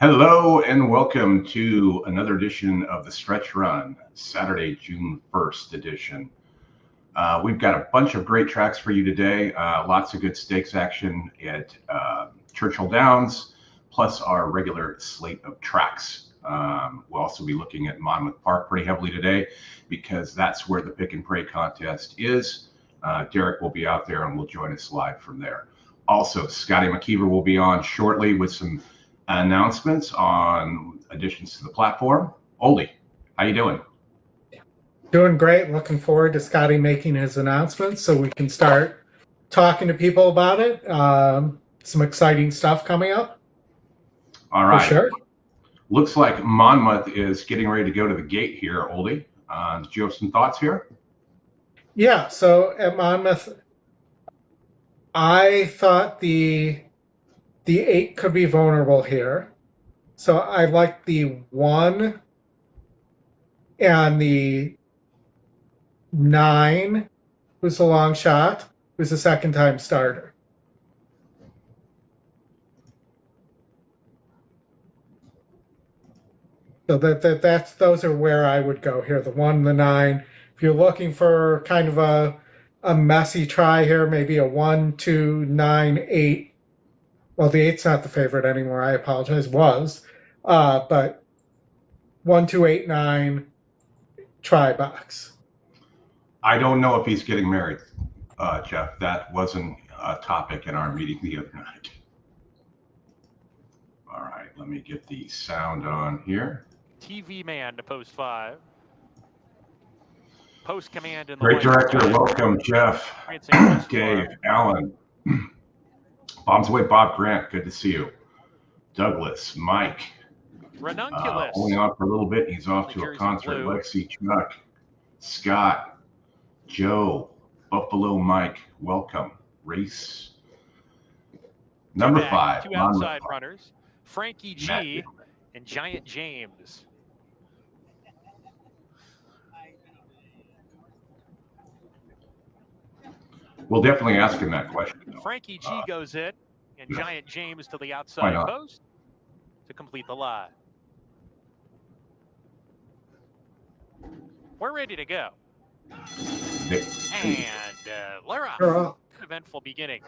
Hello and welcome to another edition of the Stretch Run, Saturday, June 1st edition. We've got a bunch of great tracks for you today. Lots of good stakes action at Churchill Downs, plus our regular slate of tracks. We'll also be looking at Monmouth Park pretty heavily today because that's where the pick and pray contest is. Derek will be out there and will join us live from there. Also, Scotty McKeever will be on shortly with some announcements on additions to the platform. Oldy, how you doing? Doing great. Looking forward to Scotty making his announcements so we can start talking to people about it. Some exciting stuff coming up. All right. For sure. Looks like Monmouth is getting ready to go to the gate here, Oldy. Did you have some thoughts here? Yeah, so at Monmouth, I thought the 8 could be vulnerable here. So I like the 1 and the 9, who's a long shot, who's a second-time starter. So those are where I would go here, the 1, the 9. If you're looking for kind of a messy try here, maybe a 1, 2, 9, 8. Well, the 8's not the favorite anymore. I apologize. Was, but 1, 2, 8, 9 try box. I don't know if he's getting married, Jeff. That wasn't a topic in our meeting the other night. All right, let me get the sound on here. TV man to post 5. Post command in the Great director. Welcome, Jeff, Dave, Alan. Bombs away, Bob Grant. Good to see you. Douglas, Mike. Ranunculus. Holding on for a little bit. He's off to a concert. Lexi, Chuck, Scott, Joe, Buffalo Mike. Welcome. Race. Number 5. 2 outside runners. Frankie G and Giant James. We'll definitely ask him that question. Frankie G goes in, and Giant James to the outside post to complete the lie. We're ready to go. And Laura, eventful beginning.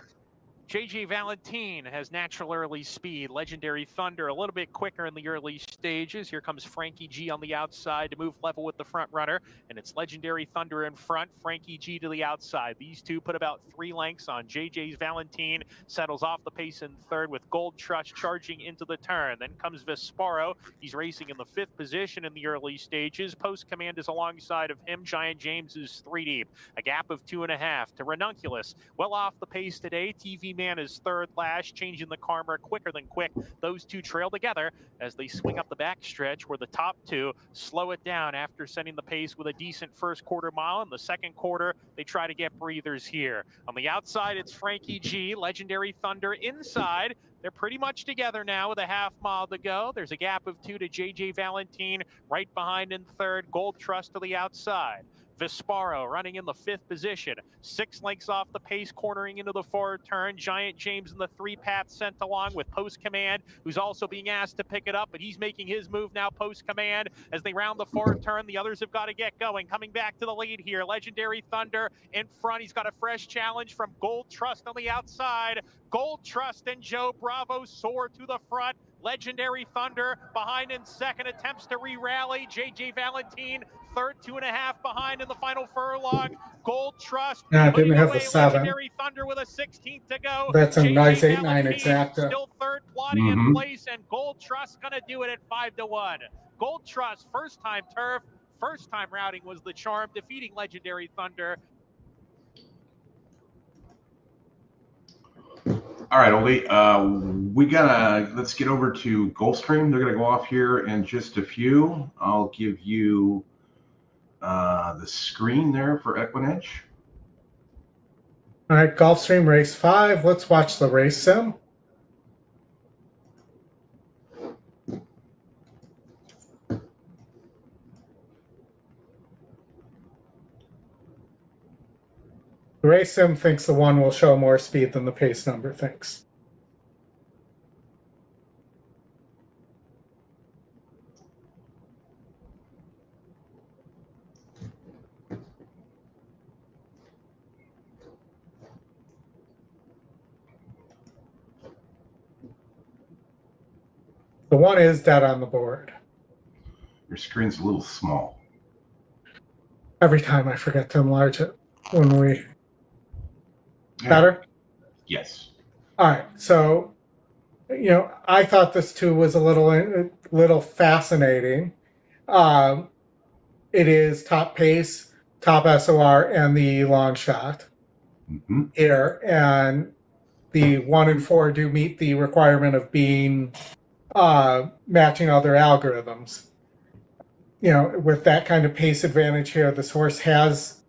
J.J. Valentine has natural early speed. Legendary Thunder a little bit quicker in the early stages. Here comes Frankie G on the outside to move level with the front runner. And it's Legendary Thunder in front, Frankie G to the outside. These two put about 3 lengths on J.J.'s Valentine. Settles off the pace in third with Gold Trust charging into the turn. Then comes Vesparo. He's racing in the 5th position in the early stages. Post Command is alongside of him. Giant James is 3 deep. A gap of 2.5 to Ranunculus. Well off the pace today. TV Man is third last, changing the karma quicker than quick. Those two trail together as they swing up the backstretch where the top 2 slow it down after setting the pace with a decent first quarter mile. In the second quarter, they try to get breathers here. On the outside, it's Frankie G, Legendary Thunder inside. They're pretty much together now with a half mile to go. There's a gap of 2 to J.J. Valentine, right behind in third. Gold Trust to the outside. Vesparo running in the 5th position. 6 lengths off the pace, cornering into the forward turn. Giant James in the 3-path sent along with Post Command, who's also being asked to pick it up, but he's making his move now, Post Command. As they round the forward turn, the others have got to get going. Coming back to the lead here, Legendary Thunder in front. He's got a fresh challenge from Gold Trust on the outside. Gold Trust and Joe Bravo soar to the front. Legendary Thunder behind in second, attempts to re-rally. J.J. Valentine third, 2.5 behind in the final furlong. Gold Trust. Didn't have the 7. Legendary Thunder with a 16th to go. That's a nice 8-9 exacta. Still third, plotting in place, and Gold Trust gonna do it at 5-1. Gold Trust, first time turf, first time routing was the charm, defeating Legendary Thunder. All right, Oldy, let's get over to Gulfstream. They're gonna go off here in just a few. I'll give you the screen there for EquinEdge. All right, Gulfstream race 5. Let's watch the race sim. The race sim thinks the 1 will show more speed than the pace number thinks. The 1 is dead on the board. Your screen's a little small. Every time I forget to enlarge it when we... Yeah. Better? Yes. All right. So, I thought this too was a little fascinating. It is top pace, top SOR, and the long shot here. And the 1 and 4 do meet the requirement of being matching other algorithms. With that kind of pace advantage here, this horse has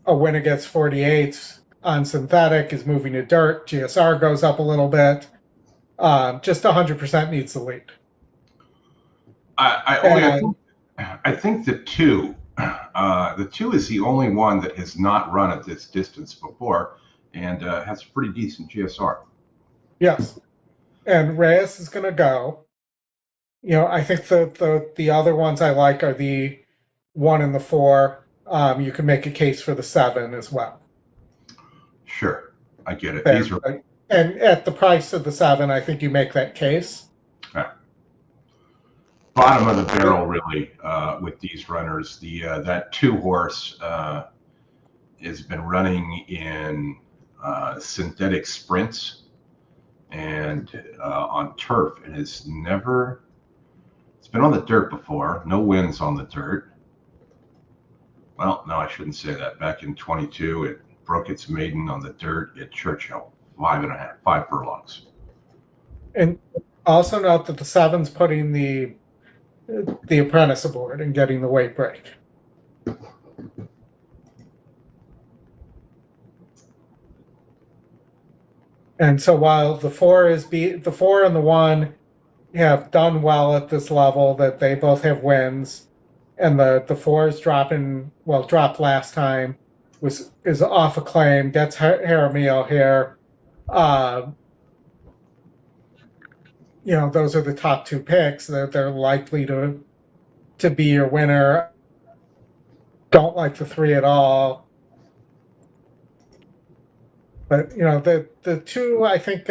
a win against 48s on synthetic, is moving to dirt. GSR goes up a little bit. Just 100% needs the lead. I think the 2 is the only one that has not run at this distance before and has a pretty decent GSR. Yes. And Reyes is going to go. I think the other ones I like are the 1 and the 4. You can make a case for the 7 as well. Sure. I get it. These are... And at the price of the 7, I think you make that case. Yeah. Bottom of the barrel, really, with these runners. That 2 horse has been running in synthetic sprints and on turf, and it's been on the dirt before. No wins on the dirt. Well, no, I shouldn't say that. Back in 22, it broke its maiden on the dirt at Churchill, 5 furlongs. And also note that the 7's putting the apprentice aboard and getting the weight break. And so while the 4 and the 1 have done well at this level, that they both have wins, and the 4 is dropped last time, is off a claim. That's Jaramillo here. Those are the top 2 picks. They're likely to be your winner. Don't like the 3 at all. But the 2 I think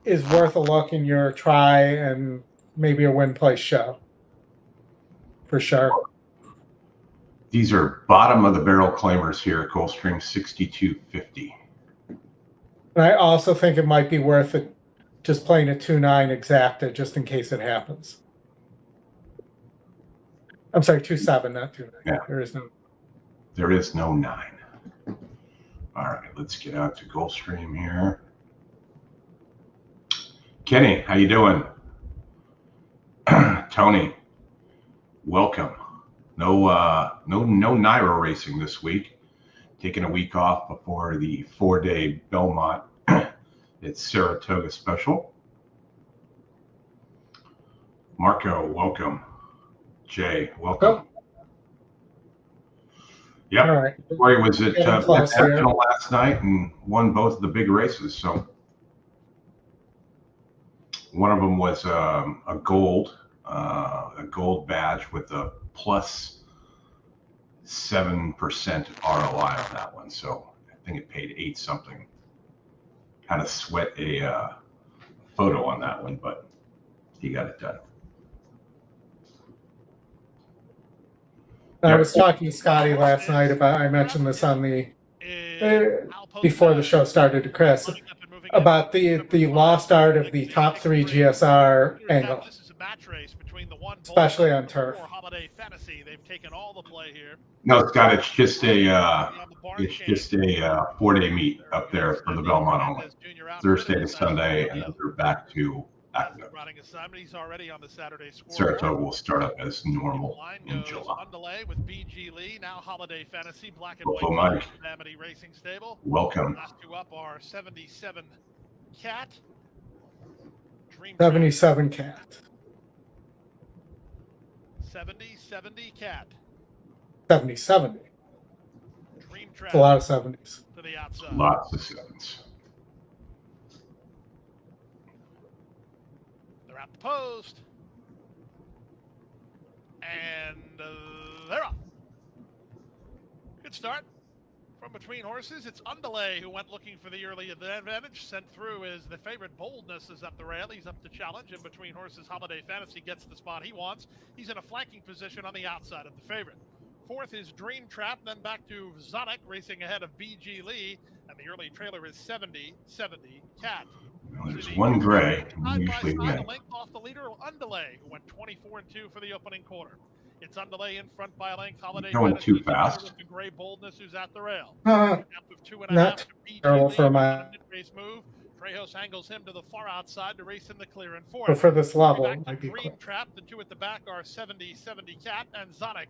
is worth a look in your try and maybe a win place show. For sure. These are bottom of the barrel claimers here at Gulfstream, 62.50. And I also think it might be worth it just playing a 2-9 exacta just in case it happens. I'm sorry, 2-7, not 2-9. Yeah. There is no 9. All right, let's get out to Gulfstream here. Kenny, how you doing? Tony, welcome. No Naira racing this week. Taking a week off before the 4-day Belmont. It's Saratoga special. Marco, welcome. Jay, welcome. Yep. All right. Corey was at National last night and won both of the big races. So one of them was a gold badge with a plus 7% ROI on that one. So I think it paid 8 something. Had to sweat a photo on that one, but he got it done. I was talking to Scotty last night about, I mentioned this on the before the show started to Chris, about the lost art of the top 3 GSR angle, especially on turf. No, Scott, it's just a 4-day meet up there for the Belmont only. Thursday to Sunday, and then they're back to active. Saratoga will start up as normal in July. Hello, Mike. Welcome. Last 2 up are 77 Cat. 77 Cat. 70 Cat. 70. It's a lot of 70s. To the outside. Lots of 7s. They're at the post. And they're up. Good start. From between horses, it's Underlay who went looking for the early advantage. Sent through is the favorite. Boldness is up the rail. He's up to challenge. In between horses, Holiday Fantasy gets the spot he wants. He's in a flanking position on the outside of the favorite. Fourth is Dream Trap, then back to Zonic, racing ahead of BG Lee. And the early trailer is 70 Cat. Well, there's one gray. Side by Usually side, win. a length off the leader, Underlay, who went 24-2 for the opening quarter. It's Underlay in front by a length. Holiday Going Fantasy too fast. with the gray Boldness who's at the rail. Not Gap of 2.5 to BG terrible Lee for on my a mid-race move. Trejos angles him to the far outside to race in the clear and but fourth. for this level, Back to might be Dream quick. Trap. The two at the back are 70 Cat and Zonic.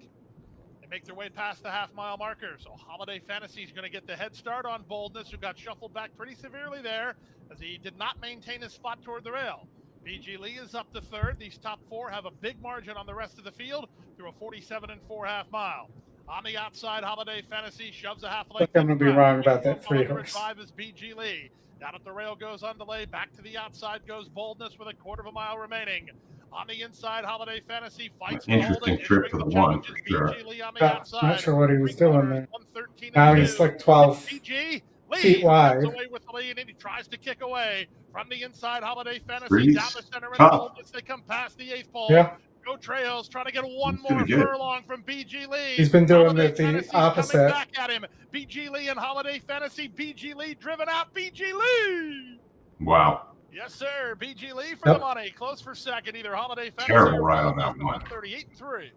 They make their way past the half-mile marker. So Holiday Fantasy is going to get the head start on Boldness, who got shuffled back pretty severely there as he did not maintain his spot toward the rail. BG Lee is up to third. These top four have a big margin on the rest of the field through a 47 4.5 mile. On the outside, Holiday Fantasy shoves a half length. I'm going to be wrong about that 3-horse. 5 is BG Lee. Down at the rail goes Underlay. Back to the outside goes Boldness with a 1/4 mile remaining. On the inside, Holiday Fantasy fights. Interesting trip for the one, for sure. BG Lee on the Yeah, outside. not sure what he was doing there. 113 Now and he's 2. like 12 BG Lee feet wide. gets away with the lead, and he tries to kick away from the inside. Holiday Fantasy Pretty down the center and tough. Boldness. They come past the 8th pole. Yeah. Go Trejos trying to get one He's gonna more get it. furlong from BG Lee. He's been doing Holiday it the Fantasy's opposite. coming back at him. BG Lee and Holiday Fantasy. BG Lee driven out. BG Lee. Wow. Yes, sir. BG Lee for the money. Close for second. Either Holiday Fantasy Terrible or ride on Boldness. that one. 138-3.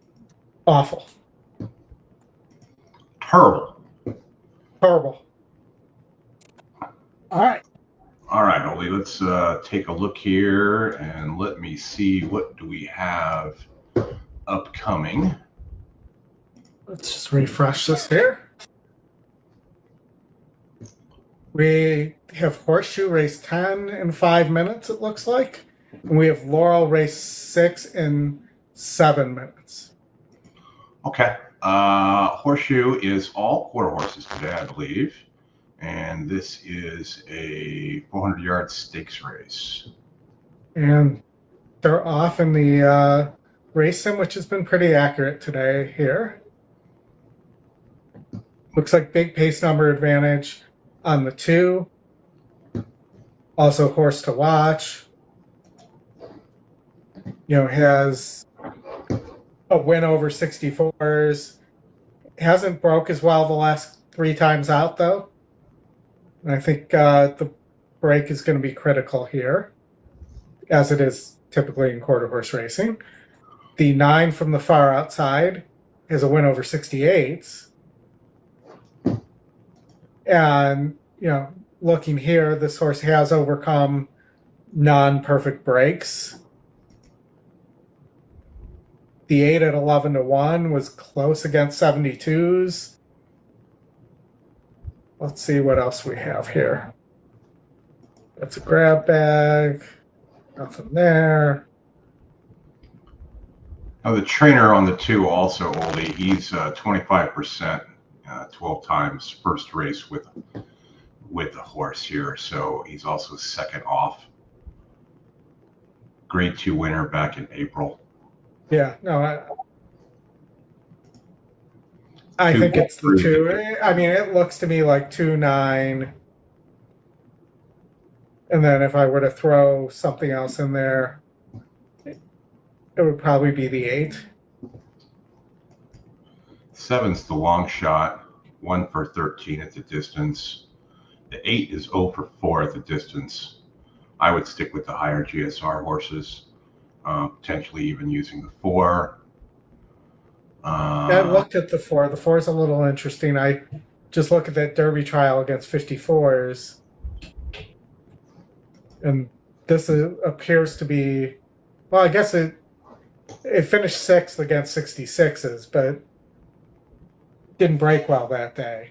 Awful. Terrible. Horrible. All right. All right, Oldy, let's take a look here and let me see what do we have upcoming. Let's just refresh this here. We have Horseshoe race 10 in 5 minutes, it looks like. And we have Laurel race 6 in 7 minutes. Okay. Horseshoe is all quarter horses today, I believe. And this is a 400-yard stakes race. And they're off in the race sim, which has been pretty accurate today here. Looks like big pace number advantage on the 2. Also horse to watch. You know, has a win over 64s. Hasn't broke as well the last 3 times out, though. And I think the break is going to be critical here, as it is typically in quarter horse racing. The 9 from the far outside has a win over 68s. And, you know, looking here, this horse has overcome non-perfect breaks. The 8 at 11-1 was close against 72s. Let's see what else we have here. That's a grab bag. Nothing there. Now, the trainer on the 2 also, Oldy, he's 25%, 12 times first race with the horse here. So he's also second off. Grade 2 winner back in April. Yeah, no, I think it's the 2. I mean, it looks to me like 2, 9. And then if I were to throw something else in there, it would probably be the 8. 7's the long shot, 1 for 13 at the distance. The 8 is 0 for 4 at the distance. I would stick with the higher GSR horses, potentially even using the 4. I looked at the 4. The 4 is a little interesting. I just look at that Derby trial against 54s. And this appears to be, well, I guess it finished 6th against 66s, but didn't break well that day.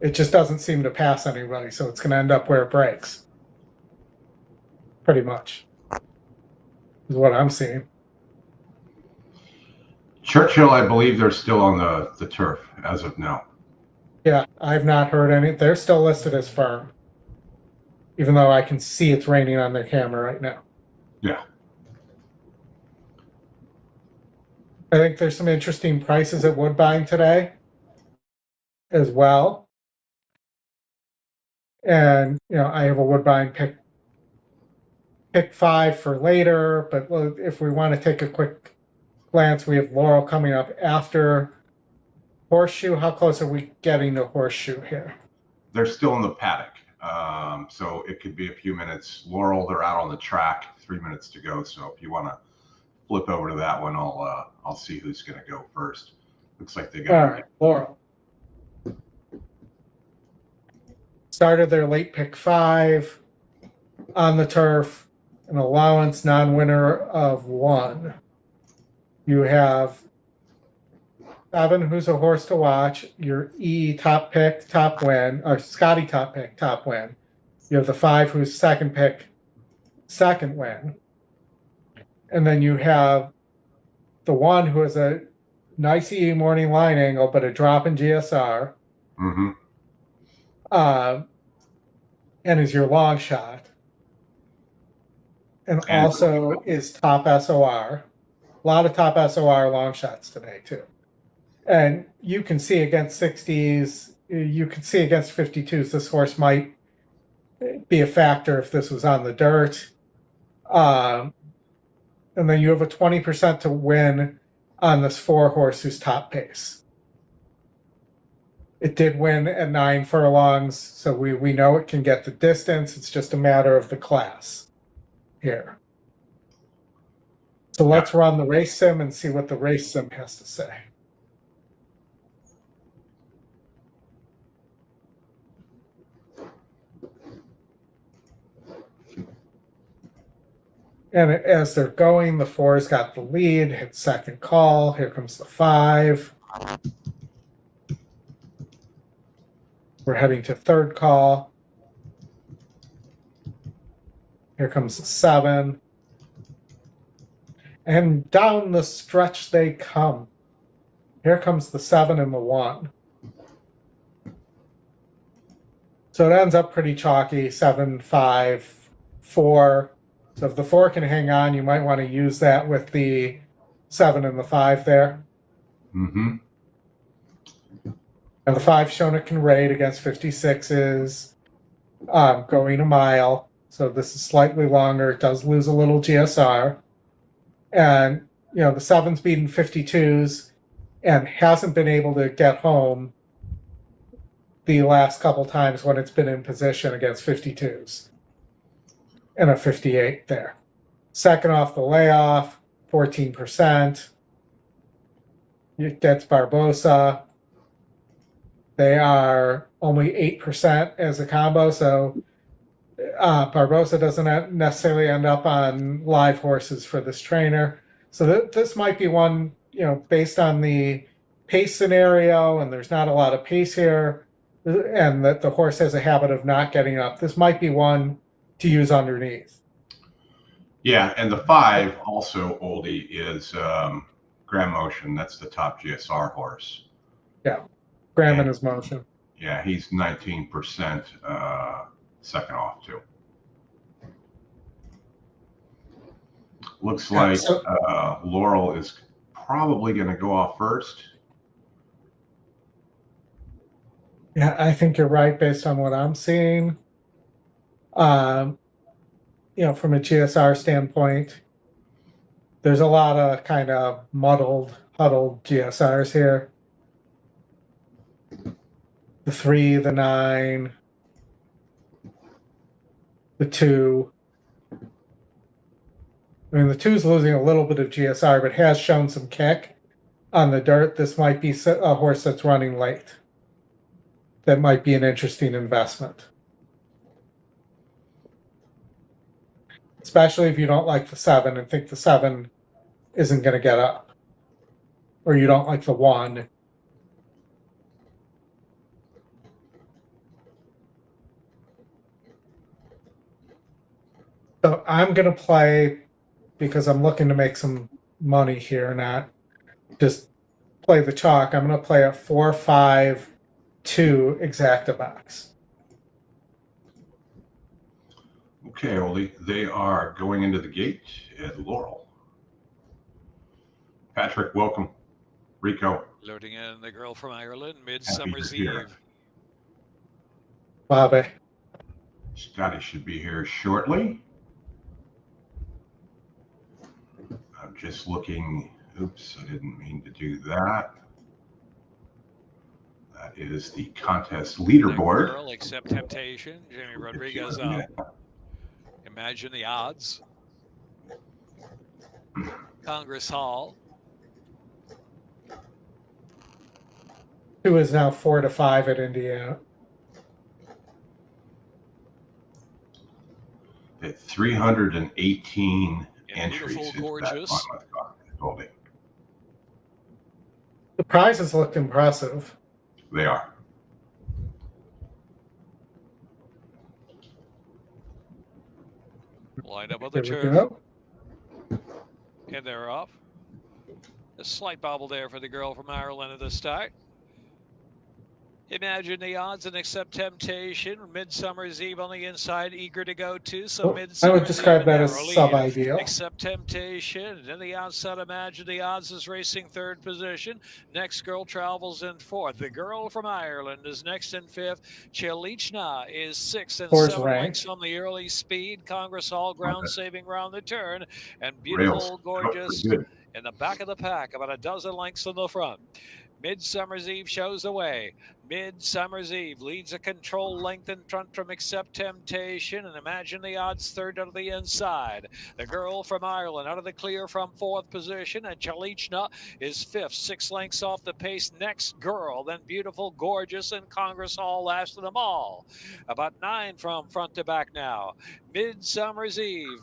It just doesn't seem to pass anybody, so it's going to end up where it breaks. Pretty much. Is what I'm seeing. Churchill, I believe they're still on the turf as of now. Yeah, I've not heard any. They're still listed as firm, even though I can see it's raining on their camera right now. Yeah. I think there's some interesting prices at Woodbine today as well. And, I have a Woodbine pick 5 for later, but if we want to take a quick glance, we have Laurel coming up after Horseshoe. How close are we getting to Horseshoe here? They're still in the paddock. So it could be a few minutes. Laurel, they're out on the track, 3 minutes to go. So if you want to flip over to that one, I'll see who's going to go first. Looks like they got. All right, Laurel. Started their late pick 5 on the turf, an allowance non-winner of 1. You have 7, who's a horse to watch. Your E top pick, top win, or Scotty top pick, top win. You have the 5, who's second pick, second win. And then you have the 1 who has a nice E morning line angle, but a drop in GSR. Mm-hmm. And is your long shot. And also is top SOR. A lot of top SOR long shots today, too. And you can see against 60s, you can see against 52s, this horse might be a factor if this was on the dirt. And then you have a 20% to win on this 4 horse who's top pace. It did win at 9 furlongs, so we know it can get the distance. It's just a matter of the class here. So let's run the race sim and see what the race sim has to say. And as they're going, the 4's got the lead, hit second call. Here comes the 5. We're heading to third call. Here comes the 7. And down the stretch they come. Here comes the 7 and the 1. So it ends up pretty chalky, 7, 5, 4. So if the 4 can hang on, you might want to use that with the 7 and the 5 there. Mm-hmm. And the 5 shown it can raid against 56s, going a mile. So this is slightly longer. It does lose a little GSR. And, the 7's beaten 52s and hasn't been able to get home the last couple times when it's been in position against 52s. And a 58 there. Second off the layoff, 14%. It gets Barbosa. They are only 8% as a combo, so Barbosa doesn't necessarily end up on live horses for this trainer. So this might be one, based on the pace scenario, and there's not a lot of pace here, and that the horse has a habit of not getting up. This might be one to use underneath. Yeah, and the 5 also, Oldy, is Grand Motion. That's the top GSR horse. Yeah. Graham in his motion. Yeah, he's 19% second off too. Looks like Laurel is probably going to go off first. Yeah, I think you're right based on what I'm seeing. From a GSR standpoint, there's a lot of kind of huddled GSRs here. The 3, the 9, the 2. I mean, the 2's losing a little bit of GSR, but has shown some kick on the dirt. This might be a horse that's running late. That might be an interesting investment. Especially if you don't like the 7 and think the 7 isn't going to get up. Or you don't like the 1. So I'm going to play, because I'm looking to make some money here, not just play the chalk. I'm going to play a 4-5-2 exacta box. Okay, Oldy, they are going into the gate at Laurel. Patrick, welcome. Rico. Loading in the girl from Ireland, Midsummer's Eve. Bobby. Scotty should be here shortly. I'm just looking. Oops, I didn't mean to do that. That is the contest leaderboard. Girl, Accept Temptation. Jamie Rodriguez up. Imagine the Odds. Congress Hall. 2 is now 4-5 at Indiana. At 318 entries. Beautiful, gorgeous. Oldy. The prizes look impressive. They are. Line up on the There we turf. go. And they're off. A slight bobble there for the girl from Ireland at the start. Imagine the Odds and Accept Temptation. Midsummer's Eve on the inside, eager to go to. So I would describe that as sub-ideal. Accept Temptation. And the outside, Imagine the Odds is racing third position. Next girl travels in fourth. The girl from Ireland is next in fifth. Chalichna is sixth and Four's 7 ranked. lengths from the early speed. Congress Hall ground saving round the turn. And beautiful, gorgeous in the back of the pack, about a dozen lengths in the front. Midsummer's Eve shows the way. Midsummer's Eve leads a control length in front from Accept Temptation, and Imagine the Odds third out of the inside. The girl from Ireland out of the clear from fourth position, and Chalichna is fifth, 6 lengths off the pace. Next girl, then Beautiful, Gorgeous, and Congress Hall last of them all. About 9 from front to back now. Midsummer's Eve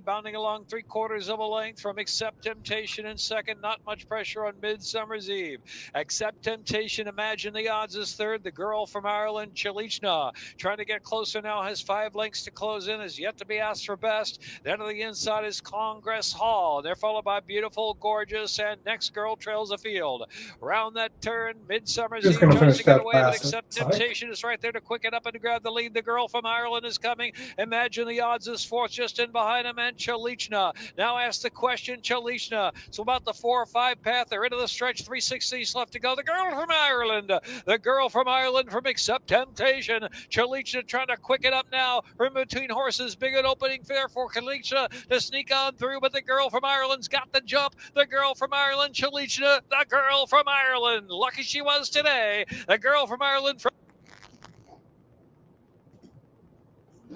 bounding along 3/4 of a length from Accept Temptation in second. Not much pressure on Midsummer's Eve. Accept Temptation, Imagine the Odds is third. The girl from Ireland, Chalichna, trying to get closer now, has 5 lengths to close in, is yet to be asked for best. Then to the inside is Congress Hall. They're followed by Beautiful, Gorgeous, and next girl trails the field. Round that turn, Midsummer's Eve tries to get away, but Accept Temptation is right there to quicken up and to grab the lead. The girl from Ireland is coming. Imagine the Odds is fourth, just in behind him, and Chalichna. Now ask the question, Chalichna. So about the 4 or 5 path, they're into the stretch, 360s left to go. The girl from Ireland from Accept Temptation. Chalichna trying to quicken up now from between horses. Big an opening fair for Chalichna to sneak on through, but the girl from Ireland's got the jump. The girl from Ireland, Chalichna, the girl from Ireland. Lucky she was today. The girl from Ireland from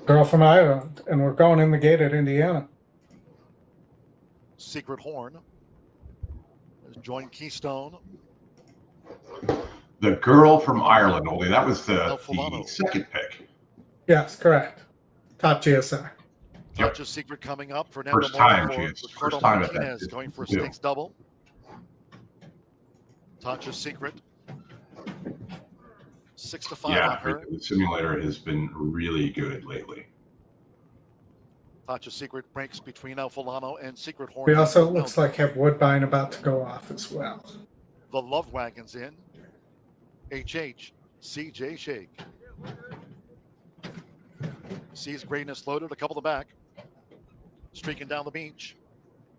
Girl from Ireland, and we're going in the gate at Indiana. Secret Horn has joined Keystone. The girl from Ireland, Oldy. That was the second pick. Yes, correct. Top GSI. Touch of Secret coming up. First time, first time at that. Going for a stakes double. Touch of Secret. 6-5 on her. The simulator has been really good lately. Touch of Secret breaks between Alfalano and Secret Horn. We also, looks like, have Woodbine about to go off as well. The Love Wagon's in. HH, CJ Shake. Sees Greatness loaded, a couple to back. Streaking down the beach.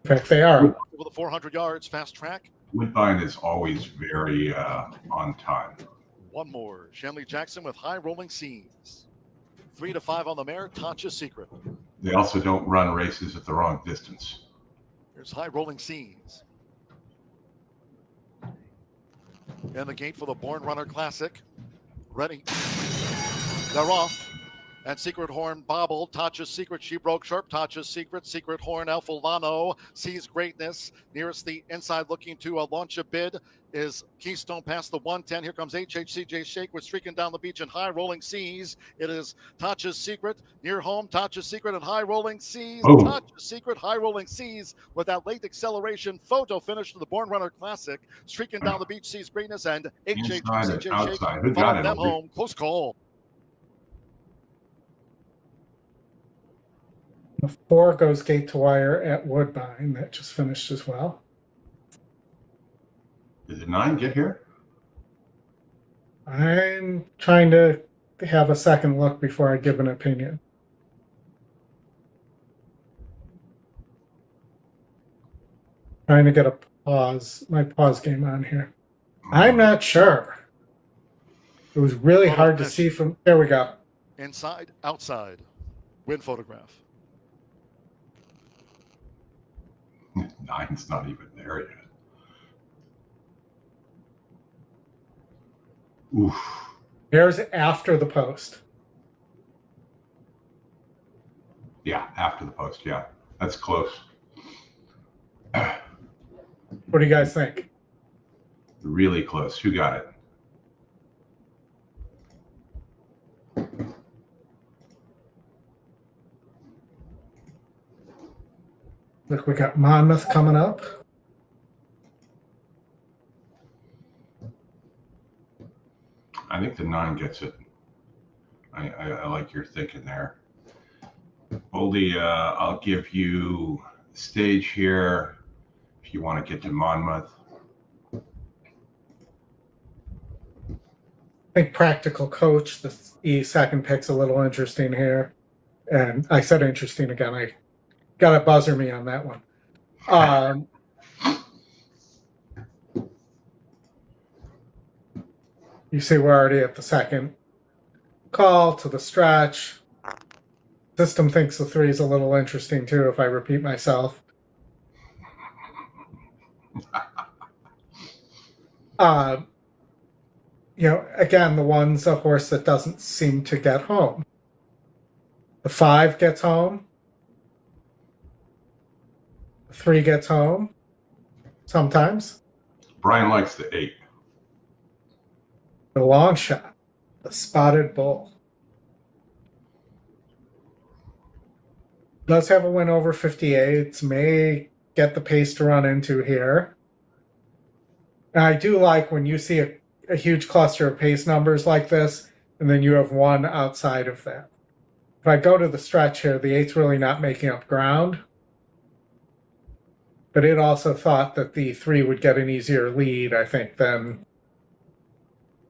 In fact, they are. Over the 400 yards, fast track. Woodbine is always very on time. One more. Shanley Jackson with High Rolling Seas. 3-5 on the mare, Tatcha Secret. They also don't run races at the wrong distance. Here's High Rolling Seas. And the gate for the Born Runner Classic. Ready. They're off. And Secret Horn bobbled. Tatcha's Secret, she broke sharp. Tatcha's Secret, Secret Horn, Alfalano sees Greatness. Nearest the inside looking to launch a bid is Keystone past the 110. Here comes HHCJ Shake with streaking down the beach and High Rolling Seas. It is Tatcha's Secret near home. Tatcha's Secret and High Rolling Seas. Oh. Tatcha's Secret, High Rolling Seas with that late acceleration photo finish to the Born Runner Classic. Streaking down the beach sees Greatness and HHCJ Shake. Who got it? Them home. Close call. The 4 goes gate to wire at Woodbine. That just finished as well. Did the 9 get here? I'm trying to have a second look before I give an opinion. Trying to get a pause, my pause game on here. I'm not sure. It was really hard to see from, there we go. Inside, outside. Win photograph. 9's not even there yet. Oof. Here's after the post. Yeah, after the post. Yeah, that's close. What do you guys think? Really close. Who got it? Look, we got Monmouth coming up. I think the 9 gets it. I like your thinking there. Oldy, I'll give you the stage here if you want to get to Monmouth. I think Practical Coach, the second pick's a little interesting here. And I said interesting again. I got to buzzer me on that one. You see we're already at the second call to the stretch. System thinks the 3 is a little interesting too, if I repeat myself. Again, the 1's a horse that doesn't seem to get home. The 5 gets home. The 3 gets home. Sometimes. Brian likes the 8. The long shot. The Spotted Bull. Does have a win over 58. May get the pace to run into here. And I do like when you see a huge cluster of pace numbers like this, and then you have 1 outside of that. If I go to the stretch here, the 8's really not making up ground. But it also thought that the 3 would get an easier lead, I think the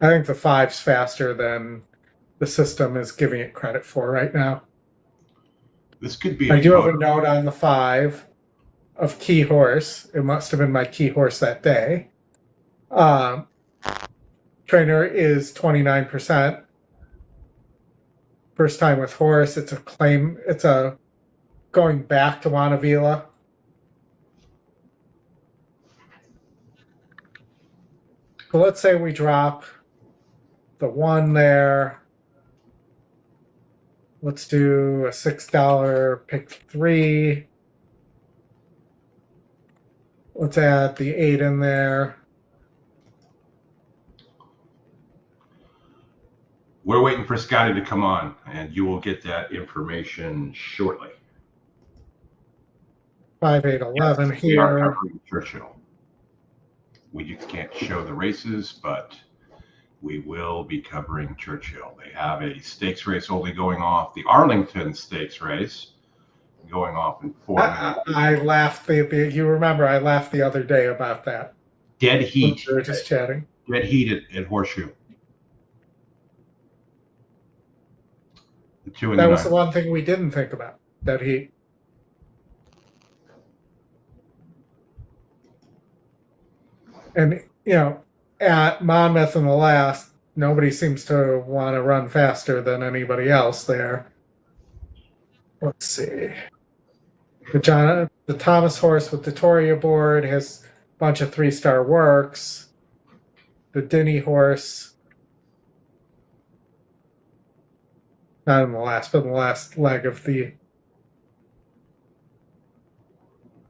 5's faster than the system is giving it credit for right now. This could be. I do have a note on the 5 of key horse. It must have been my key horse that day. Trainer is 29%. First time with horse. It's a claim. It's a going back to Wanavila. So let's say we drop the 1 there. Let's do a $6 pick 3. Let's add the 8 in there. We're waiting for Scotty to come on, and you will get that information shortly. 5, 8, 11 yes, we are here. covering Churchill. We just can't show the races, but we will be covering Churchill. They have a stakes race only going off, the Arlington Stakes race going off in 4 minutes. I laughed. You remember I laughed the other day about that. Dead heat. We were just chatting. Dead heat at Horseshoe. The 2 and That the was 9. the one thing we didn't think about. That heat. And, at Monmouth in the last, nobody seems to want to run faster than anybody else there. Let's see. The Thomas horse with the Toria board has a bunch of 3-star works. The Denny horse, not in the last, but in the last leg of the.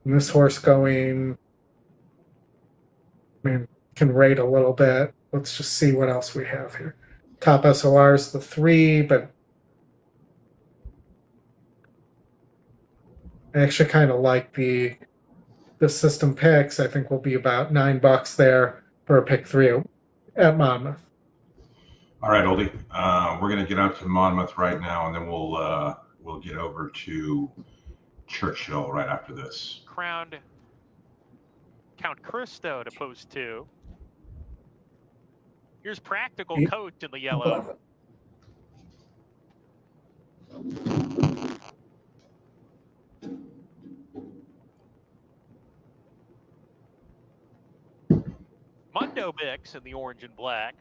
And this horse going, can rate a little bit. Let's just see what else we have here. Top SOR is the 3, but I actually kind of like the system picks. I think will be about $9 there for a pick 3 at Monmouth. All right, Oldy. We're going to get out to Monmouth right now, and then we'll get over to Churchill right after this. Crowned Count Cristo to post 2. Here's Practical Coach in the yellow. Mundo Bix in the orange and black.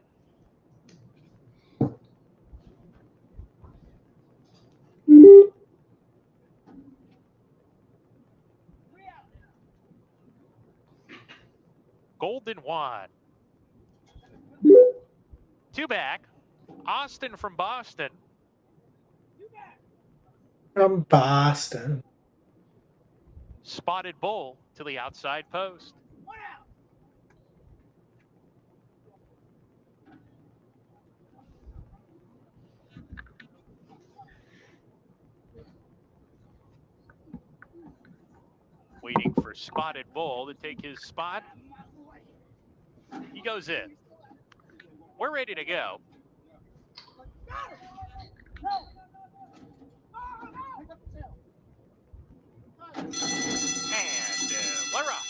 Golden One. 2 back. Austin from Boston. From Boston. Spotted Bull to the outside post. Waiting for Spotted Bull to take his spot. He goes in. We're ready to go. And we're up.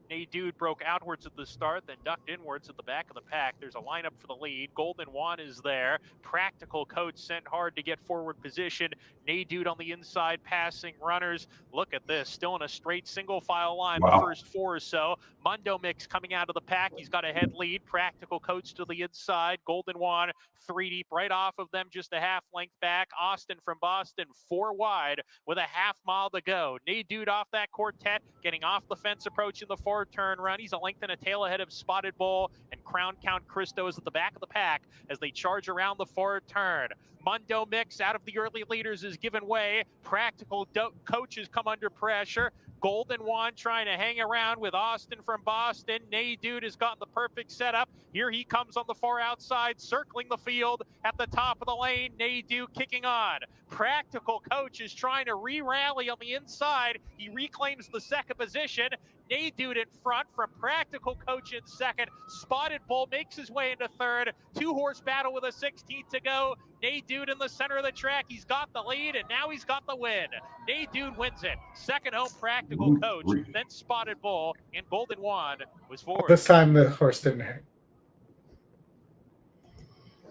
Nate Dude broke outwards at the start, then ducked inwards at the back of the pack. There's a lineup for the lead. Golden One is there. Practical Coach sent hard to get forward position. Nate Dude on the inside passing runners. Look at this, still in a straight single file line. Wow. The first 4 or so. Mundo Mix coming out of the pack. He's got a head lead. Practical Coach to the inside. Golden One 3 deep right off of them, just a half length back. Austin from Boston 4 wide with a half mile to go. Nate Dude off that quartet, getting off the fence, approaching the 4-turn run. He's a length and a tail ahead of Spotted Bull, and Crown Count Christo is at the back of the pack as they charge around the 4-turn. Mundo Mix out of the early leaders is given way. Practical Coaches come under pressure. Golden One trying to hang around with Austin from Boston. Nate Dude has gotten the perfect setup. Here he comes on the far outside, circling the field at the top of the lane. Nate Dude kicking on. Practical Coach is trying to re-rally on the inside. He reclaims the second position. Nate Dude in front from Practical Coach in second. Spotted Bull makes his way into third. 2-horse battle with a 16th to go. Nate Dude in the center of the track. He's got the lead, and now he's got the win. Nate Dude wins it. Second home, Practical Coach, then Spotted Bull, and Golden One was fourth. This time the horse didn't hang.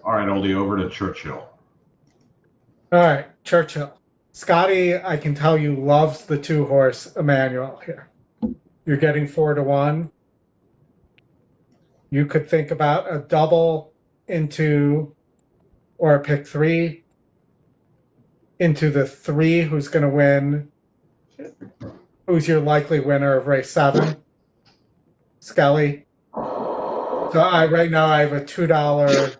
All right, Oldy, over to Churchill. All right, Churchill. Scotty, I can tell you, loves the 2-horse Emmanuel here. You're getting 4 to 1. You could think about a double into, or a pick 3 into the 3 who's going to win. Who's your likely winner of race 7? Skelly. So right now I have a $2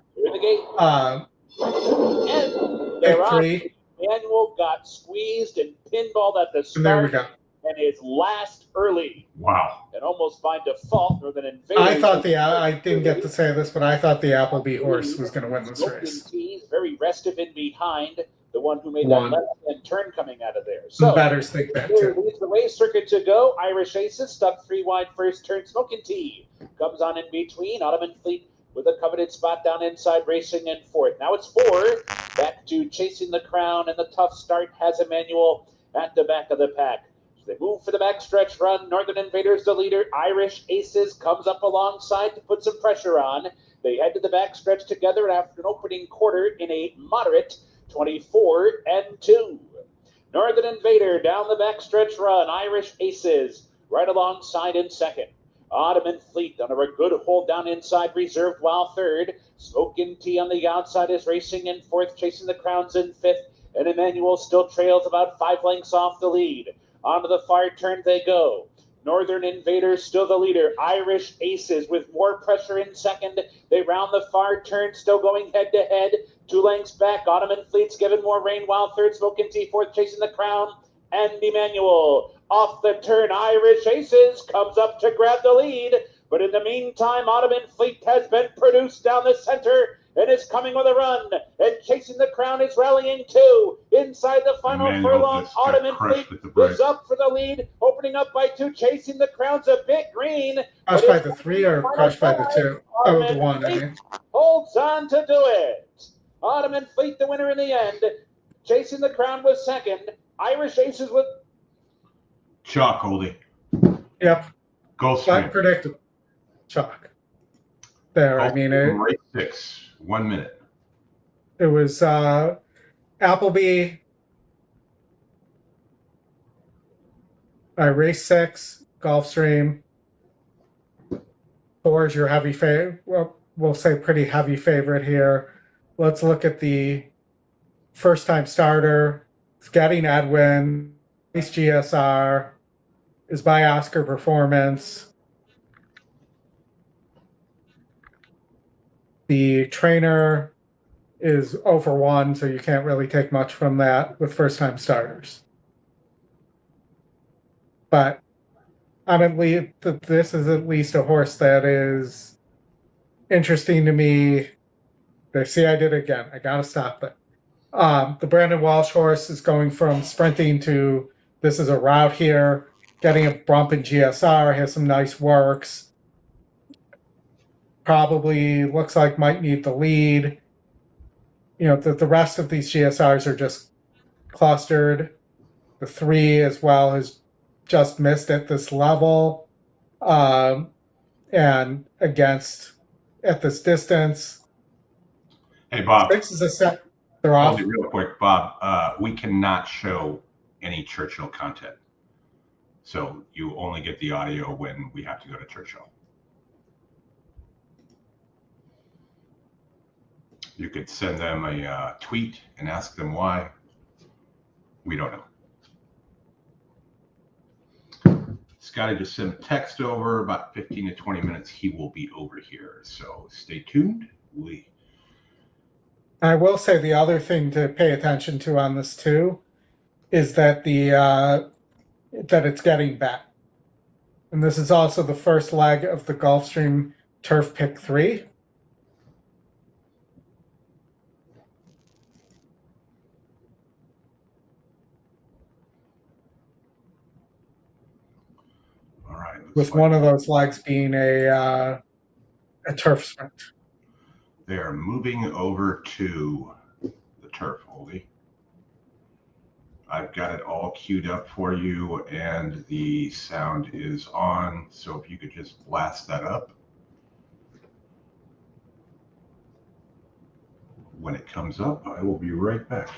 pick 3. Emmanuel got squeezed and pinballed at the start. And there we go. And is last early. Wow. And almost by default, Northern Invaders. I thought I didn't get to say this, but I thought the Appleby horse was going to win this race. Tees, very restive in behind, the one who made that left-hand turn coming out of there. So the batters think that too. Leads the race circuit to go. Irish Aces stuck 3 wide first turn. Smoking Tea comes on in between. Ottoman Fleet with a coveted spot down inside, racing in fourth. Now it's 4. Back to Chasing the Crown, and the tough start has Emmanuel at the back of the pack. They move for the backstretch run. Northern Invaders the leader. Irish Aces comes up alongside to put some pressure on. They head to the backstretch together after an opening quarter in a moderate 24-2. Northern Invader down the backstretch run. Irish Aces right alongside in second. Ottoman Fleet on a good hold down inside, reserved while third. Smoking Tea on the outside is racing in fourth. Chasing the Crowns in fifth. And Emmanuel still trails about 5 lengths off the lead. Onto the far turn they go. Northern Invaders still the leader. Irish Aces with more pressure in second. They round the far turn, still going head to head. 2 lengths back. Ottoman Fleet's given more rain while third. Smoking Tea fourth, Chasing the Crown. And Emmanuel off the turn. Irish Aces comes up to grab the lead. But in the meantime, Ottoman Fleet has been produced down the center and is coming with a run. And Chasing the Crown is rallying too. Inside the final furlong, Ottoman Fleet is up for the lead. Opening up by 2, Chasing the Crown's a bit green. Crushed by the 3 or crushed by the 2? Oh, the 1, I mean. Holds on to do it. Ottoman Fleet the winner in the end. Chasing the Crown was second. Irish Aces with... Chalk, Oldy. Yep. Gulfstream. Predictable. Chalk. There, I mean it. Race 6, 1 minute. It was Appleby. Race 6, Gulfstream. 4 is your heavy favorite. Well, we'll say pretty heavy favorite here. Let's look at the first-time starter. It's getting Edwin. Race GSR is by Oscar Performance. The trainer is over 1, so you can't really take much from that with first-time starters. But I'm at least, this is at least a horse that is interesting to me. See, I did it again. I gotta stop it. The Brandon Walsh horse is going from sprinting to this is a route here, getting a bump in GSR, has some nice works. Probably looks like might need the lead. You know, the rest of these GSRs are just clustered. The 3 as well has just missed at this level. And against at this distance. Hey, Bob. 6 is a set. They're off. Real quick, Bob. We cannot show any Churchill content. So you only get the audio when we have to go to Churchill. You could send them a tweet and ask them why. We don't know. Scotty just sent a text over about 15 to 20 minutes. He will be over here. So stay tuned. I will say the other thing to pay attention to on this too is that that it's getting back. And this is also the first leg of the Gulfstream Turf Pick 3. All right. With one of those legs being a turf sprint. They are moving over to the turf, Oldy. I've got it all queued up for you, and the sound is on. So if you could just blast that up. When it comes up, I will be right back.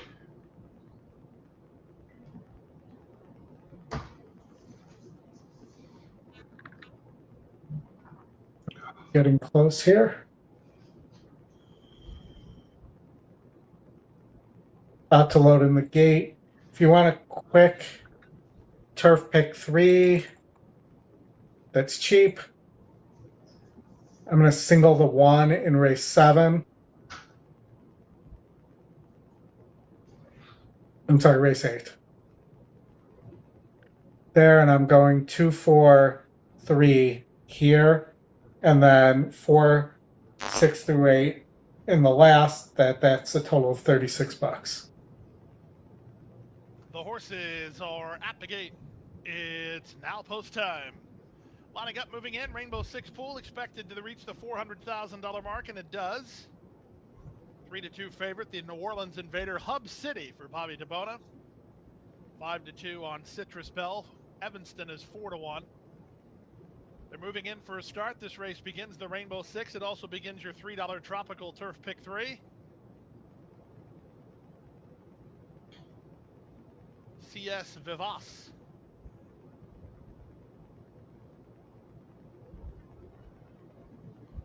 Getting close here. About to load in the gate. If you want a quick turf pick 3 that's cheap, I'm going to single the 1 in race 7. I'm sorry, race 8. There, and I'm going 2, 4, 3 here, and then 4, 6 through 8 in the last. That's a total of $36. The horses are at the gate. It's now post time. Lining up, moving in. Rainbow 6 pool expected to reach the $400,000 mark, and it does. 3-2 favorite, the New Orleans Invader, Hub City for Bobby DeBona. 5-2 on Citrus Bell. Evanston is 4-1. They're moving in for a start. This race begins the Rainbow 6. It also begins your $3 Tropical Turf Pick 3. CS Vivas.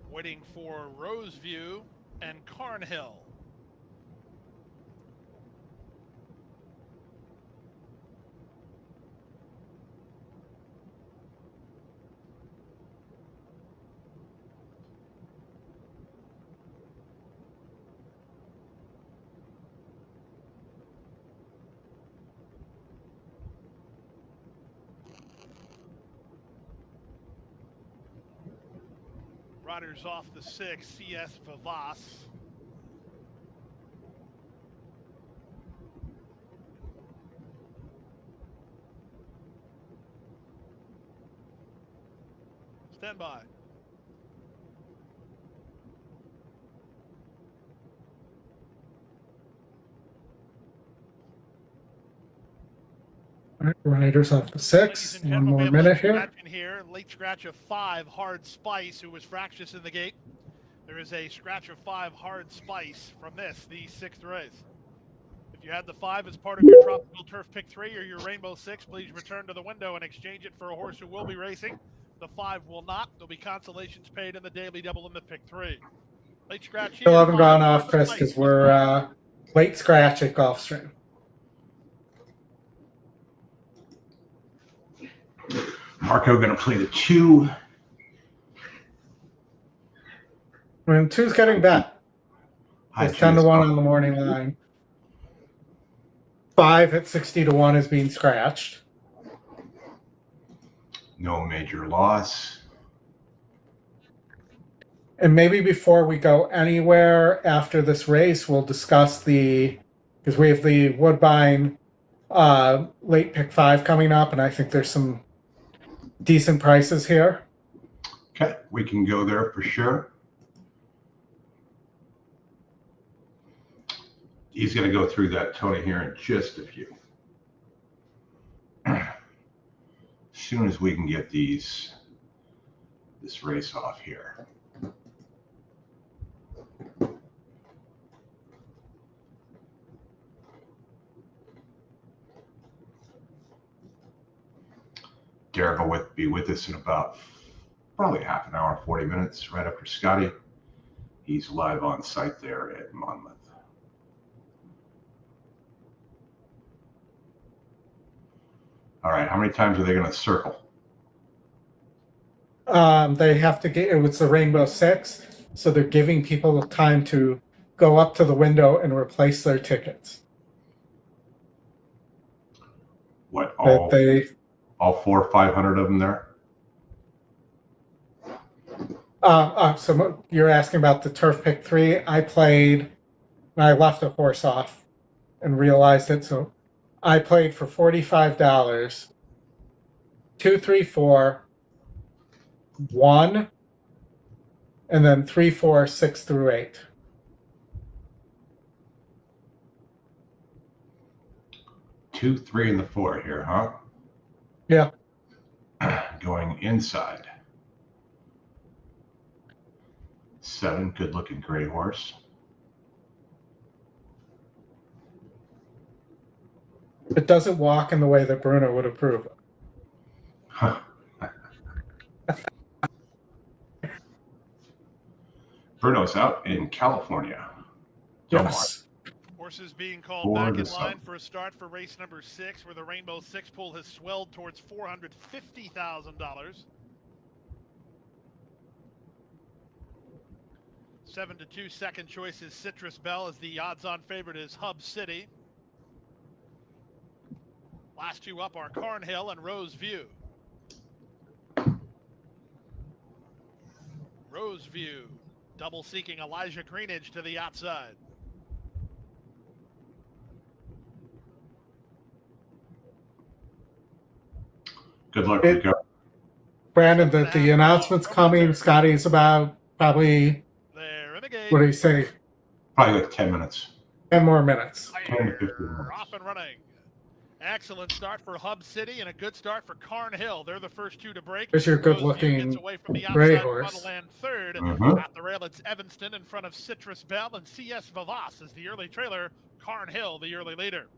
Waiting for Roseview and Carnhill. Riders off the 6, CS Vivas. Stand by. All right, riders off the 6. One more minute here. Late scratch of 5, Hard Spice, who was fractious in the gate. There is a scratch of 5, Hard Spice from this, the 6th race. If you had the 5 as part of your Tropical Turf Pick 3 or your Rainbow 6, please return to the window and exchange it for a horse who will be racing. The 5 will not. There'll be consolations paid in the daily double in the Pick 3. Late scratch here. Still haven't gone off, Chris, because we're late scratch at Gulfstream. Marco going to play the 2. And 2's getting bet. It's 10 to 1 on the morning line. 5 at 60 to 1 is being scratched. No major loss. And maybe before we go anywhere after this race, we'll discuss because we have the Woodbine late pick 5 coming up, and I think there's some decent prices here. Okay, we can go there for sure. He's going to go through that, Tony, here in just a few. As soon as we can get this race off here. Derek will be with us in about probably half an hour, 40 minutes, right after Scotty. He's live on site there at Monmouth. All right, how many times are they going to circle? They have to get, it was the Rainbow 6, so they're giving people time to go up to the window and replace their tickets. What, all 400 or 500 of them there? So you're asking about the Turf Pick 3. I left a horse off and realized it, so I played for $45. 2, 3, 4, 1, and then 3, 4, 6 through 8. Two, 3, and the 4 here, huh? Yeah. Going inside. 7, good-looking gray horse. It doesn't walk in the way that Bruno would approve. Huh. Bruno's out in California. Yes. Horses being called back in line for a start for race number 6, where the Rainbow 6 pool has swelled towards $450,000. 7 to 2, second choice is Citrus Bell, as the odds-on favorite is Hub City. Last 2 up are Carnhill and Rose View. Rose View, double seeking Elijah Greenidge to the outside. Good luck, Rico. Brandon, the announcement's coming. Scotty's about probably, what do you say? Probably like 10 minutes. 10 more minutes. 10 to 15 minutes. Off and running. Excellent start for Hub City and a good start for Carnhill. They're the first 2 to break. There's your good-looking gray horse. And third at the rail, it's Evanston in front of Citrus Bell, and CS Vivas is the early trailer. Carnhill, the early leader.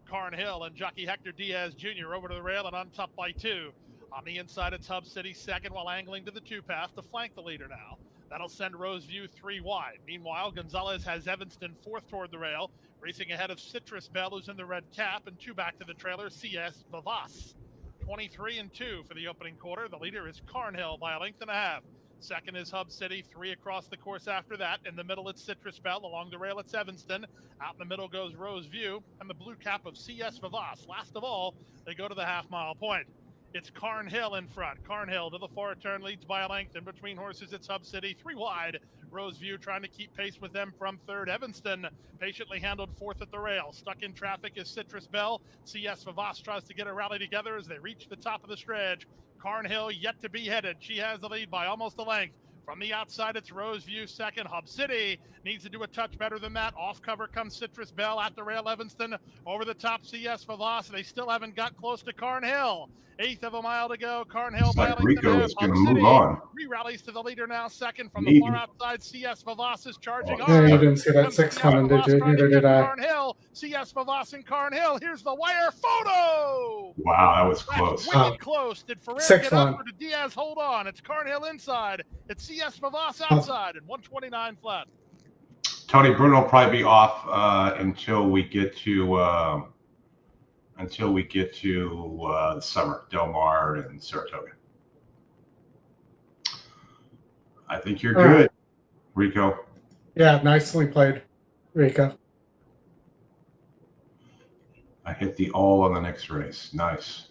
Carnhill and jockey Hector Diaz Jr. over to the rail and on top by 2. On the inside, it's Hub City second, while angling to the 2 path to flank the leader now. That'll send Roseview 3 wide. Meanwhile, Gonzalez has Evanston 4th toward the rail, racing ahead of Citrus Bell, who's in the red cap, and 2 back to the trailer, CS Vivas. 23 and 2 for the opening quarter. The leader is Carnhill by a length and a half. Second is Hub City, 3 across the course after that. In the middle, it's Citrus Bell. Along the rail, it's Evanston. Out in the middle goes Roseview, and the blue cap of CS Vivas. Last of all, they go to the half-mile point. It's Carnhill in front. Carnhill to the far turn, leads by a length. In between horses, it's Hub City, 3 wide. Roseview trying to keep pace with them from third. Evanston patiently handled 4th at the rail. Stuck in traffic is Citrus Bell. CS Vivas tries to get a rally together as they reach the top of the stretch. Carnhill yet to be headed. She has the lead by almost a length. From the outside, it's Roseview second. Hub City needs to do a touch better than that. Off cover comes Citrus Bell. At the rail, Evanston. Over the top, CS Vivas. They still haven't got close to Carnhill. 1/8 of a mile to go. Carnhill by a length Rico is going to move City on. Re-rallies to the leader now. Second from the far outside. CS Vivas is charging on. Yeah, you didn't see that 6 coming, did you? Neither did I. Carnhill. CS Vivas and Carnhill. Here's the wire photo. Wow, that was close. Wicked close. Did Ferrer get up or did Diaz hold on? It's Carnhill inside. It's CS Vivas outside and 129 flat. Tony, Bruno will probably be off until we get to the summer, Del Mar and Saratoga. I think you're good. Rico. Yeah, nicely played, Rico. I hit the all on the next race. Nice.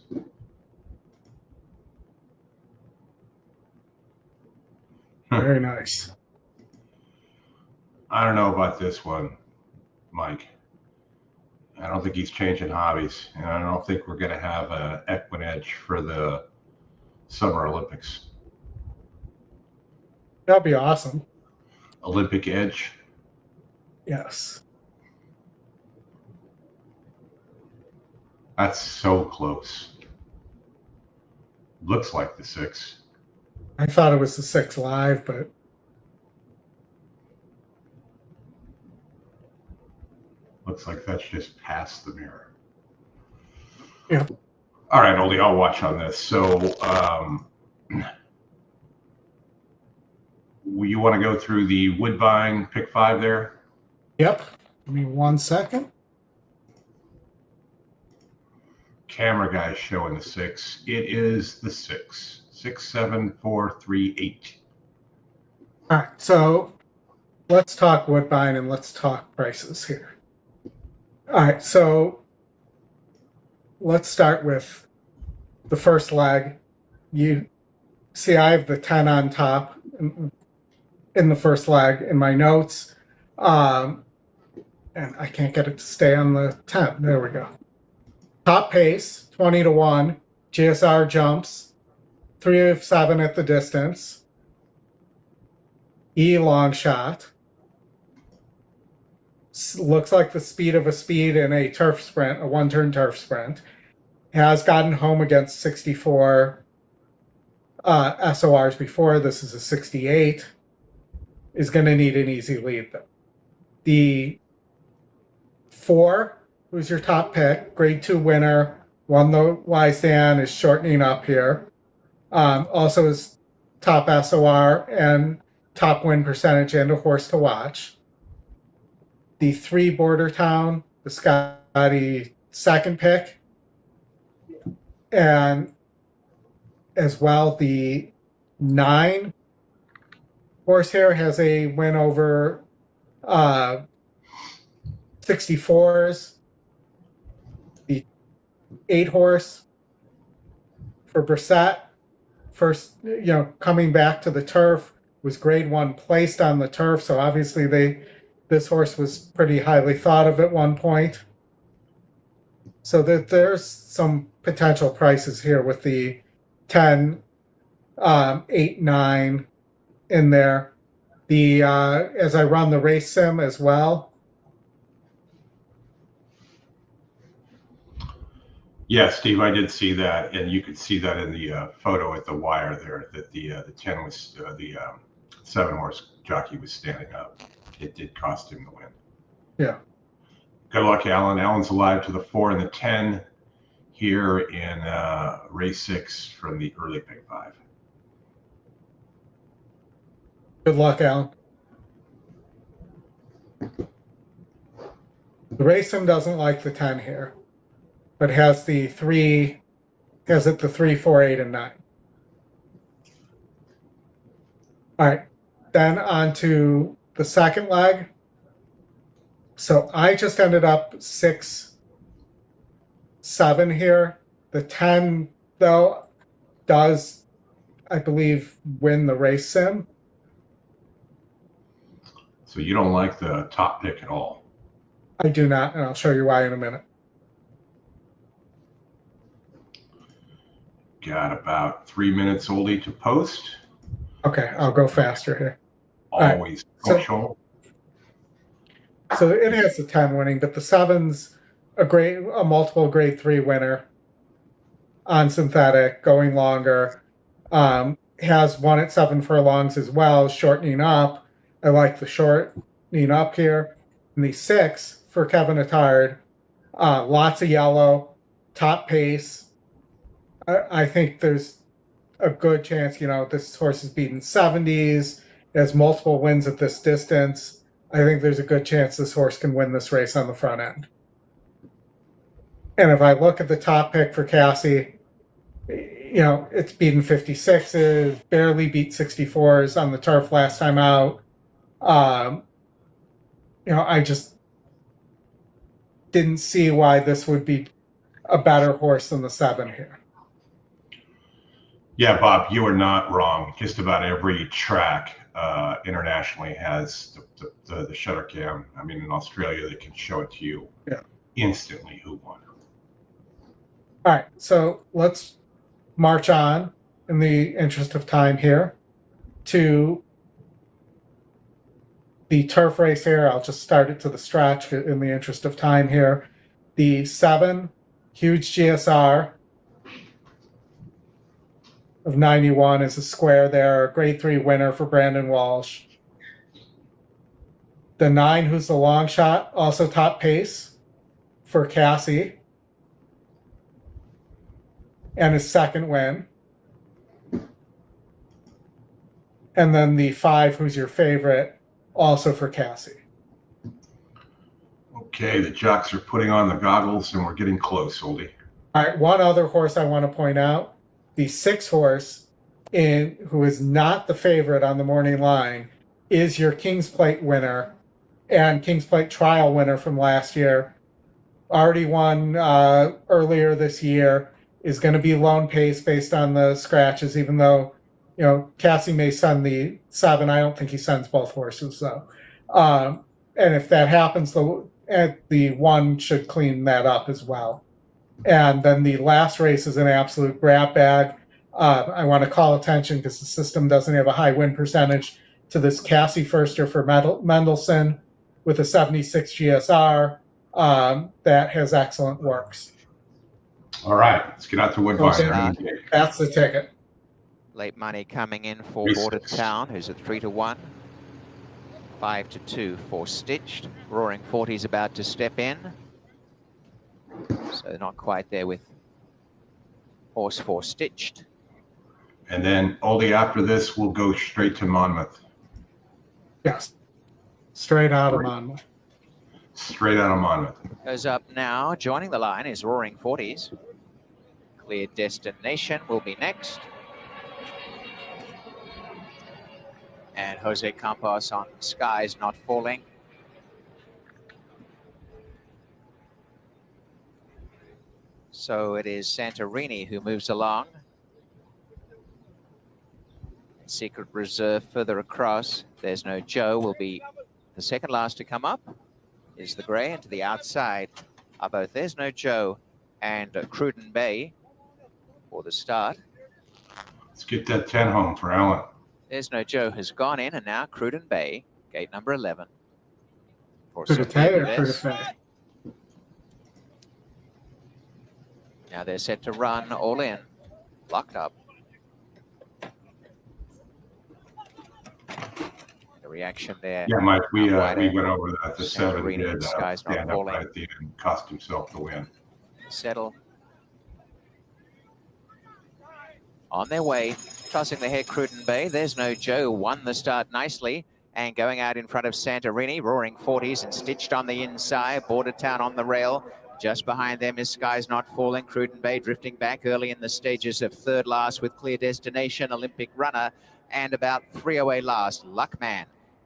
Very nice. I don't know about this one, Mike. I don't think he's changing hobbies, and I don't think we're going to have an EquinEdge for the Summer Olympics. That'd be awesome. Olympic Edge. Yes. That's so close. Looks like the 6. I thought it was the 6 live, but looks like that's just past the mirror. yeah. All right, Oldy, I'll watch on this. So you want to go through the Woodbine pick 5 there? Yep. Give me 1 second. Camera guy's showing the 6. It is the 6. 6, 7, 4, 3, 8. All right, so let's talk Woodbine and let's talk prices here. All right, so let's start with the first leg. You see I have the 10 on top in the first leg in my notes. And I can't get it to stay on the 10. There we go. Top pace, 20-1. GSR jumps, 3 of 7 at the distance. E long shot. Looks like the speed of a speed in a turf sprint, a one-turn turf sprint. Has gotten home against 64 SORs before. This is a 68. Is going to need an easy lead, though. The 4, who's your top pick, grade 2 winner, won the Y-Stand, is shortening up here. Also is top SOR and top win percentage and a horse to watch. The 3 Border Town, the Scotty second pick. And as well, the 9 horse here has a win over 64s. The 8 horse for Brissett, first, coming back to the turf, was grade 1 placed on the turf. So obviously this horse was pretty highly thought of at one point. So that there's some potential prices here with the 10, 8, 9 in there. The as I run the race sim as well. Yeah, Steve, I did see that, and you could see that in the photo at the wire there, that the 10 was the 7 horse jockey was standing up. It did cost him the win. Yeah. Good luck, Alan. Alan's alive to the 4 and the 10 here in race 6 from the early pick 5. Good luck, Alan. The race sim doesn't like the 10 here, but has the 3, has it the 3, 4, 8, and 9. All right, then on to the second leg. So I just ended up 6, 7 here. The 10, though, does, I believe, win the race sim. So you don't like the top pick at all? I do not, and I'll show you why in a minute. Got about 3 minutes, Oldy, to post. Okay, I'll go faster here. Always punctual. So it has the 10 winning, but the 7's a multiple grade 3 winner on synthetic, going longer. Has 1 at 7 furlongs as well, shortening up. I like the shortening up here. And the 6 for Kevin Attard, lots of yellow, top pace. I think there's a good chance, this horse is beaten 70s, has multiple wins at this distance. I think there's a good chance this horse can win this race on the front end. And if I look at the top pick for Cassie, it's beaten 56s, barely beat 64s on the turf last time out. I just didn't see why this would be a better horse than the 7 here. Yeah, Bob, you are not wrong. Just about every track internationally has the shutter cam. I mean, in Australia, they can show it to you instantly who won. All right, so let's march on in the interest of time here to the turf race here. I'll just start it to the stretch in the interest of time here. The 7 huge GSR of 91 is a square there, grade 3 winner for Brandon Walsh. The 9, who's the long shot, also top pace for Cassie, and his second win. And then the 5, who's your favorite, also for Cassie. Okay, the jocks are putting on the goggles, and we're getting close, Oldy. All right, one other horse I want to point out. The 6 horse, who is not the favorite on the morning line, is your King's Plate winner and King's Plate trial winner from last year. Already won earlier this year, is going to be lone pace based on the scratches, even though, Cassie may send the 7. I don't think he sends both horses, though. And if that happens, the 1 should clean that up as well. And then the last race is an absolute grab bag. I want to call attention, because the system doesn't have a high win percentage, to this Cassie Firster for Mendelssohn with a 76 GSR that has excellent works. All right, let's get out to Woodbine. Okay. That's the ticket. Late money coming in for Bordertown, who's at 3-1. 5-2 for Stitched. Roaring 40's about to step in. So not quite there with horse 4 Stitched. And then Oldy, after this, we'll go straight to Monmouth. Yes. Straight out of Monmouth. Straight out of Monmouth. Goes up now. Joining the line is Roaring 40's. Clear Destination will be next. And Jose Campos on Skies Not Falling. So it is Santorini who moves along. Secret Reserve further across. There's No Joe will be the second last to come up. Is the grey, and to the outside are both There's No Joe and Cruden Bay for the start. Let's get that 10 home for Alan. There's No Joe has gone in, and now Cruden Bay, gate number 11. Now they're set to run all in, locked up. The reaction there. Yeah, Mike, we went over that. The 7 did Skies Not stand up Falling. right at the end, cost himself the win. Settle. On their way, tossing the head Cruden Bay. There's No Joe, won the start nicely. And going out in front of Santorini, Roaring 40's and Stitched on the inside. Bordertown on the rail. Just behind them is Skies Not Falling. Cruden Bay drifting back early in the stages of third last with Clear Destination, Olympic Runner, and about 3 away last, Luckman.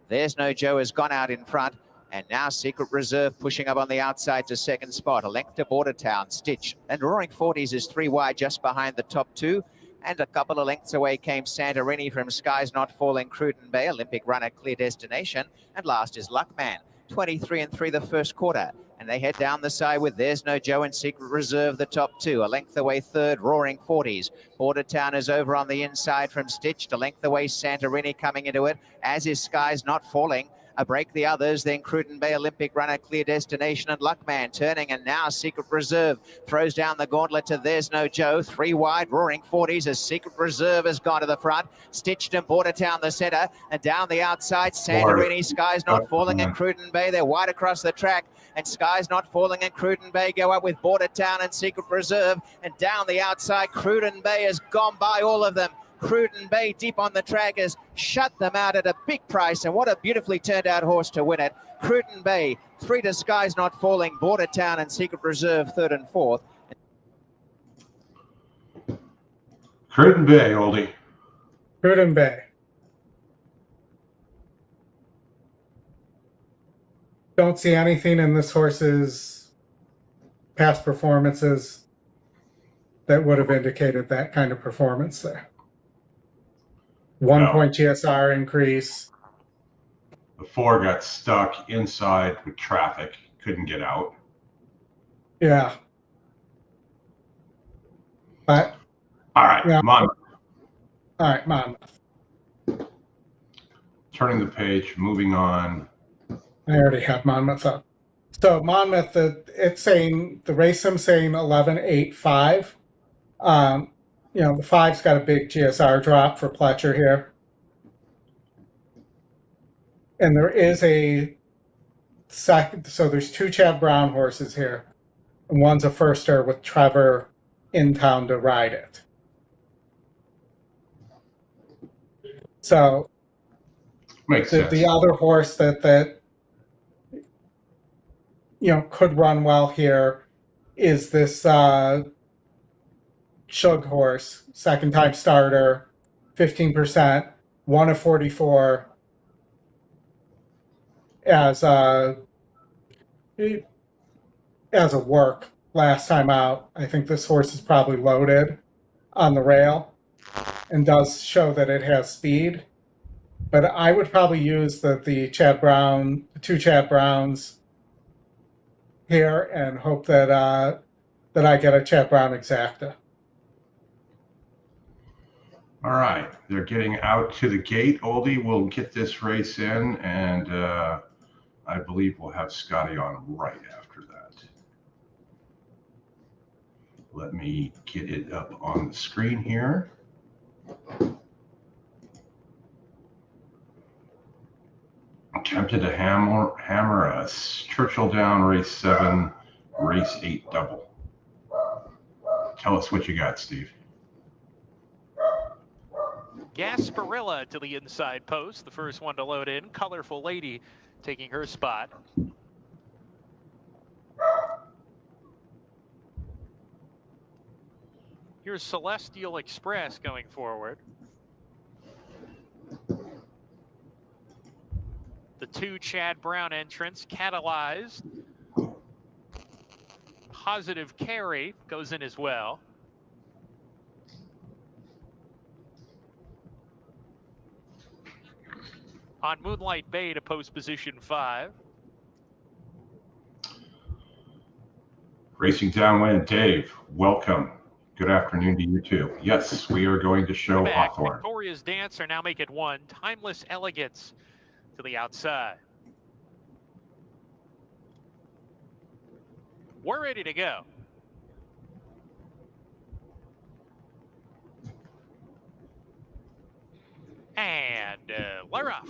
There's No Joe has gone out in front. And now Secret Reserve pushing up on the outside to second spot. A length to Bordertown, Stitch. And Roaring 40's is 3 wide just behind the top 2. And a couple of lengths away came Santorini from Skies Not Falling, Cruden Bay, Olympic Runner, Clear Destination. And last is Luckman. 23 and 3 the first quarter. And they head down the side with There's No Joe and Secret Reserve, the top 2. A length away third, Roaring 40's. Bordertown is over on the inside from Stitched. A length away, Santorini coming into it, as is Skies Not Falling. A break the others, then Cruden Bay, Olympic Runner, Clear Destination, and Luckman turning, and now Secret Reserve throws down the gauntlet to There's No Joe. 3 wide, Roaring 40's as Secret Reserve has gone to the front. Stitched and Bordertown the centre, and down the outside, Santorini, Skies Not Falling, and Cruden Bay. They're wide across the track, and Skies Not Falling and Cruden Bay go up with Bordertown and Secret Reserve, and down the outside, Cruden Bay has gone by all of them. Cruden Bay deep on the track has shut them out at a big price, and what a beautifully turned out horse to win it. Cruden Bay, 3 to Skies Not Falling, Bordertown and Secret Reserve 3rd and 4th. Cruden Bay, Oldy. Cruden Bay. don't see anything in this horse's past performances that would have indicated that kind of performance there. 1 point GSR increase. The 4 got stuck inside with traffic, couldn't get out. Yeah. But all right, yeah. Monmouth. All right, Monmouth. Turning the page, moving on. I already have Monmouth up. So Monmouth, it's saying the race I'm saying 11.85. You know, the 5's got a big GSR drop for Pletcher here. And there is a second, so there's 2 Chad Brown horses here. And one's a firster with Trevor in town to ride it. So makes sense. The other horse that you know could run well here is this Shug horse, second time starter, 15%, 1 of 44 as a work last time out. I think this horse is probably loaded on the rail and does show that it has speed. But I would probably use the Chad Brown, the 2 Chad Browns here and hope that that I get a Chad Brown exacta. All right, they're getting out to the gate. Oldy will get this race in, and I believe we'll have Scotty on right after that. Let me get it up on the screen here. Attempted to hammer a Churchill Down race 7, race 8 double. Tell us what you got, Steve. Gasparilla to the inside post, the first one to load in. Colorful Lady taking her spot. Here's Celestial Express going forward. The 2 Chad Brown entrants catalyzed. Positive Carry goes in as well. On Moonlight Bay to post position 5. Racing downwind, Dave, welcome. Good afternoon to you too. Yes, we are going to show Hawthorne. Victoria's Dancer now make it 1. Timeless Elegance to the outside. We're ready to go. And we're off.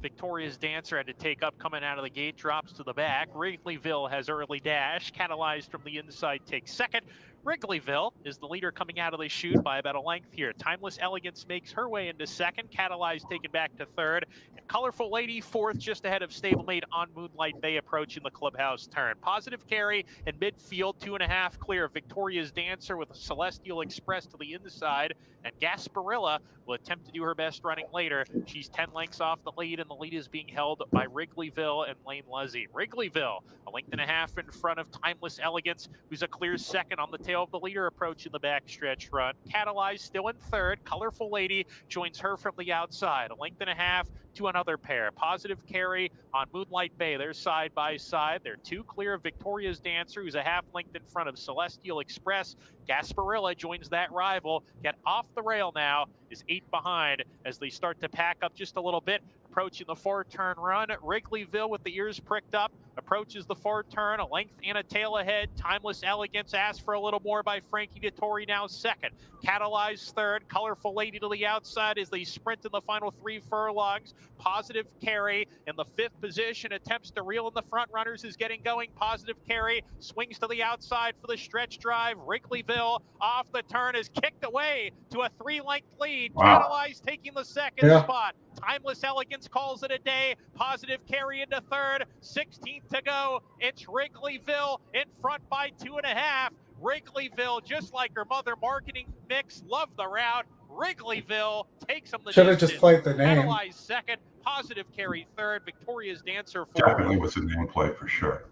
Victoria's Dancer had to take up coming out of the gate, drops to the back. Wrigleyville has early dash, catalyzed from the inside, takes second. Wrigleyville is the leader coming out of the chute by about a length here. Timeless Elegance makes her way into second. Catalyzed taken back to third. And Colorful Lady fourth, just ahead of Stablemate on Moonlight Bay approaching the clubhouse turn. Positive Carry in midfield, 2.5 clear. Victoria's Dancer with Celestial Express to the inside. And Gasparilla will attempt to do her best running later. She's 10 lengths off the lead, and the lead is being held by Wrigleyville and Lane Luzzy. Wrigleyville, 1.5 lengths in front of Timeless Elegance, who's a clear second on the tail of the leader approaching the backstretch run. Catalyzed still in third. Colorful Lady joins her from the outside. 1.5 lengths to another pair. Positive Carry on Moonlight Bay. They're side by side. They're 2 clear of Victoria's Dancer, who's a 1/2 length in front of Celestial Express. Gasparilla joins that rival. Get off the rail now, is 8 behind as they start to pack up just a little bit. Approaching the 4-turn run. Wrigleyville with the ears pricked up. Approaches the 4-turn, a length and a tail ahead. Timeless Elegance asked for a little more by Frankie Dettori, now second. Catalyzed third. Colorful Lady to the outside as they sprint in the final 3 furlongs. Positive Carry in the 5th position. Attempts to reel in the front runners, is getting going. Positive Carry swings to the outside for the stretch drive. Wrigleyville off the turn is kicked away to a 3-length lead. Wow. Catalyzed taking the second spot. Timeless Elegance calls it a day. Positive Carry into third. 16th to go. It's Wrigleyville in front by 2.5. Wrigleyville, just like her mother marketing mix, love the route. Wrigleyville takes them the Should have just played the name. Catalyzed second. Positive Carry third. Victoria's Dancer fourth. Definitely was a nameplate for sure.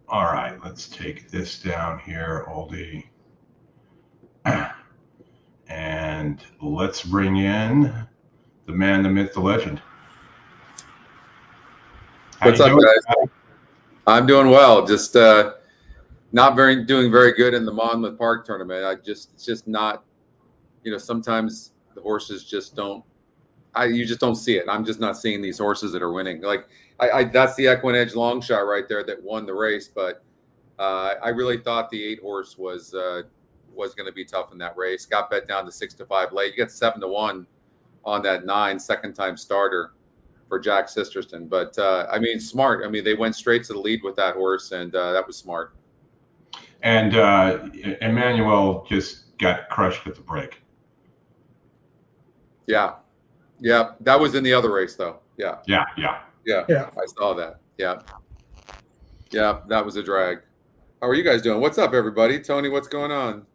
All right, let's take this down here, Oldy. And let's bring in the man, the myth, the legend. What's up, guys? I'm doing well. Just doing very good in the Monmouth Park tournament. It's just not, sometimes the horses just don't. You just don't see it. I'm just not seeing these horses that are winning. Like that's the EquinEdge long shot right there that won the race. But I really thought the 8 horse was going to be tough in that race. Got bet down to 6-5 late. You get 7-1 on that 9 second time starter for Jack Sisterston. But smart. They went straight to the lead with that horse, and that was smart. And Emmanuel just got crushed at the break. Yeah, that was in the other race though. Yeah. I saw that. Yeah, that was a drag. How are you guys doing? What's up, everybody? Tony, what's going on?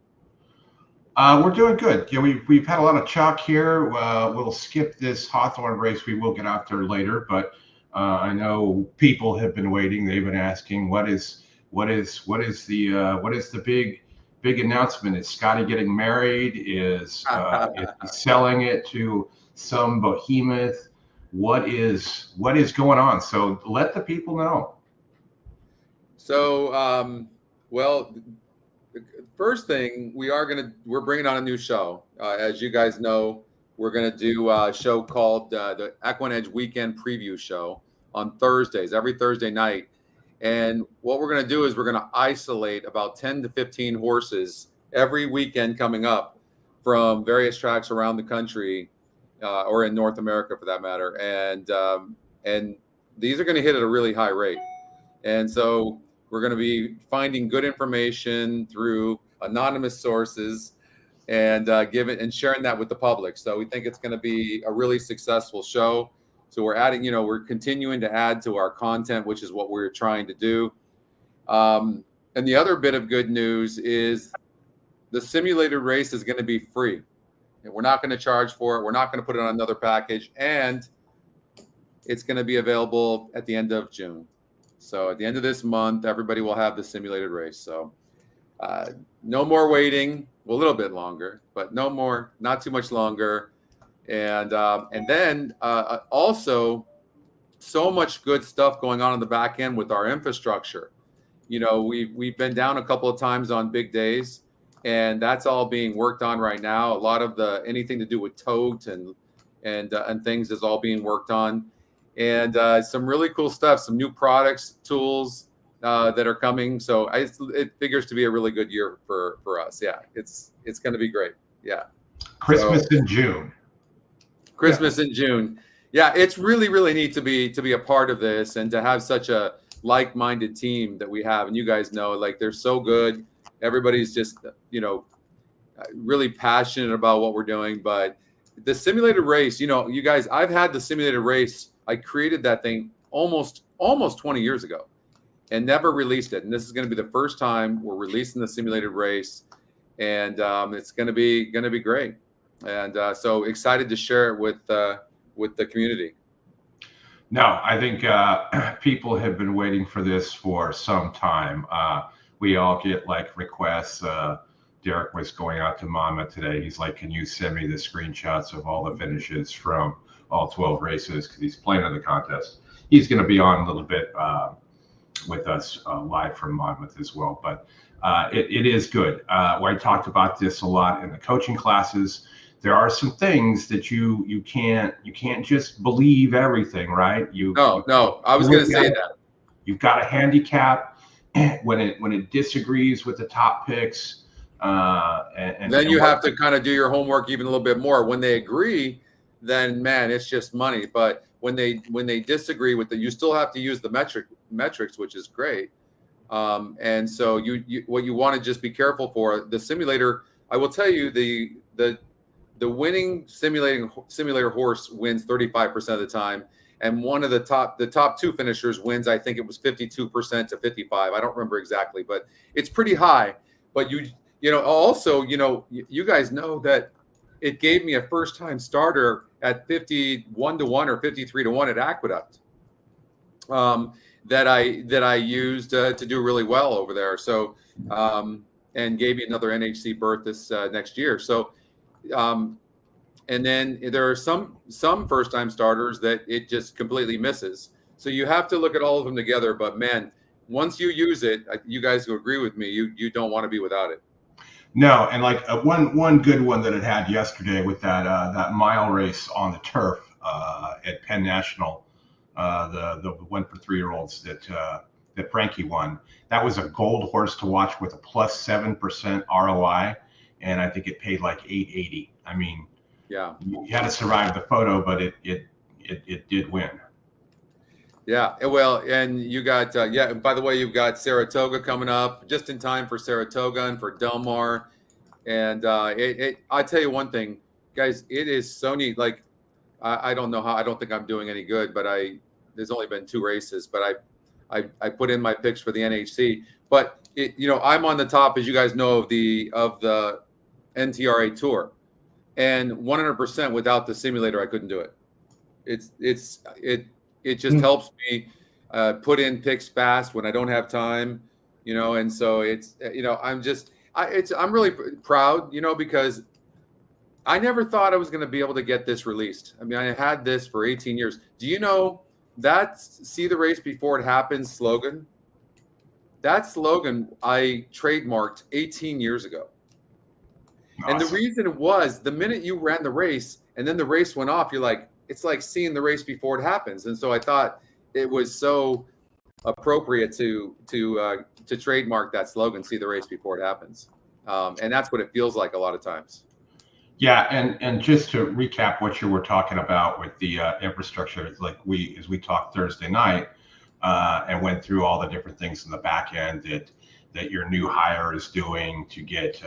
We're doing good. We've had a lot of chalk here. We'll skip this Hawthorne race. We will get out there later, but I know people have been waiting. They've been asking, what is the big announcement? Is Scotty getting married? Is he selling it to some behemoth? What is going on? So let the people know. So, first thing, we're bringing on a new show. As you guys know, we're going to do a show called the EquinEdge Weekend Preview Show on Thursdays, every Thursday night. And what we're going to do is we're going to isolate about 10 to 15 horses every weekend coming up from various tracks around the country, or in North America for that matter. And these are going to hit at a really high rate. And so we're going to be finding good information through anonymous sources and sharing that with the public. So we think it's going to be a really successful show. So we're continuing to add to our content, which is what we're trying to do. And the other bit of good news is the simulated race is going to be free. And we're not going to charge for it. We're not going to put it on another package. And it's going to be available at the end of June. So at the end of this month, everybody will have the simulated race. So no more waiting. Well, a little bit longer, but not too much longer. And then also so much good stuff going on in the back end with our infrastructure. We've been down a couple of times on big days, and that's all being worked on right now. A lot of anything to do with tote and things is all being worked on, and some really cool stuff, some new products, tools that are coming. So it figures to be a really good year for us. Yeah, it's going to be great. Yeah. Christmas in June. In June. Yeah, it's really, really neat to be a part of this and to have such a like-minded team that we have. And you guys know, like, they're so good. Everybody's just, really passionate about what we're doing. But the simulated race, you guys, I've had the simulated race. I created that thing almost 20 years ago and never released it. And this is going to be the first time we're releasing the simulated race. And it's going to be great. And so excited to share it with the community. No, I think people have been waiting for this for some time. We all get requests. Derek was going out to Monmouth today. He's like, can you send me the screenshots of all the finishes from all 12 races? Because he's playing in the contest. He's going to be on a little bit with us live from Monmouth as well. But it is good. I talked about this a lot in the coaching classes. There are some things that you can't just believe everything, right? No. I was going to say that. You've got to handicap when it disagrees with the top picks. And then you have to kind of do your homework even a little bit more. When they agree, then man, it's just money. But when they disagree with you still have to use the metrics, which is great. And so you what you want to just be careful for the simulator. I will tell you the winning simulator horse wins 35% of the time, and one of the top two finishers wins. I think it was 52% to 55%. I don't remember exactly, but it's pretty high. But you guys know that it gave me a first time starter at 51 to 1 or 53 to 1 at Aqueduct that I used to do really well over there. So and gave me another NHC berth this next year. So and then there are some first-time starters that it just completely misses. So you have to look at all of them together. But man, once you use it, you guys will agree with me. You don't want to be without it. No, and like one good one that it had yesterday with that mile race on the turf at Penn National, the one for 3-year-olds that Frankie won. That was a gold horse to watch with a +7% ROI, and I think it paid like $880. I mean, yeah, you had to survive the photo, but it did win. Yeah, well, and you got yeah. By the way, you've got Saratoga coming up just in time for Saratoga and for Del Mar, and I tell you one thing, guys, it is so neat. Like I don't know how. I don't think I'm doing any good, but there's only been 2 races, but I put in my picks for the NHC. But I'm on the top, as you guys know, of the NTRA Tour, and 100% without the simulator, I couldn't do it. It just helps me put in picks fast when I don't have time, and so it's I'm really proud, because I never thought I was going to be able to get this released. I mean, I had this for 18 years. Do you know that "See the race before it happens" slogan? That slogan I trademarked 18 years ago. Awesome. And the reason was the minute you ran the race and then the race went off, you're like, it's like seeing the race before it happens. And so I thought it was so appropriate to trademark that slogan, "See the race before it happens." And that's what it feels like a lot of times. Yeah, and just to recap what you were talking about with the infrastructure, it's like as we talked Thursday night and went through all the different things in the back end that your new hire is doing to get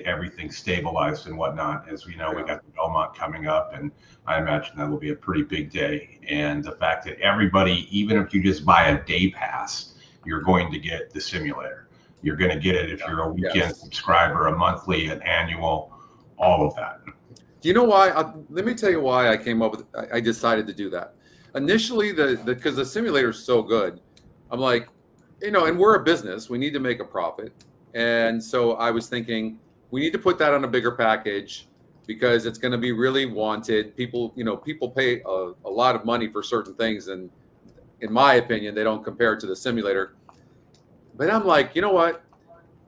everything stabilized and whatnot. As we know, we got the Belmont coming up, and I imagine that will be a pretty big day. And the fact that everybody, even if you just buy a day pass, you're going to get the simulator. You're going to get it if you're a weekend subscriber, a monthly, an annual, all of that. Do you know why? Let me tell you why I decided to do that. Initially, because the simulator is so good, I'm like, and we're a business, we need to make a profit. And so I was thinking, we need to put that on a bigger package because it's going to be really wanted. People pay a lot of money for certain things, and in my opinion, they don't compare it to the simulator. But I'm like, you know what?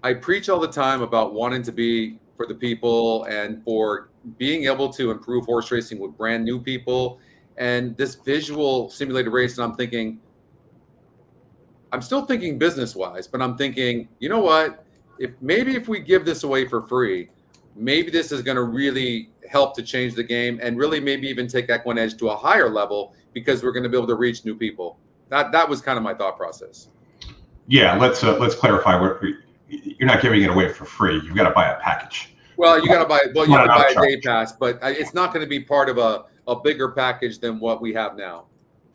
I preach all the time about wanting to be for the people and for being able to improve horse racing with brand new people. And this visual simulated race, and I'm still thinking business-wise, but I'm thinking, you know what? If we give this away for free, maybe this is going to really help to change the game and really maybe even take EquinEdge to a higher level because we're going to be able to reach new people. That was kind of my thought process. Yeah, let's clarify. You're not giving it away for free. You've got to buy a package. Well, you got to buy. Well, you have to buy a day pass, but it's not going to be part of a bigger package than what we have now.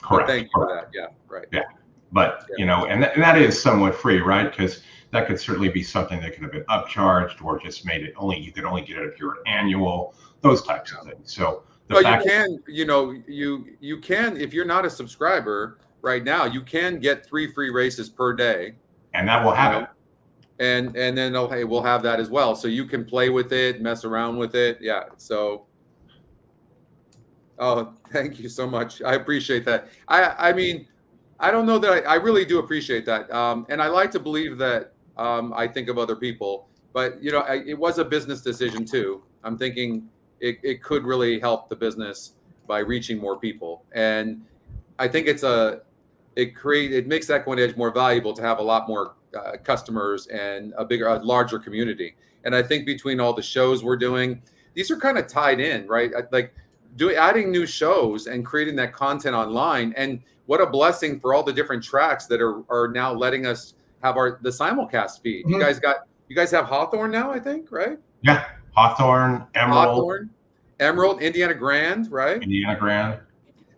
Correct. But thank you for that. Yeah. Right. Yeah. But and that is somewhat free, right? Because that could certainly be something that could have been upcharged or just made it you could only get it if you're an annual, those types of things. So you can, if you're not a subscriber right now, you can get 3 free races per day. And that will have it. And then we'll have that as well. So you can play with it, mess around with it. Yeah. So thank you so much. I appreciate that. I mean, I don't know that I really do appreciate that. And I like to believe that I think of other people, but it was a business decision too. I'm thinking it could really help the business by reaching more people. And I think it makes EquinEdge more valuable to have a lot more customers and a larger community. And I think between all the shows we're doing, these are kind of tied in, right? Like adding new shows and creating that content online. And what a blessing for all the different tracks that are now letting us have the simulcast feed. Mm-hmm. You guys have Hawthorne now, I think, right? Yeah, Hawthorne, Emerald, Indiana Grand, right? Indiana Grand.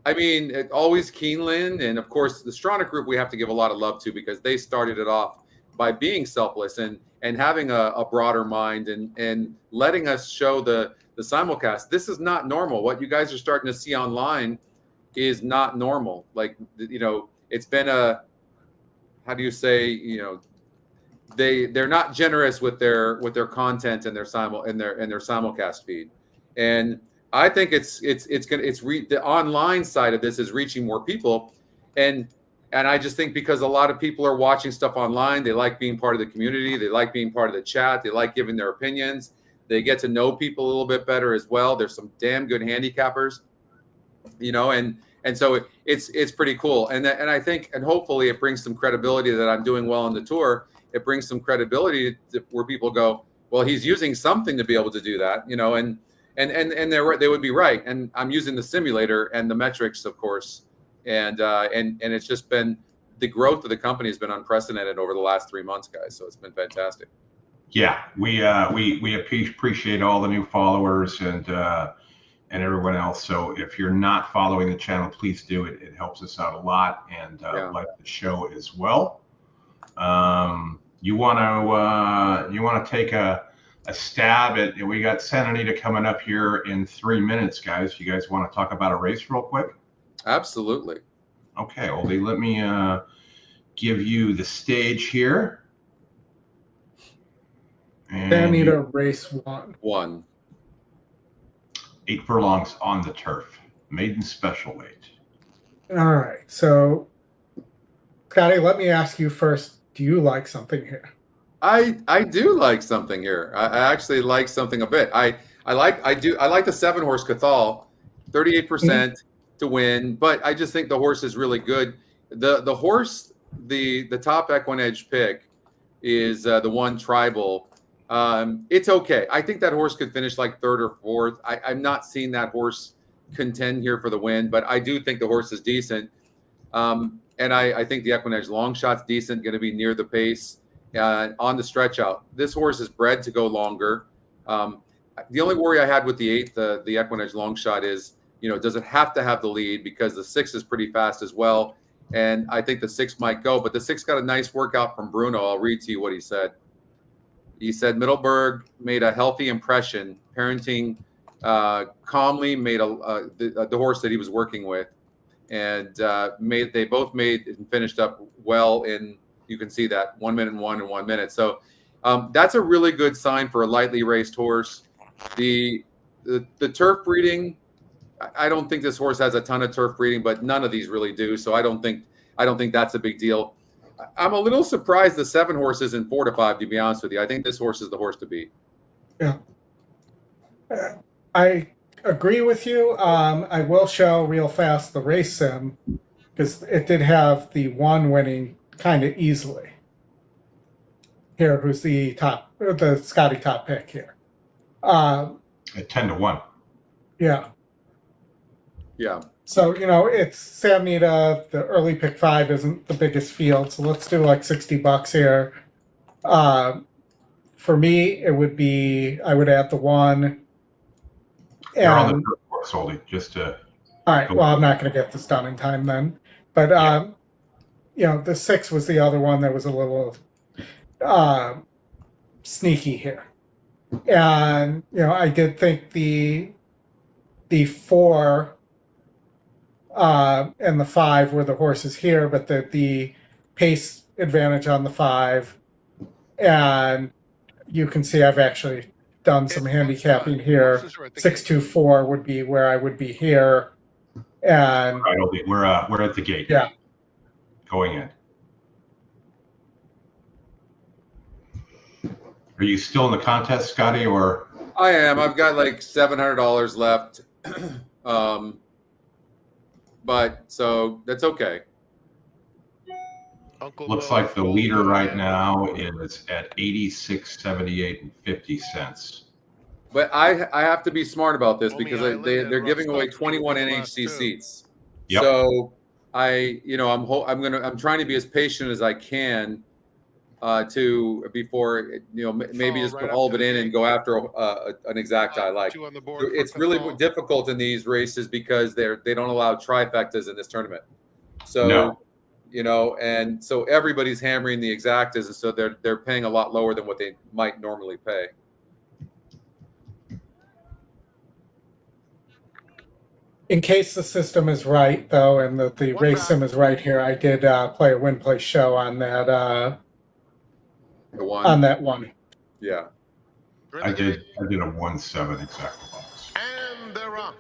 I mean, always Keeneland, and of course the Stronach Group we have to give a lot of love to because they started it off by being selfless and having a broader mind and letting us show the the simulcast. This is not normal. What you guys are starting to see online is not normal. Like, you know, it's been a, how do you say, you know, they're not generous with their content and their simulcast feed. And I think the online side of this is reaching more people. And I just think because a lot of people are watching stuff online, they like being part of the community, they like being part of the chat, they like giving their opinions, they get to know people a little bit better as well. There's some damn good handicappers, you know, and so it's pretty cool. And I think, and hopefully it brings some credibility that I'm doing well on the tour. It brings some credibility where people go, well, he's using something to be able to do that, you know, and they would be right. And I'm using the simulator and the metrics, of course, and it's just been, the growth of the company has been unprecedented over the last 3 months, guys. So it's been fantastic. Yeah, we appreciate all the new followers and everyone else. So if you're not following the channel, please do it. It helps us out a lot, and like the show as well. You want to take a stab at, we got Santa Anita coming up here in 3 minutes, guys. You guys want to talk about a race real quick? Absolutely. Okay, Oldy, let me give you the stage here. And Santa Anita race 1. 8 furlongs on the turf, maiden special weight. All right, so Scotty, let me ask you first. Do you like something here? I do like something here. I actually like something a bit. I like the 7-horse Cathal, 38% to win, but I just think the horse is really good. The horse, the top EquinEdge pick is the one Tribal. It's okay. I think that horse could finish like 3rd or 4th. I'm not seeing that horse contend here for the win, but I do think the horse is decent. And I think the EquinEdge long shot's decent, going to be near the pace on the stretch out. This horse is bred to go longer. The only worry I had with the 8th, the EquinEdge long shot, is, you know, does it have to have the lead, because the 6 is pretty fast as well. And I think the 6 might go, but the 6 got a nice workout from Bruno. I'll read to you what he said. He said Middleburg made a healthy impression, parenting calmly, made the horse that he was working with, and they both made and finished up well in, you can see that 1 minute and 1 minute. So that's a really good sign for a lightly raced horse. The turf breeding, I don't think this horse has a ton of turf breeding, but none of these really do. So I don't think that's a big deal. I'm a little surprised the 7 horse isn't 4 to 5, to be honest with you. I think this horse is the horse to beat. Yeah. I agree with you. I will show real fast the race sim, because it did have the 1 winning kind of easily. Here, who's the Scotty top pick here? At 10 to 1. Yeah. Yeah. So, you know, it's Santa Anita. The early pick 5 isn't the biggest field, so let's do like $60 here. For me, it would be, I would add the 1. They're on the turf course, Oldy, just to. All right. Well, I'm not going to get this done in time then. But, you know, the 6 was the other one that was a little sneaky here. And, you know, I did think the 4 and the 5 were the horses here, but the pace advantage on the 5. And you can see I've actually done some handicapping here. 624 would be where I would be here. And right, we're at the gate. Yeah. Going in. Are you still in the contest, Scotty, or? I am. I've got like $700 left. But so that's okay. Looks like the leader right now is at 86.78 and 50 cents. But I have to be smart about this, because they're giving away 21 NHC seats. Yep. So I'm trying to be as patient as I can before maybe just put all of it in and go after an exact I like. It's really difficult in these races because they don't allow trifectas in this tournament. So and so everybody's hammering the exactas, and so they're paying a lot lower than what they might normally pay. In case the system is right, though, and that the race sim is right here, I did play a win play show on that. The one on that one. Yeah. I did a 1-7 exact box. And they're off.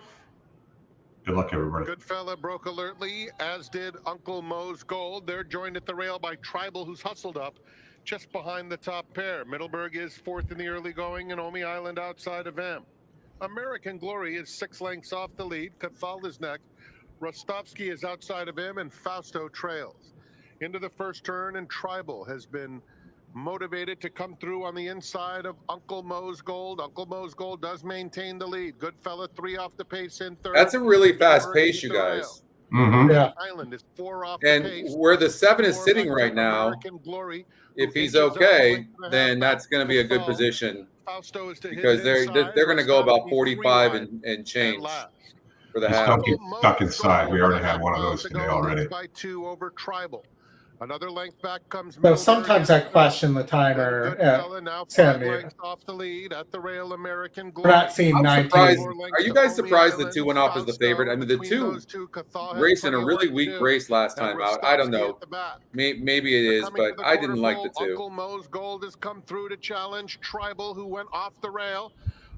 Good luck, everybody. Goodfella broke alertly, as did Uncle Mo's Gold. They're joined at the rail by Tribal, who's hustled up just behind the top pair. Middleburg is fourth in the early going, and Omi Island outside of them. American Glory is 6 lengths off the lead. Cathal is next. Rostovsky is outside of him, and Fausto trails. Into the first turn, and Tribal has been motivated to come through on the inside of Uncle Mo's Gold. Uncle Mo's Gold does maintain the lead. Goodfella 3 off the pace in third. That's a really fast pace, you guys. Yeah. Island is 4 off And the pace. where the 7 is sitting right now, Glory, if he's okay, then that's going to be a good position because they're going to go about 45 and change for the half. Stuck inside. We already had one of those today already. By 2 over Tribal. Another length back comes. So sometimes I question the timer at San Diego. Off the lead at the rail. American We're not seeing 19. Are you guys surprised the 2 went off as the favorite? I mean, the 2 raced in a really weak race last time out. I don't know. Maybe it is, but I didn't like the 2. Uncle Mo's Gold has come through to challenge Tribal, who went off the rail.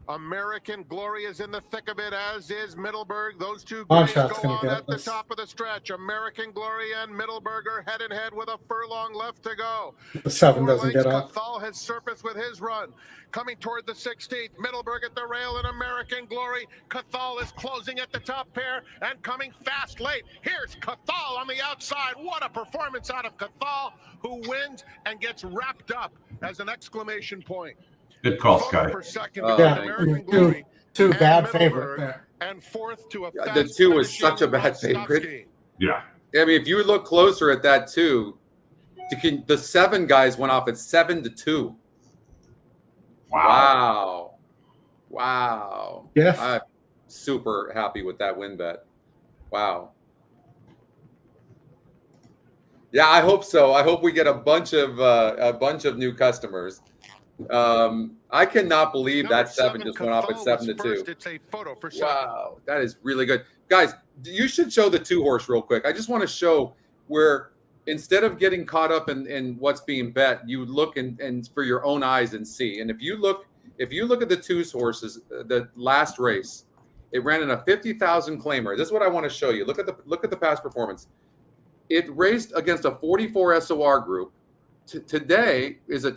American Glory is in the thick of it, as is Middleburg. Those two guys go on at the top of the stretch. American Glory and Middleburg are head and head with a furlong left to go. The 7 doesn't get off. Cathal has surfaced with his run. Coming toward the 16th, Middleburg at the rail and American Glory. Cathal is closing at the top pair and coming fast late. Here's Cathal on the outside. What a performance out of Cathal, who wins and gets wrapped up as an exclamation point. Good call, Scotty. Two bad favorite there. And fourth to a the 2 was such a bad favorite. Yeah. I mean, if you look closer at that 2, the 7 guys went off at 7-2. Wow. Yes. I'm super happy with that win bet. Wow. Yeah, I hope so. I hope we get a bunch of new customers. I cannot believe that 7 just went off at 7-2. It's a photo for wow, that is really good. Guys, you should show the 2 horse real quick. I just want to show where instead of getting caught up in what's being bet, you look and for your own eyes and see. And if you look at the 2 horses, the last race, it ran in a 50,000 claimer. This is what I want to show you. Look at the past performance. It raced against a 44 SOR group. Today is a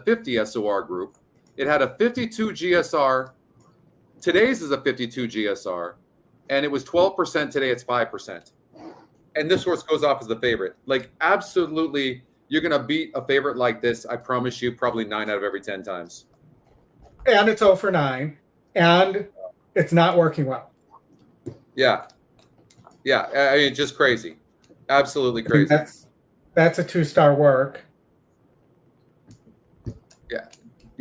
50 SOR group. It had a 52 GSR. Today's is a 52 GSR, and it was 12%. Today it's 5%. And this horse goes off as the favorite. Like, absolutely, you're going to beat a favorite like this, I promise you, probably 9 out of every 10 times. And it's 0 for 9, and it's not working well. Yeah. I mean, just crazy. Absolutely crazy. That's a 2-star work.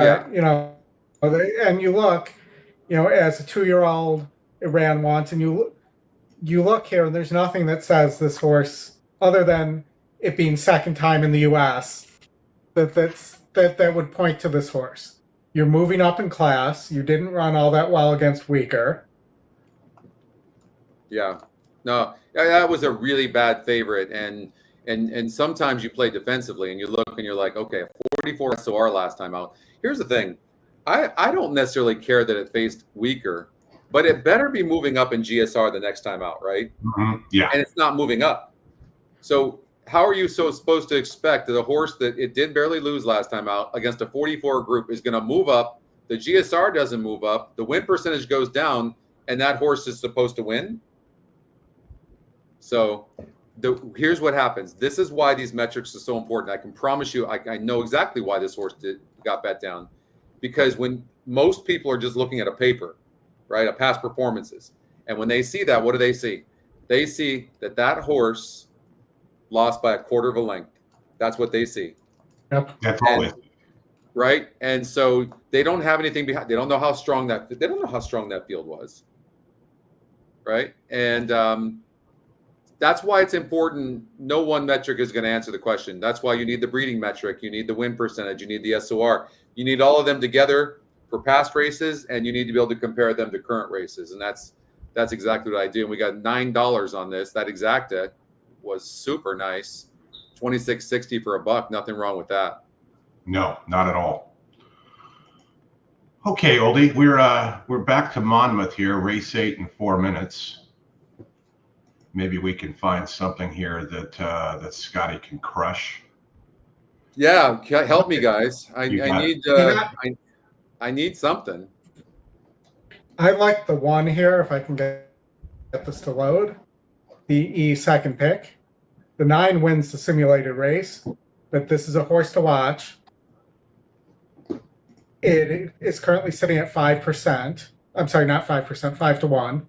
Yeah. And you look, as a 2-year-old, it ran once, and you look here, and there's nothing that says this horse, other than it being second time in the U.S., that would point to this horse. You're moving up in class. You didn't run all that well against weaker. Yeah. No, that was a really bad favorite, and sometimes you play defensively, and you look and you're like, okay, 44 SOR last time out. Here's the thing. I don't necessarily care that it faced weaker, but it better be moving up in GSR the next time out, right? Mm-hmm. Yeah. And it's not moving up. So how are you supposed to expect that a horse that it did barely lose last time out against a 44 group is going to move up? The GSR doesn't move up. The win percentage goes down, and that horse is supposed to win? So here's what happens. This is why these metrics are so important. I can promise you, I know exactly why this horse got bet down. Because when most people are just looking at a paper, right, a past performances, and when they see that, what do they see? They see that horse lost by a quarter of a length. That's what they see. Yep. That's always right. And so they don't have anything behind. They don't know how strong that field was. Right. And that's why it's important. No one metric is going to answer the question. That's why you need the breeding metric. You need the win percentage. You need the SOR. You need all of them together for past races, and you need to be able to compare them to current races. And that's that's exactly what I do. And we got $9 on this. That exacta was super nice. $26.60 for $1. Nothing wrong with that. No, not at all. Okay, Oldy, we're back to Monmouth here, race 8 in 4 minutes. Maybe we can find something here that Scotty can crush. Yeah, help me, guys. I need something. I like the 1 here, if I can get this to load. The second pick. The 9 wins the simulated race, but this is a horse to watch. It is currently sitting at 5%. I'm sorry, not 5%, 5 to 1.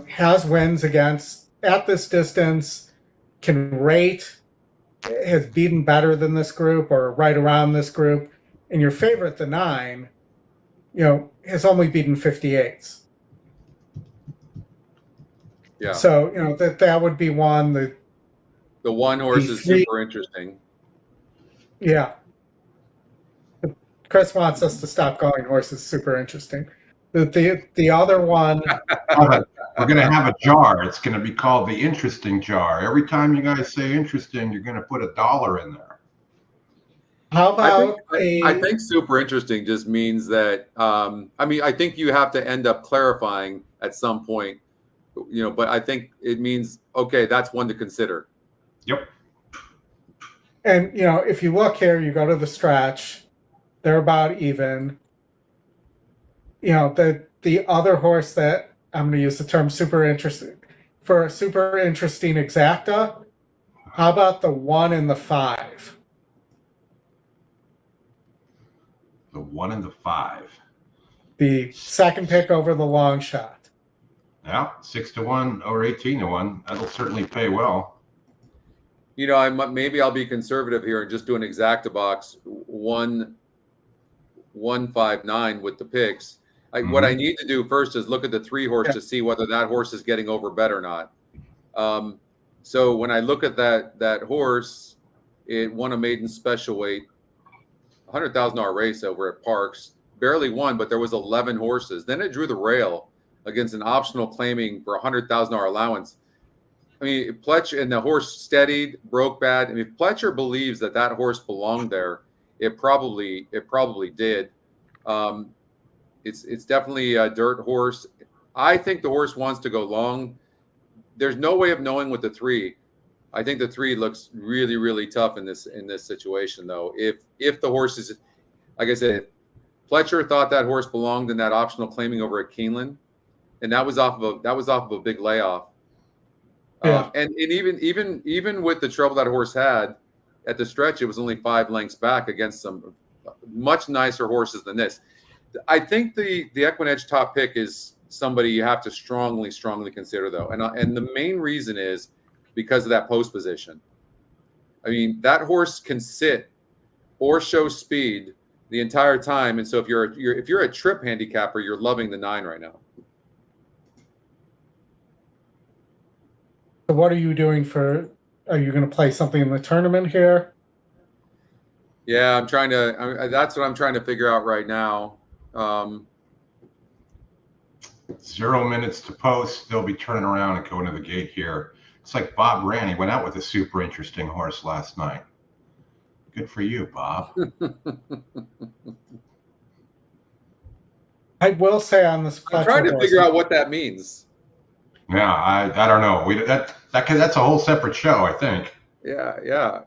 Has wins against at this distance, can rate, has beaten better than this group or right around this group. And your favorite, the 9, has only beaten 58s. Yeah. So, that would be one. The 1 horse is super interesting. Yeah. Chris wants us to stop calling horses super interesting. The other one. We're going to have a jar. It's going to be called the interesting jar. Every time you guys say interesting, you're going to put $1 in there. How about I think super interesting just means that, I think you have to end up clarifying at some point, but I think it means, okay, that's one to consider. Yep. And, if you look here, you go to the stretch, they're about even. The other horse that I'm going to use the term super interesting for a super interesting exacta. How about the 1 and the 5? The 1 and the 5. The second pick over the long shot. Yeah, 6 to 1 or 18 to 1. That'll certainly pay well. Maybe I'll be conservative here and just do an exacta box 159 with the picks. What I need to do first is look at the 3 horse to see whether that horse is getting over bet or not. So when I look at that horse, it won a maiden special weight, $100,000 race over at Parks. Barely won, but there was 11 horses. Then it drew the rail against an optional claiming for $100,000 allowance. I mean, Pletcher and the horse steadied, broke bad. I mean, if Pletcher believes that horse belonged there, it probably did. It's definitely a dirt horse. I think the horse wants to go long. There's no way of knowing with the 3. I think the 3 looks really, really tough in this situation, though. If the horse is, like I said, Pletcher thought that horse belonged in that optional claiming over at Keeneland, and that was off of a big layoff. Yeah. And even with the trouble that horse had at the stretch, it was only 5 lengths back against some much nicer horses than this. I think the EquinEdge top pick is somebody you have to strongly consider, though. And the main reason is because of that post position. I mean, that horse can sit or show speed the entire time. And so if you're a trip handicapper, you're loving the 9 right now. So what are you doing are you going to play something in the tournament here? Yeah, that's what I'm trying to figure out right now. 0 minutes to post. They'll be turning around and going to the gate here. It's like Bob Ranny went out with a super interesting horse last night. Good for you, Bob. I will say on this. I'm trying to figure out what that means. Yeah, I don't know. That's a whole separate show, I think. Yeah.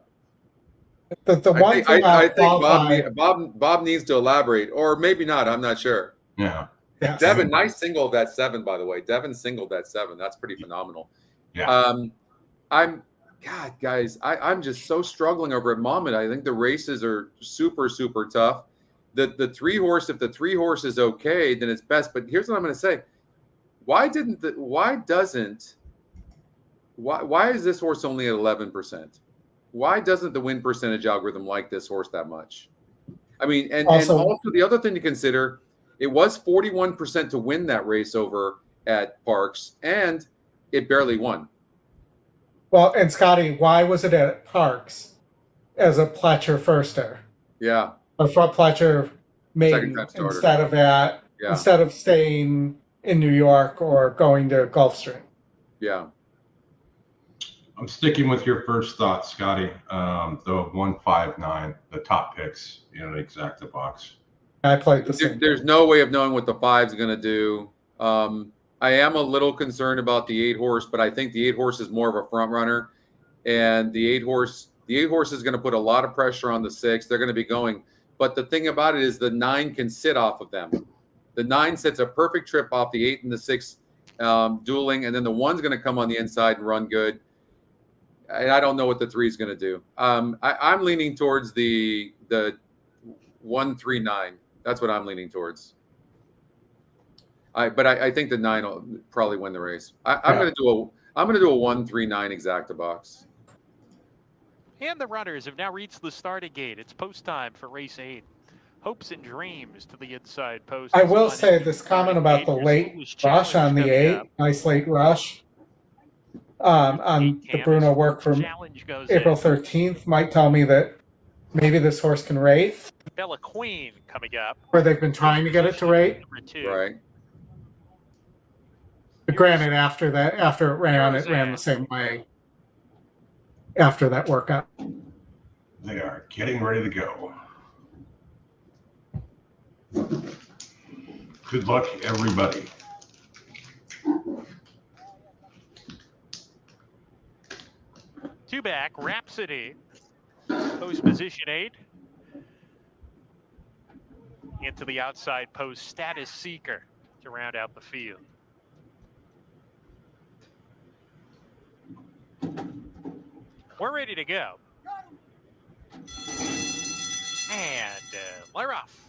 The one thing I think Bob needs to elaborate, or maybe not. I'm not sure. Yeah. Devin, nice single of that 7, by the way. Devin singled that 7. That's pretty phenomenal. Yeah. Guys, I'm just so struggling over at Monmouth. I think the races are super, super tough. The 3 horse, if the 3 horse is okay, then it's best. But here's what I'm going to say: why is this horse only at 11%? Why doesn't the win percentage algorithm like this horse that much? I mean, and also the other thing to consider, it was 41% to win that race over at Parks, and it barely won. Well, and Scotty, why was it at Parks as a Pletcher firster? Yeah. Or front Pletcher maiden instead of staying in New York or going to Gulfstream. Yeah. I'm sticking with your first thought, Scotty. The 159, the top picks, the exacta box. I played the same. There's no way of knowing what the 5's going to do. I am a little concerned about the 8 horse, but I think the 8 horse is more of a front runner, and the 8 horse is going to put a lot of pressure on the 6. They're going to be going, but the thing about it is the 9 can sit off of them. The 9 sets a perfect trip off the 8 and the 6 dueling, and then the 1's going to come on the inside and run good. I don't know what the 3 is going to do. I'm leaning towards the 139. That's what I'm leaning towards. But I think the 9 will probably win the race. I'm going to do a 139 exacta box. And the runners have now reached the starting gate. It's post time for race 8. Hopes and Dreams to the inside post. I will say this comment about the late rush on the 8. Nice late rush. On the Bruno work from April 13th might tell me that maybe this horse can rate. Bella Queen coming up. Where they've been trying to get it to rate. Right. But granted, after it ran the same way after that workout. They are getting ready to go. Good luck, everybody. Two back, Rhapsody, post position 8. Into the outside post, Status Seeker to round out the field. We're ready to go. And let off.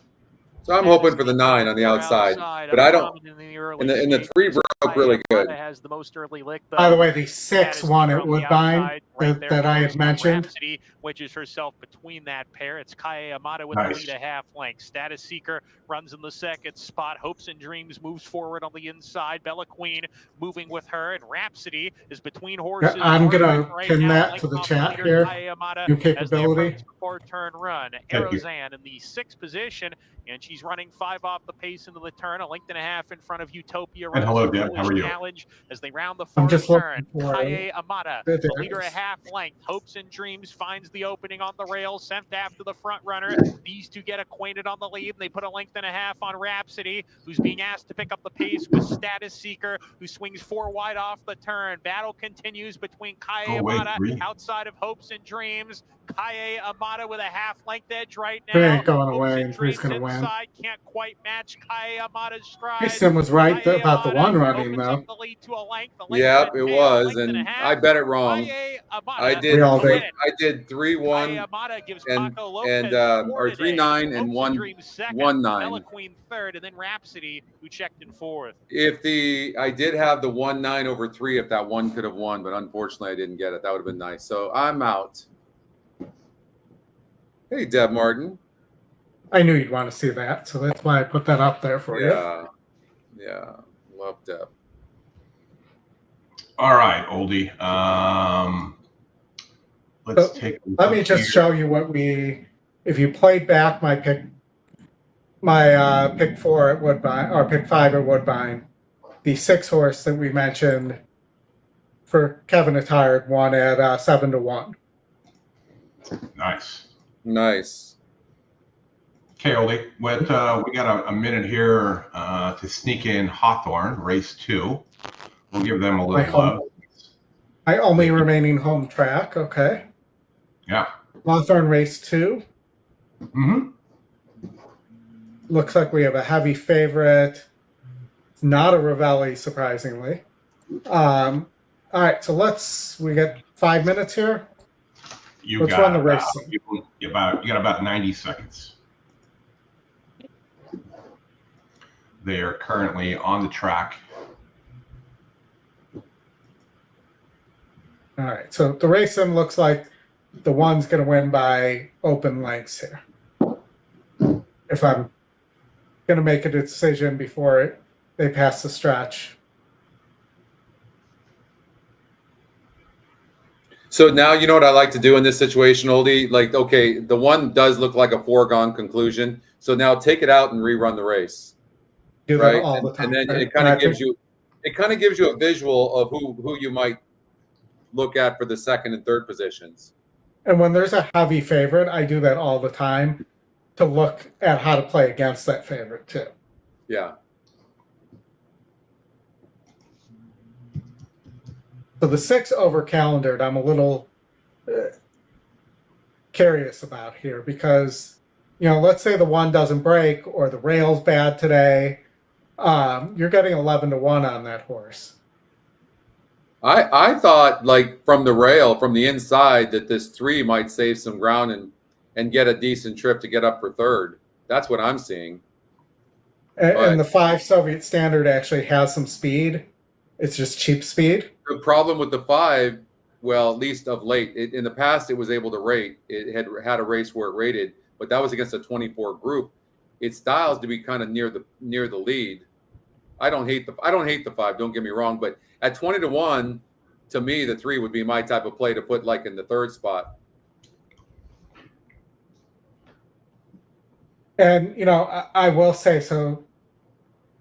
So I'm hoping for the 9 on the outside, but I don't. In the 3 broke really good. Has the most early lick, by the way, the 6 won at Woodbine that I had mentioned, Rhapsody, which is herself between that pair. It's Kaye Amata with the lead a half length. Status Seeker runs in the second spot. Hopes and Dreams moves forward on the inside. Bella Queen moving with her, and Rhapsody is between horses. I'm gonna pin that to the chat here. New capability. 4-turn run. Arozan in the 6th position, and she's running 5 off the pace into the turn, a length and a half in front of Utopia. And hello, Deb. How are you? Challenge as they round the 4th turn. Kaye Amata, the leader a half length. Hopes and Dreams finds the opening on the rail, sent after the front runner. These two get acquainted on the lead, and they put a length and a half on Rhapsody, who's being asked to pick up the pace with Status Seeker, who swings 4 wide off the turn. Battle continues between Kaye Amata outside of Hopes and Dreams. Kaye Amata with a half length edge right now. They ain't going away, and who's going to win? Can't quite match Kaye Amata's stride. Kristen was right about the 1 running, though. Yeah, it was, and I bet it wrong. I did 3-1 and or 3-9 and 1-9. Bella Queen 3rd, and then Rhapsody, who checked in 4th. I did have the 1-9 over 3 if that 1 could have won, but unfortunately I didn't get it. That would have been nice. So I'm out. Hey, Deb Martin. I knew you'd want to see that, so that's why I put that up there for you. Yeah. Love Deb. All right, Oldie. Let me just show you what if you played back my pick 4 at Woodbine, or pick 5 at Woodbine, the 6 horse that we mentioned for Kevin Attired won at 7-1. Nice. Okay, Oldie, we got a minute here to sneak in Hawthorne, race 2. We'll give them a little love. My only remaining home track, okay. Yeah. Hawthorne, race 2. Mm-hmm. Looks like we have a heavy favorite. It's not a Ravelli, surprisingly. All right, so we got 5 minutes here. Let's run the race. You got about 90 seconds. They are currently on the track. All right, so the race sim looks like the 1's going to win by open lengths here. If I'm going to make a decision before they pass the stretch. So now you know what I like to do in this situation, Oldie? Like, okay, the 1 does look like a foregone conclusion. So now take it out and rerun the race. Do that all the time. And then it kind of gives you a visual of who you might look at for the second and third positions. And when there's a heavy favorite, I do that all the time to look at how to play against that favorite too. Yeah. So the 6 over calendared, I'm a little curious about here because, let's say the 1 doesn't break or the rail's bad today. You're getting 11-1 on that horse. I thought, like, from the rail, from the inside, that this 3 might save some ground and get a decent trip to get up for third. That's what I'm seeing. And the 5 Soviet Standard actually has some speed. It's just cheap speed. The problem with the 5, well, at least of late, in the past, it was able to rate. It had a race where it rated, but that was against a 24 group. It styles to be kind of near the lead. I don't hate the 5. Don't get me wrong, but at 20-1, to me, the 3 would be my type of play to put like in the third spot. And I will say so.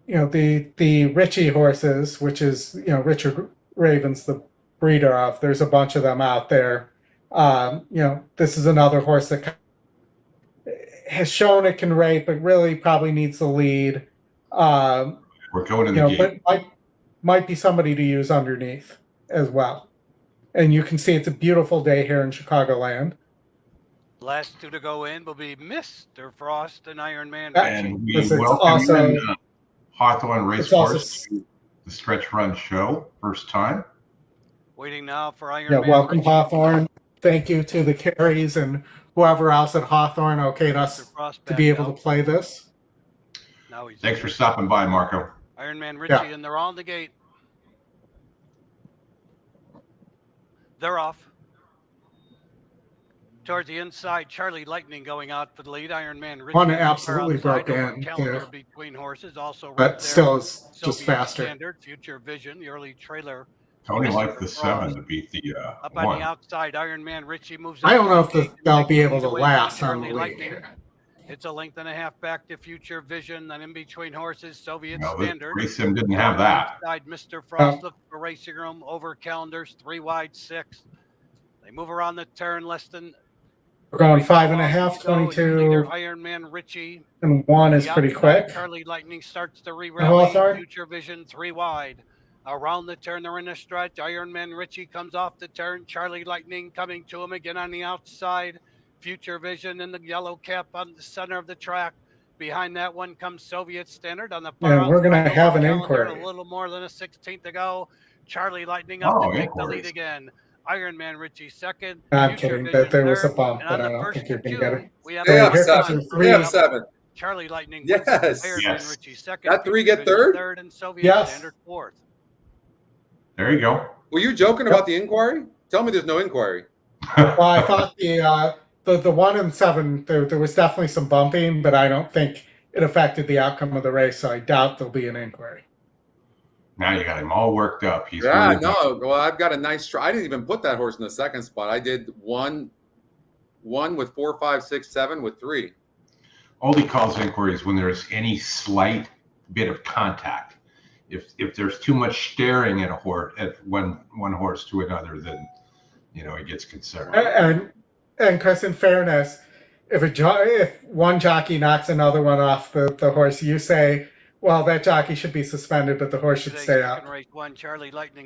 The Ritchie horses, which is Richard Raven's the breeder of. There's a bunch of them out there. This is another horse that has shown it can rate, but really probably needs the lead. We're going in the gate. But might be somebody to use underneath as well. And you can see it's a beautiful day here in Chicagoland. Last 2 to go in will be Mr. Frost and Iron Man. And we welcome Hawthorne Racehorse to the Stretch Run show. First time. Waiting now for Iron Man. Yeah, welcome Hawthorne. Thank you to the Carries and whoever else at Hawthorne okayed us to be able to play this. Thanks for stopping by, Marco. Iron Man Ritchie, and they're on the gate. They're off. Towards the inside, Charlie Lightning going out for the lead. Iron Man Ritchie. One absolutely broke in. Between horses, also right but still is just faster. Standard, Future Vision, the early trailer. Tony liked the 7 to beat the up 1. on the outside, Iron Man Ritchie moves. I don't know if they'll be able to last on the lead here. It's a length and a half back to Future Vision, then in between horses, Soviet No, Standard. Race Sim didn't have that. Mr. Frost looking for racing room over calendars, 3 wide, 6. They move around the turn less than. We're going 5.5, 22. Iron Man Ritchie. And 1 is pretty quick. Charlie Lightning starts to re-rally. Hawthorne. Future Vision 3 wide. Around the turn, they're in a stretch. Iron Man Ritchie comes off the turn. Charlie Lightning coming to him again on the outside. Future Vision in the yellow cap on the center of the track. Behind that one comes Soviet Standard on the far Yeah, we're going to have an inquiry. A little more than a 16th to go. Charlie Lightning up to take the lead again. Iron Man Ritchie second. I'm kidding. There was a bump, but I don't think you're going to get it. We have 7. Charlie Lightning. Yes. Iron Man Ritchie second. That 3 get third? Third and Soviet Standard 4th. There you go. Were you joking about the inquiry? Tell me there's no inquiry. Well, I thought the 1 and 7, there was definitely some bumping, but I don't think it affected the outcome of the race, so I doubt there'll be an inquiry. Now you got him all worked up. He's Well, I've got a nice try. I didn't even put that horse in the second spot. I did one with 4, 5, 6, 7 with 3. Oldy calls inquiries when there's any slight bit of contact. If there's too much staring at a horse, at one horse to another, then he gets concerned. And Chris, in fairness, if one jockey knocks another one off the horse, you say, well, that jockey should be suspended, but the horse should stay up.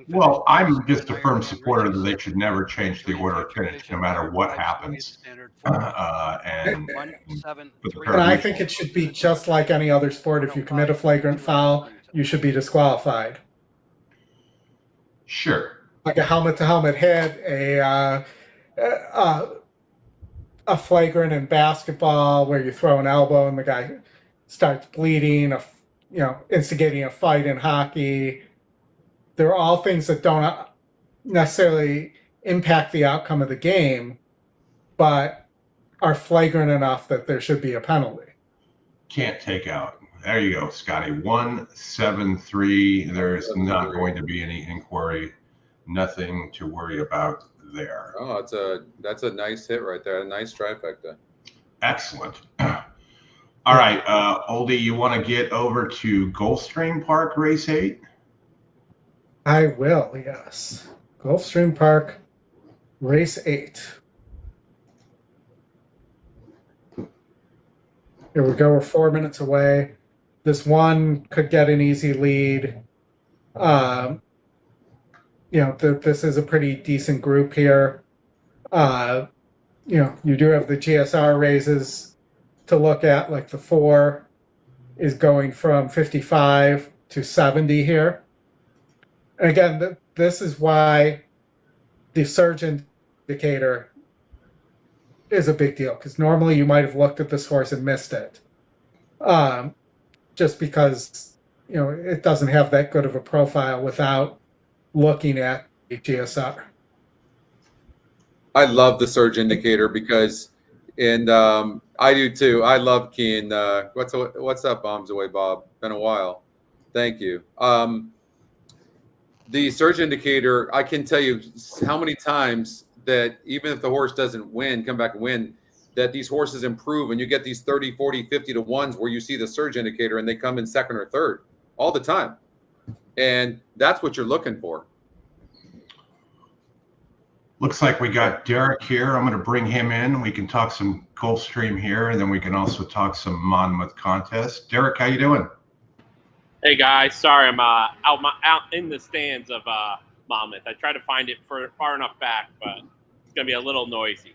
Well, I'm just a firm supporter that they should never change the order of finish, no matter what happens. And I think it should be just like any other sport. If you commit a flagrant foul, you should be disqualified. Sure. Like a helmet-to-helmet hit, a flagrant in basketball where you throw an elbow and the guy starts bleeding, instigating a fight in hockey. They're all things that don't necessarily impact the outcome of the game, but are flagrant enough that there should be a penalty. Can't take out. There you go, Scotty. 1, 7, 3. There's not going to be any inquiry. Nothing to worry about there. Oh, that's a nice hit right there. A nice trifecta. Excellent. All right, Oldy, you want to get over to Gulfstream Park, race 8? I will, yes. Gulfstream Park, race 8. Here we go. We're 4 minutes away. This one could get an easy lead. This is a pretty decent group here. You do have the GSR raises to look at, like the 4 is going from 55 to 70 here. And again, this is why the surge indicator is a big deal, because normally you might have looked at this horse and missed it. Just because, it doesn't have that good of a profile without looking at the GSR. I love the surge indicator because, and I do too. I love keying. What's up, Bombs Away, Bob? Been a while. Thank you. The surge indicator, I can tell you how many times that even if the horse doesn't come back and win, that these horses improve, and you get these 30, 40, 50 to 1s where you see the surge indicator and they come in second or third all the time. And that's what you're looking for. Looks like we got Derek here. I'm going to bring him in. We can talk some Gulfstream here, and then we can also talk some Monmouth contest. Derek, how you doing? Hey guys, sorry I'm out in the stands of Monmouth. I tried to find it far enough back, but it's going to be a little noisy.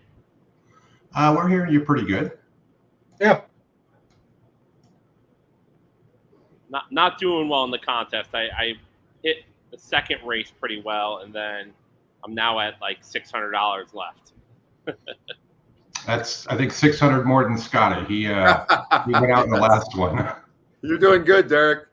We're hearing you pretty good. Yeah. Not doing well in the contest. I hit the second race pretty well, and then I'm now at like $600 left. That's, I think, 600 more than Scotty. He went out in the last one. You're doing good, Derek.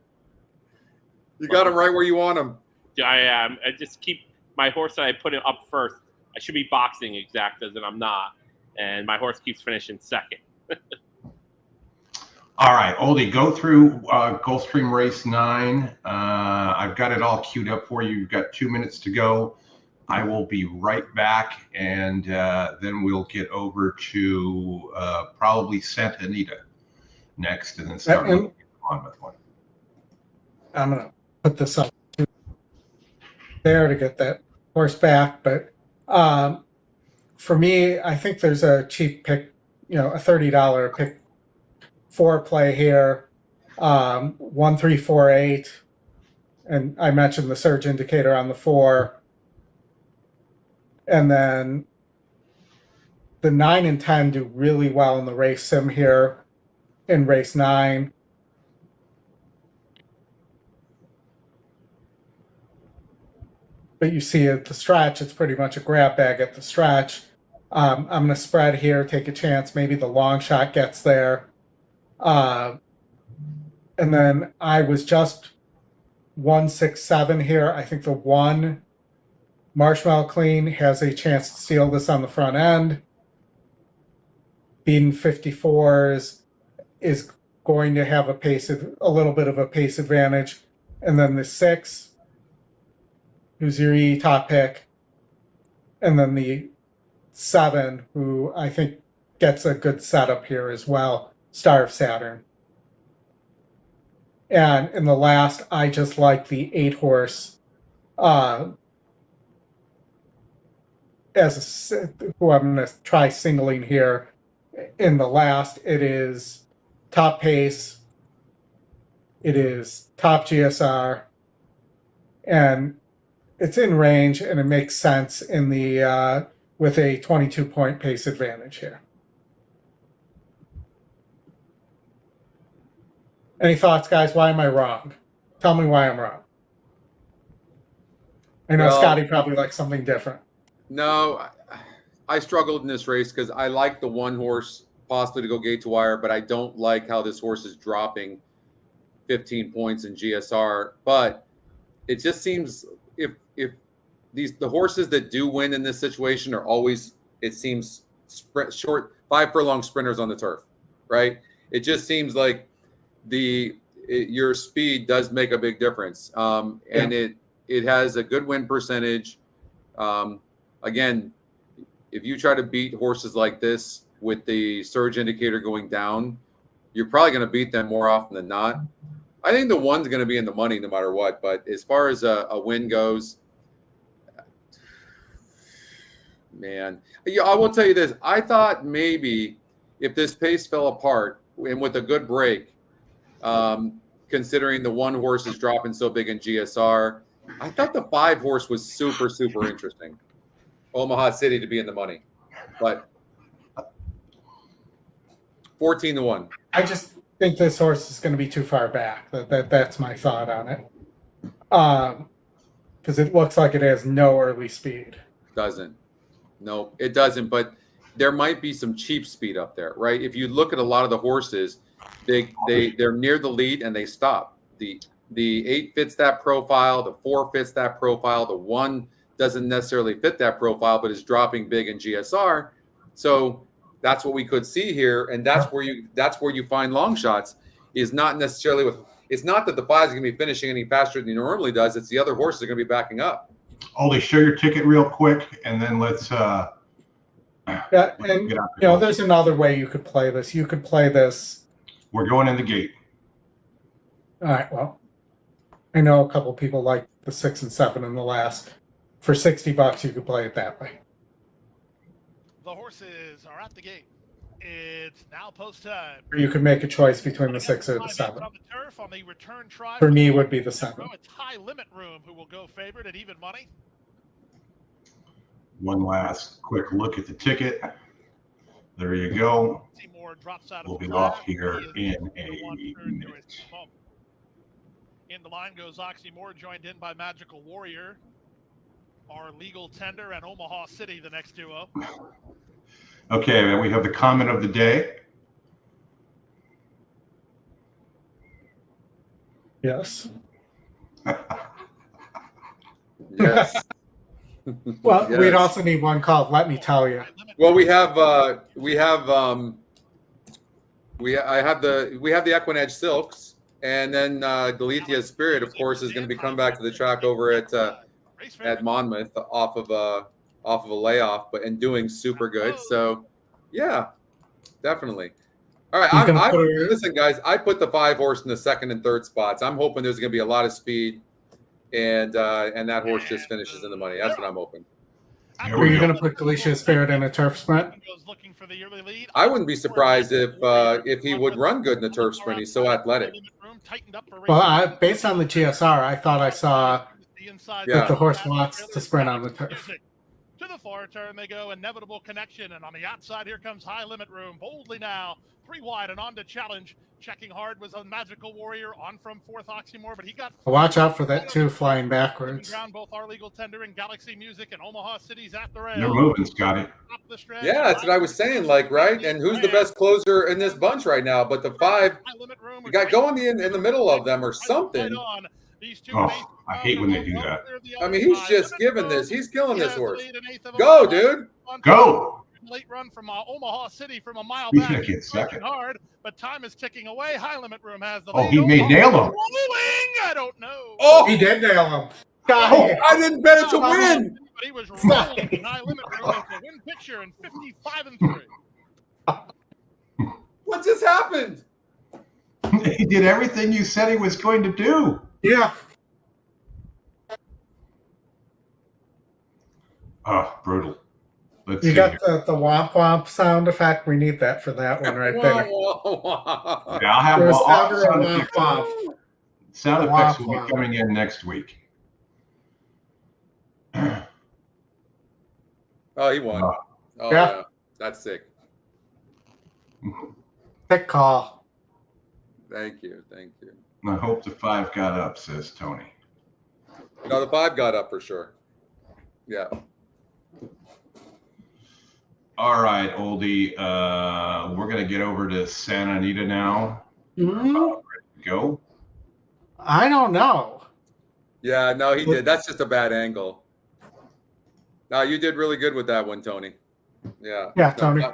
You got him right where you want him. I am. I just keep my horse that I put him up first. I should be boxing exactas, and I'm not. And my horse keeps finishing second. All right, Oldy, go through Gulfstream Race 9. I've got it all queued up for you. You've got 2 minutes to go. I will be right back, and then we'll get over to probably Santa Anita next, and then start on with one. I'm going to put this up there to get that horse back, but for me, I think there's a cheap pick, a $30 pick 4 play here, 1348, and I mentioned the surge indicator on the 4, and then the 9 and 10 do really well in the race sim here in race 9. But you see at the stretch, it's pretty much a grab bag at the stretch. I'm going to spread here, take a chance. Maybe the long shot gets there. And then I was just 167 here. I think the 1 Marshmallow Clean has a chance to steal this on the front end. Beaten 54s is going to have a little bit of a pace advantage. And then the 6, who's your top pick, and then the 7, who I think gets a good setup here as well, Star of Saturn. And in the last, I just like the 8 horse who I'm going to try singling here. In the last, it is top pace, it is top GSR, and it's in range, and it makes sense in the with a 22-point pace advantage here. Any thoughts, guys? Why am I wrong? Tell me why I'm wrong. I know Scotty probably likes something different. No, I struggled in this race because I like the 1 horse possibly to go gate to wire, but I don't like how this horse is dropping 15 points in GSR. But it just seems if the horses that do win in this situation are always, it seems, short 5 furlong sprinters on the turf, right? It just seems like your speed does make a big difference, and it has a good win percentage. Again, if you try to beat horses like this with the surge indicator going down, you're probably going to beat them more often than not. I think the one's going to be in the money no matter what. But as far as a win goes, man, I will tell you this. I thought maybe if this pace fell apart and with a good break, considering the one horse is dropping so big in GSR, I thought the 5 horse was super, super interesting. Omaha City to be in the money. But 14-1. I just think this horse is going to be too far back. That's my thought on it. Because it looks like it has no early speed. Doesn't. No, it doesn't. But there might be some cheap speed up there, right? If you look at a lot of the horses, they're near the lead and they stop. The 8 fits that profile. The 4 fits that profile. The 1 doesn't necessarily fit that profile, but is dropping big in GSR. So that's what we could see here, and that's where you find long shots. Is not necessarily with. It's not that the 5 is going to be finishing any faster than he normally does. It's the other horses are going to be backing up. Oldy, show your ticket real quick, and then let's. Yeah, and there's another way you could play this. You could play this. We're going in the gate. All right. Well, I know a couple people like the 6 and 7 in the last. For $60, you could play it that way. The horses are at the gate. It's now post time. Or you could make a choice between the 6 or the 7. On the turf on the return try. For me, it would be the 7. It's High Limit Room who will go favorite at even money. One last quick look at the ticket. There you go. We'll be off here in a minute. In the line goes Oxymore, joined in by Magical Warrior. Our Legal Tender and Omaha City, the next duo. Okay, and we have the comment of the day. Yes. Yes. Well, Yes. we'd also need one called "Let Me Tell You." Well, we have the EquinEdge Silks, and then Galicia Spirit, of course, is going to be coming back to the track over at Monmouth off of a layoff, but and doing super good. So, yeah, definitely. All right, listen, guys. I put the 5 horse in the 2nd and 3rd spots. I'm hoping there's going to be a lot of speed, and that horse just finishes in the money. That's what I'm hoping. Are you going to put Galicia Spirit in a turf sprint? I wouldn't be surprised if he would run good in the turf sprint. He's so athletic. Well, based on the GSR, I thought I saw that the horse wants to sprint on the turf. To the far turn they go, Inevitable Connection, and on the outside here comes High Limit Room, boldly now, 3 wide and on to challenge. Checking hard was a Magical Warrior on from 4th Oxymore, but he got. Watch out for that too, flying backwards. Ground, both our Legal Tender and Galaxy Music and Omaha City's at the rail. You're moving, Scotty. Yeah, that's what I was saying. Like, right? And who's the best closer in this bunch right now? But the 5, you got going in the middle of them or something. Oh, I hate when they do that. I mean, he's just giving this. He's killing this horse. Go, dude. Go. Late run from Omaha City from a mile He's back. gonna get second. Hard, but time is ticking away. High Limit Room has the Oh, lead. he may nail him. Rolling, I don't know. Oh, He did nail him. Oh, I didn't bet it to win. But he was rolling. High Limit Room is the win picture in 55 and 3. What just happened? He did everything you said he was going to do. Yeah. Oh, brutal. Let's You see got here. the womp womp sound effect. We need that for that one right there. Yeah, I'll have There's all never a sound womp effects. womp. Sound Womp effects will womp. be coming in next week. Oh, he won. Oh, Yeah. yeah. That's sick. Thick call. Thank you. Thank you. I hope the 5 got up, says Tony. No, the 5 got up for sure. Yeah. All right, Oldie. We're going to get over to Santa Anita now. Mhm. Ready to go? I don't know. Yeah, no, he did. That's just a bad angle. No, you did really good with that one, Tony. Yeah. Yeah, No, Tony.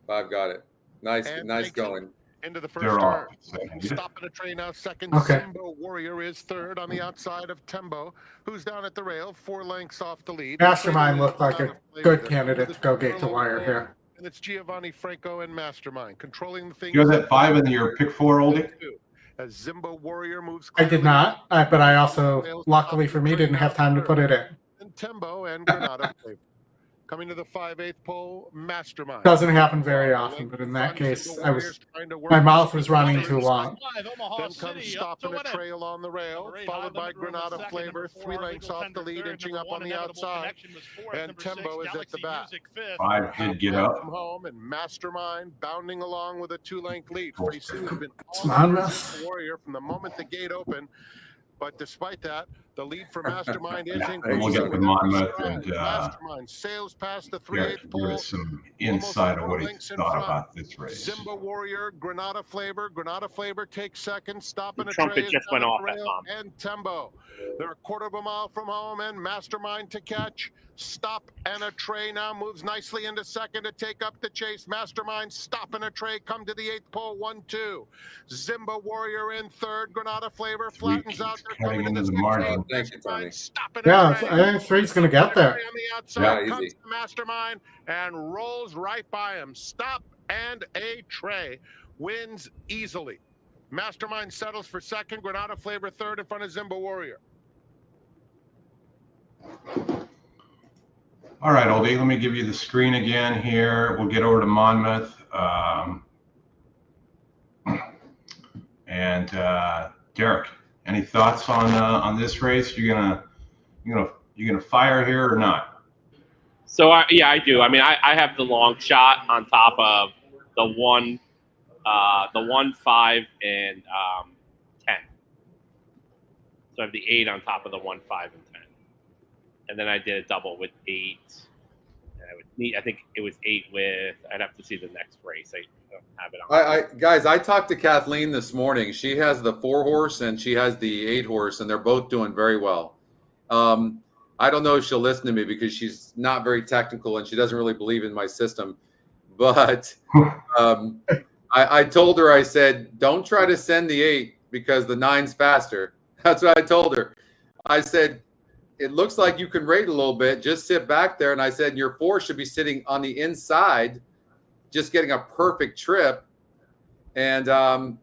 5 got it. Nice, And nice takes it going. into the They're first off. turn. Stopping the train now. Second, Okay. Tembo Warrior is 3rd on the outside of Tembo, who's down at the rail, 4 lengths off the lead. Mastermind looked like a good candidate to go gate to wire here. And it's Giovanni Franco and Mastermind controlling the thing. You have that 5 in your pick 4, Oldie? As Zimba Warrior moves. I did not, but I also, luckily for me, didn't have time to put it in. And Tembo and Granada Flavor. Coming to the 5/8 pole, Mastermind. Doesn't happen very often, but in that case, my mouth was running too long. Then comes Stop in a Trail on the rail, followed by Granada Flavor, 3 lengths off the lead, inching up on the outside. And Tembo is at the back. 5 did get up. From home, and Mastermind bounding along with a 2-length lead. Freesu has been Monmouth Warrior from the moment the gate opened. But despite that, the lead for Mastermind is And we'll get to Monmouth and Mastermind sails past the Derek 3/8 give pole. us some insight of what he thought about this race. Zimba Warrior, Granada Flavor takes second. Stop in The a trumpet Tray just went off at rail, Tom. and Tembo. They're a quarter of a mile from home, and Mastermind to catch. Stop and a Tray now moves nicely into second to take up the chase. Mastermind, Stop and a Tray come to the 8th pole, 1-2. Zimba Warrior in third. Granada Flavor flattens out. They're Cutting coming into the 16th. margin. Thank you, Tony. Stop and Yeah, a Tray. I think 3's going to get there. On the outside Yeah, comes easy. the Mastermind and rolls right by him. Stop and a Tray wins easily. Mastermind settles for second. Granada Flavor third in front of Zimba Warrior. All right, Oldie, let me give you the screen again here. We'll get over to Monmouth. And Derek, any thoughts on this race? You gonna fire here or not? So yeah, I do. I mean, I have the long shot on top of the 1, 5, and 10. So I have the 8 on top of the 1, 5, and 10. And then I did a double with 8. And I think it was 8 with. I'd have to see the next race. I don't have it on. Guys, I talked to Kathleen this morning. She has the 4 horse and she has the 8 horse, and they're both doing very well. I don't know if she'll listen to me because she's not very technical and she doesn't really believe in my system. But I told her, I said, don't try to send the 8 because the 9's faster. That's what I told her. I said, it looks like you can rate a little bit. Just sit back there. And I said, your 4 should be sitting on the inside, just getting a perfect trip. And so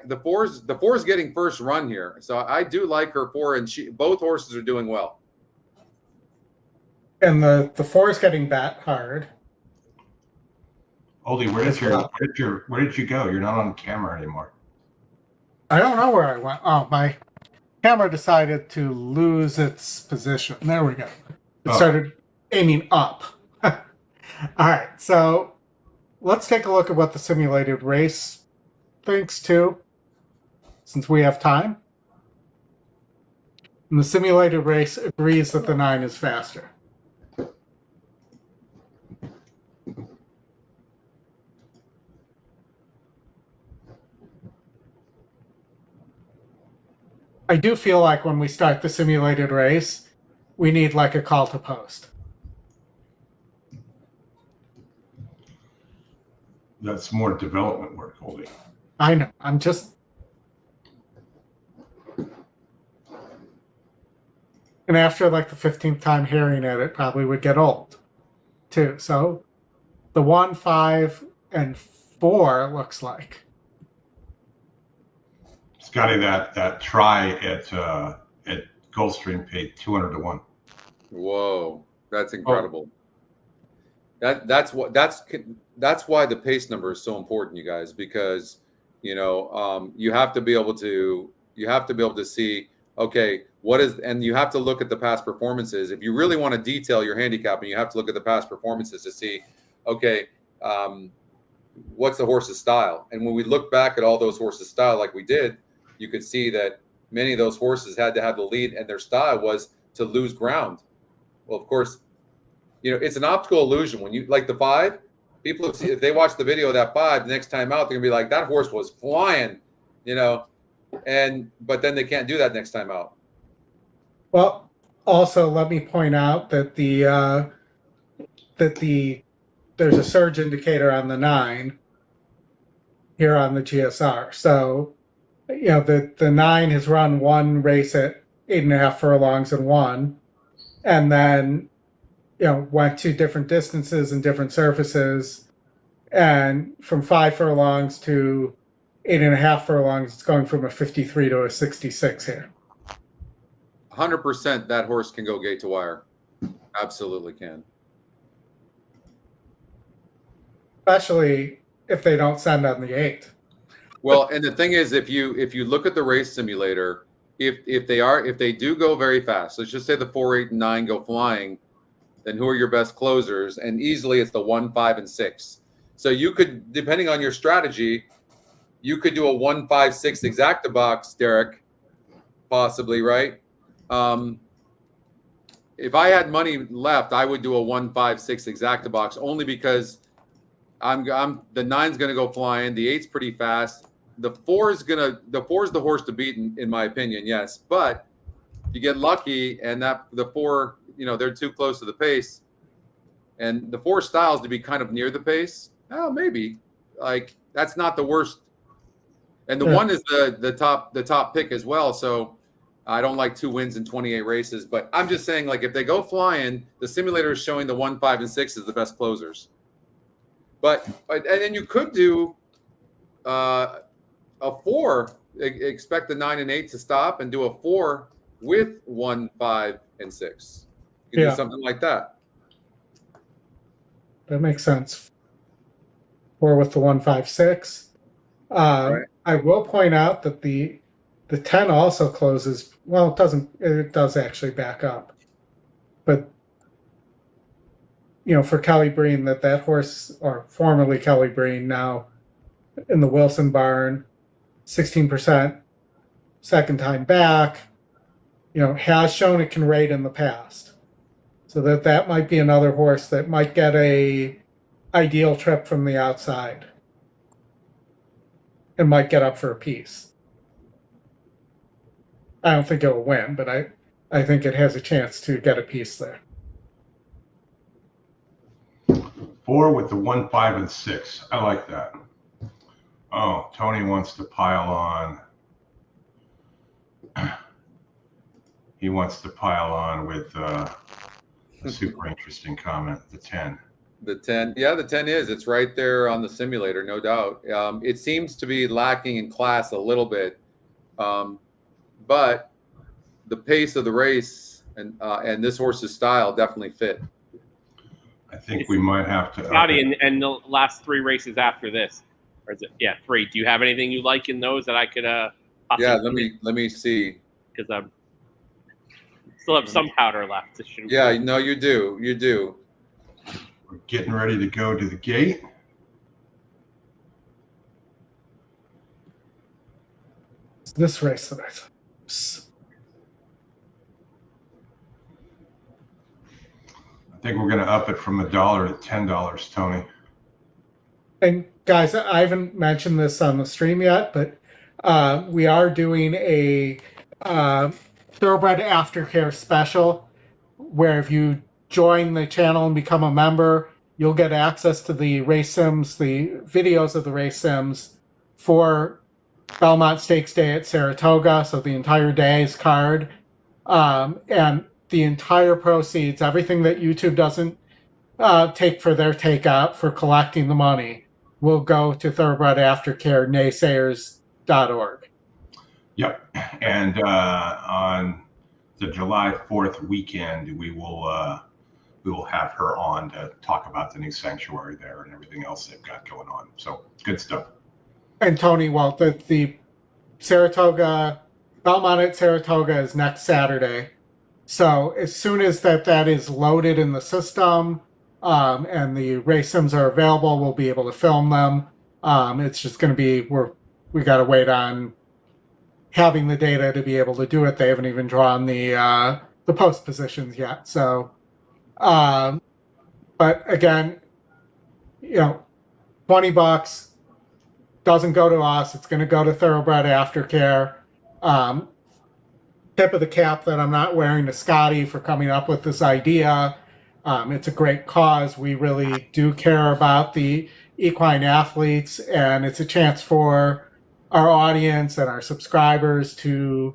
the 4's getting first run here. So I do like her 4, and both horses are doing well. And the 4's getting bat hard. Oldie, where did you go? You're not on camera anymore. I don't know where I went. Oh, my camera decided to lose its position. There we go. It started aiming up. All right, so let's take a look at what the simulated race thinks too, since we have time. And the simulated race agrees that the 9 is faster. I do feel like when we start the simulated race, we need like a call to post. That's more development work, Oldie. I know. I'm just... And after like the 15th time hearing it, it probably would get old too. So the 1, 5, and 4 looks like. Scotty, that try at Gulfstream paid 200 to 1. Whoa, that's incredible. That's why the pace number is so important, you guys, because you have to be able to see, okay, and you have to look at the past performances. If you really want to detail your handicapping, you have to look at the past performances to see, okay, what's the horse's style? And when we look back at all those horses' style, like we did, you could see that many of those horses had to have the lead, and their style was to lose ground. Well, of course, it's an optical illusion. When you like the 5, people, if they watch the video of that 5, the next time out, they're gonna be like, that horse was flying, but then they can't do that next time out. Well, also let me point out that there's a surge indicator on the 9 here on the GSR. So, the 9 has run 1 race at 8.5 furlongs and 1, and then went to different distances and different surfaces, and from 5 furlongs to 8.5 furlongs, it's going from a 53 to a 66 here. 100% that horse can go gate to wire. Absolutely can. Especially if they don't send on the 8th. Well, and the thing is, if you look at the race simulator, if they do go very fast, let's just say the 4, 8, and 9 go flying, then who are your best closers? And easily it's the 1, 5, and 6. So you could, depending on your strategy, you could do a 1, 5, 6 exacta box, Derek, possibly, right? If I had money left, I would do a 1, 5, 6 exacta box, only because the 9's going to go flying. The 8's pretty fast. The 4's the horse to beat, in my opinion, yes. But you get lucky, and the 4, they're too close to the pace, and the 4 styles to be kind of near the pace. Oh, maybe that's not the worst. And the 1 is the top pick as well. So I don't like 2 wins in 28 races, but I'm just saying, if they go flying, the simulator is showing the 1, 5, and 6 as the best closers. And then you could do a 4, expect the 9 and 8 to stop, and do a 4 with 1, 5, and 6. You can do something like that. That makes sense. 4 with the 1, 5, 6. Right. I will point out that the 10 also closes. Well, it doesn't. It does actually back up, but for Kelly Breen, that horse, or formerly Kelly Breen, now in the Wilson barn, 16%, second time back, has shown it can rate in the past. So that might be another horse that might get a ideal trip from the outside and might get up for a piece. I don't think it will win, but I think it has a chance to get a piece there. 4 with the 1, 5, and 6. I like that. Oh, Tony wants to pile on. He wants to pile on with a super interesting comment, the 10. The 10. Yeah, the 10 is. It's right there on the simulator, no doubt. It seems to be lacking in class a little bit. But the pace of the race and this horse's style definitely fit. I think we might have to. Scotty, and the last 3 races after this, or is it? Yeah, 3. Do you have anything you like in those that I could? Yeah, let me see. Because I still have some powder left. Yeah, no, you do. We're getting ready to go to the gate. It's this race that I. I think we're going to up it from $1 to $10, Tony. And guys, I haven't mentioned this on the stream yet, but we are doing a Thoroughbred Aftercare special, where if you join the channel and become a member, you'll get access to the race sims, the videos of the race sims for Belmont Stakes Day at Saratoga, so the entire day's card. And the entire proceeds, everything that YouTube doesn't take for their takeout for collecting the money, will go to Thoroughbred Aftercare naysayers.org. Yep. And on the July 4th weekend, we will have her on to talk about the new sanctuary there and everything else they've got going on. So good stuff. And Tony, well, the Saratoga, Belmont at Saratoga is next Saturday. So as soon as that is loaded in the system and the race sims are available, we'll be able to film them. It's just going to be, we got to wait on having the data to be able to do it. They haven't even drawn the post positions yet. So, but again, $20 doesn't go to us. It's going to go to Thoroughbred Aftercare. Tip of the cap that I'm not wearing to Scotty for coming up with this idea. It's a great cause. We really do care about the equine athletes, and it's a chance for our audience and our subscribers to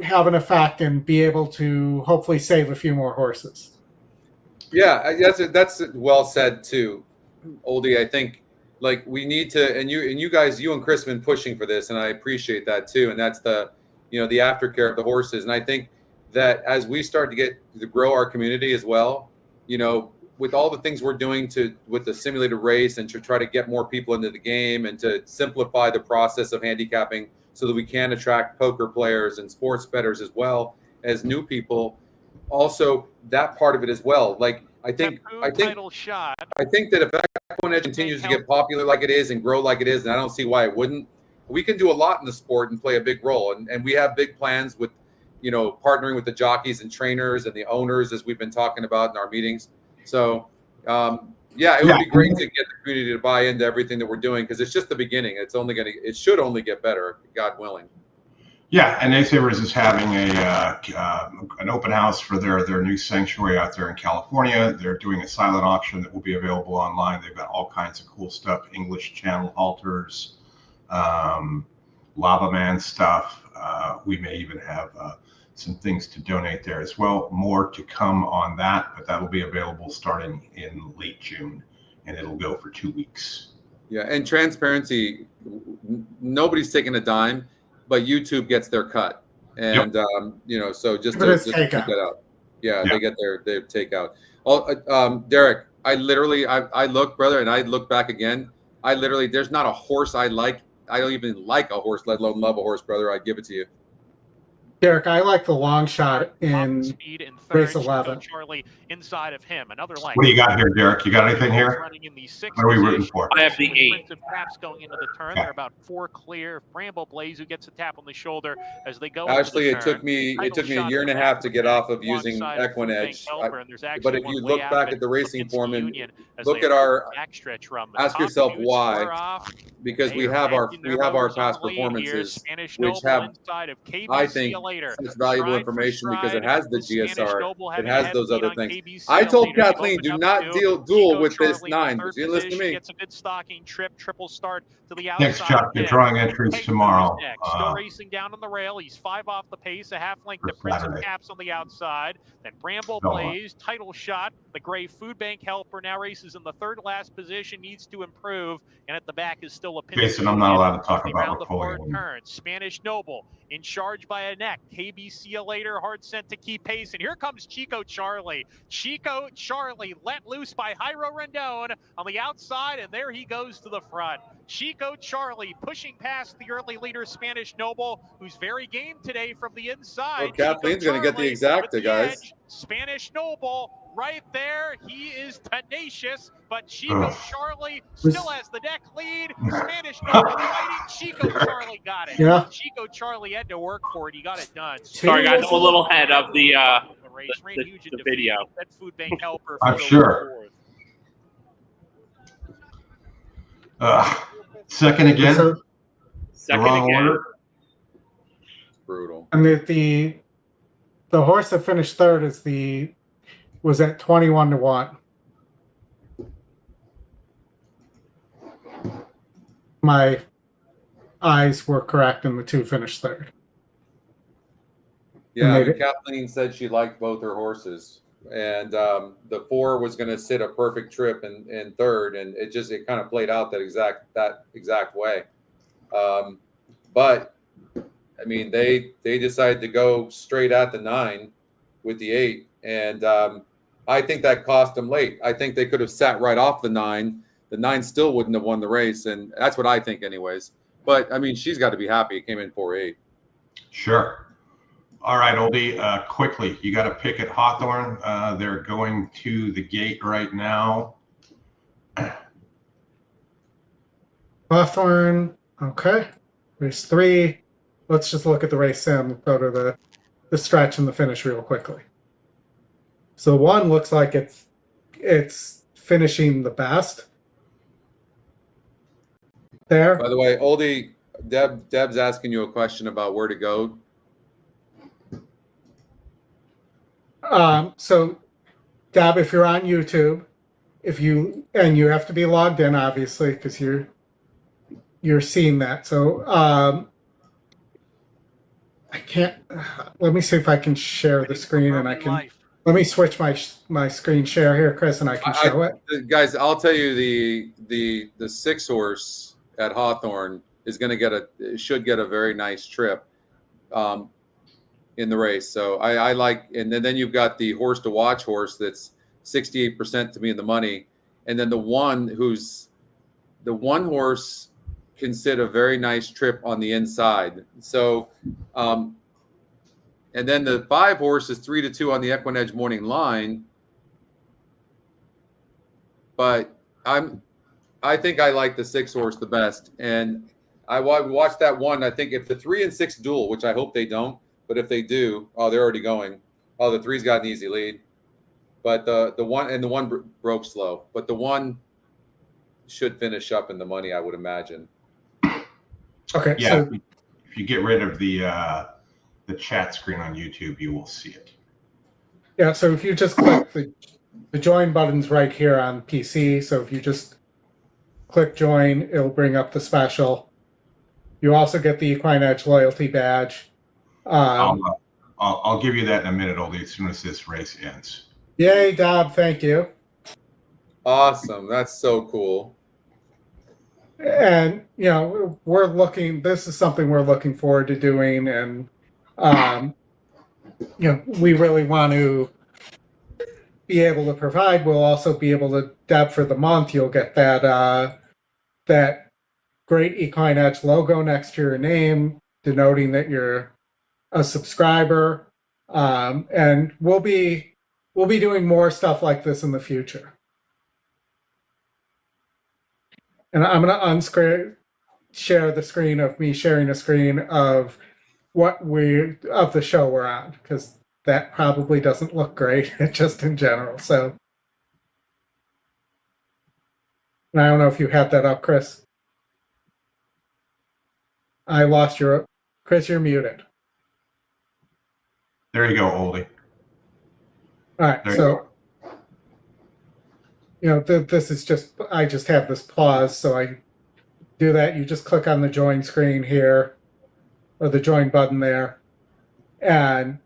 have an effect and be able to hopefully save a few more horses. Yeah, that's well said too, Oldie. I think like we need to, and you guys, you and Chris have been pushing for this, and I appreciate that too. And that's the the aftercare of the horses. And I think that as we start to grow our community as well, with all the things we're doing with the simulated race and to try to get more people into the game and to simplify the process of handicapping so that we can attract poker players and sports bettors as well as new people. Also, that part of it as well. Like I think that if EquinEdge continues to get popular like it is and grow like it is, and I don't see why it wouldn't, we can do a lot in the sport and play a big role. And we have big plans with, partnering with the jockeys and trainers and the owners, as we've been talking about in our meetings. So, it would be great to get the community to buy into everything that we're doing, because it's just the beginning. It should only get better, God willing. Yeah, and Naysavers is having an open house for their new sanctuary out there in California. They're doing a silent auction that will be available online. They've got all kinds of cool stuff: English Channel halters, Lava Man stuff. We may even have some things to donate there as well. More to come on that, but that will be available starting in late June, and it'll go for 2 weeks. Yeah, and transparency, nobody's taking a dime, but YouTube gets their cut. And, so just to take that out. Yeah, they get their takeout. Derek, I look, brother, and I look back again. There's not a horse I like. I don't even like a horse, let alone love a horse, brother. I'd give it to you. Derek, I like the long shot in race 11. Charlie inside of him. Another length. What do you got here, Derek? You got anything here? Running in the 6th what are we rooting for? I have the 8. Taps going into the turn. They're about 4 clear. Bramble Blaze, who gets a tap on the shoulder as they go. Actually, it took me a year and a half to get off of using EquinEdge. But if you look back at the racing form and look at our ask yourself why, because we have our past performances, which have, I think, such valuable information because it has the GSR, it has those other things. I told Kathleen, do not duel with this 9. But you listen to me. Gets a good stalking trip, triple start to the outside. Next, Chuck, you're drawing entries tomorrow. Still racing down on the rail. He's 5 off the pace, a half length to Prince of Caps on the outside. Then Bramble Blaze, title shot. The gray food bank helper now races in the 3rd last position, needs to improve, and at the back is still a pin. Jason, I'm not allowed to talk about the 4th turn. Spanish Noble in charge by a neck. KBC later, hard sent to keep pace, and here comes Chico Charlie. Chico Charlie let loose by Jairo Rendon on the outside, and there he goes to the front. Chico Charlie pushing past the early leader Spanish Noble, who's very game today from the inside. Oh, Kathleen's going to get the exacta, guys. Edge. Spanish Noble right there. He is tenacious, but Chico Charlie still has the deck lead. Spanish Noble fighting. Chico Charlie got it. Yeah. Chico Charlie had to work for it. He got it done. Sorry, guys, I'm a little ahead of the video. That food bank helper. I'm sure. Second again. Second wrong again. order. Brutal. I mean, the horse that finished 3rd was at 21-1. My eyes were correct, and the 2 finished 3rd. Yeah, Kathleen said she liked both her horses, and the 4 was going to sit a perfect trip in 3rd, and it kind of played out that exact way. But I mean, they decided to go straight at the 9 with the 8, and I think that cost them late. I think they could have sat right off the 9. The 9 still wouldn't have won the race, and that's what I think, anyways. But I mean, she's got to be happy it came in 4-8. Sure. All right, Oldie, quickly, you got to pick at Hawthorne. They're going to the gate right now. Hawthorne, okay. Race 3. Let's just look at the race sim, go to the stretch and the finish real quickly. So 1 looks like it's finishing the best. There. By the way, Oldie, Deb's asking you a question about where to go. So, Deb, if you're on YouTube, you have to be logged in, obviously, because you're seeing that. So, I can't. Let me see if I can share the screen, and I can Let me switch my screen share here, Chris, and I can show it. Guys, I'll tell you the 6 horse at Hawthorne is going to should get a very nice trip in the race. So I like, and then you've got the horse to watch horse that's 68% to me in the money, and then the one horse can sit a very nice trip on the inside. So, and then the 5 horse is 3-2 on the EquinEdge morning line. But I think I like the 6 horse the best. And I watched that one. I think if the 3 and 6 duel, which I hope they don't, but if they do, oh, they're already going. Oh, the 3's got an easy lead. But the one broke slow. But the one should finish up in the money, I would imagine. Okay. Yeah. So if you get rid of the chat screen on YouTube, you will see it. Yeah. So if you just click the join button's right here on PC. So if you just click join, it'll bring up the special. You also get the EquinEdge loyalty badge. I'll give you that in a minute, Oldy, as soon as this race ends. Yay, Dob! Thank you. Awesome. That's so cool. And this is something we're looking forward to doing, and we really want to be able to provide. We'll also be able to, Deb, for the month, you'll get that great EquinEdge logo next to your name, denoting that you're a subscriber. And we'll be doing more stuff like this in the future. And I'm going to share the screen of me sharing a screen of the show we're on, because that probably doesn't look great just in general. So, and I don't know if you have that up, Chris. I lost Chris, you're muted. There you go, Oldy. All right, so this is I just have this pause, so I do that. You just click on the join screen here, or the join button there, and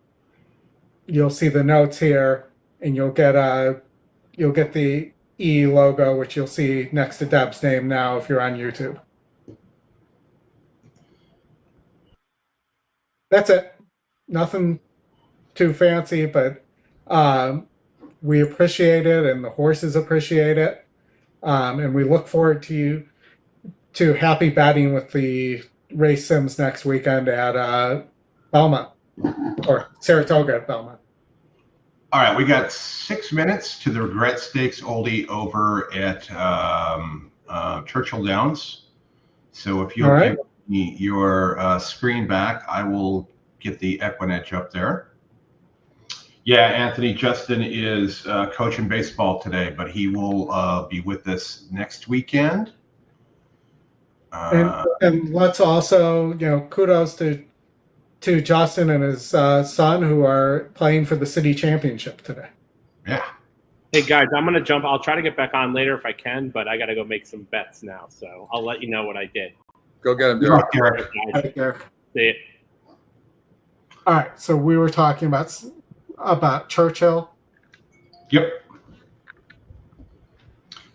you'll see the notes here, and you'll get the E logo, which you'll see next to Deb's name now if you're on YouTube. That's it. Nothing too fancy, but we appreciate it, and the horses appreciate it, and we look forward to happy betting with the race sims next weekend at Belmont, or Saratoga at Belmont. All right, we got 6 minutes to the Regret Stakes Oldie over at Churchill Downs. So if you'll give me your screen back, I will get the EquinEdge up there. Yeah, Anthony, Justin is coaching baseball today, but he will be with us next weekend. And let's also, kudos to Justin and his son, who are playing for the city championship today. Yeah. Hey guys, I'm gonna jump. I'll try to get back on later if I can, but I gotta go make some bets now. So I'll let you know what I did. Go get him, Derek. See it. All right. So we were talking about Churchill. Yep.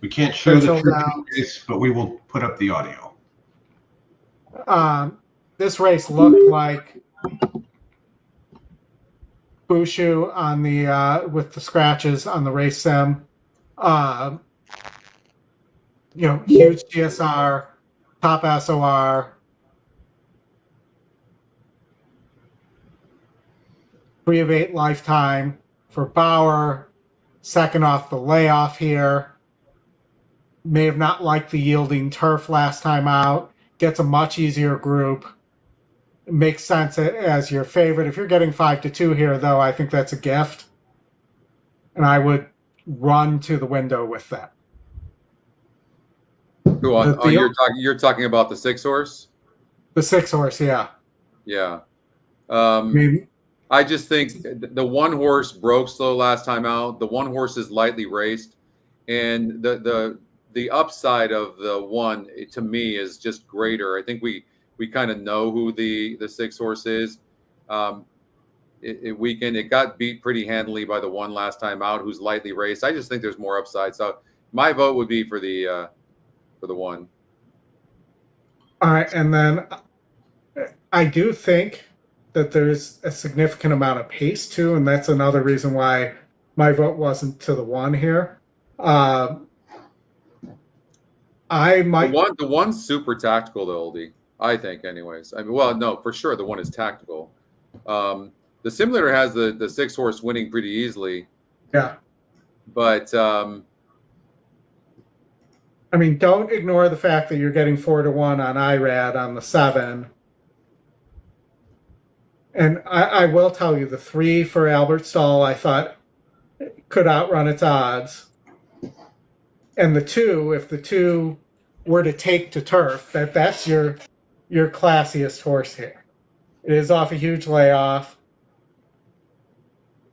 We can't show the race, but we will put up the audio. This race looked like Bushu on the with the scratches on the race sim. Huge GSR, top SOR. 3 of 8 lifetime for Bauer, second off the layoff here. May have not liked the yielding turf last time out. Gets a much easier group. It makes sense as your favorite. If you're getting 5-2 here, though, I think that's a gift. And I would run to the window with that. Who on? You're talking about the 6 horse? The 6 horse, yeah. Yeah. Maybe. I just think the 1 horse broke slow last time out. The 1 horse is lightly raced, and the upside of the 1 to me is just greater. I think we kind of know who the 6 horse is. weekend. It got beat pretty handily by the one last time out, who's lightly raced. I just think there's more upside. So my vote would be for the one. All right, and then I do think that there's a significant amount of pace too, and that's another reason why my vote wasn't to the one here. I might the one's super tactical, though, Oldy. I think, anyways. I mean, well, no, for sure, the one is tactical. The simulator has the 6-horse winning pretty easily. Yeah, but I mean, don't ignore the fact that you're getting 4-1 on IRAD on the 7. And I will tell you, the 3 for Albert Stahl, I thought could outrun its odds. And the 2, if the 2 were to take to turf, that's your classiest horse here. It is off a huge layoff.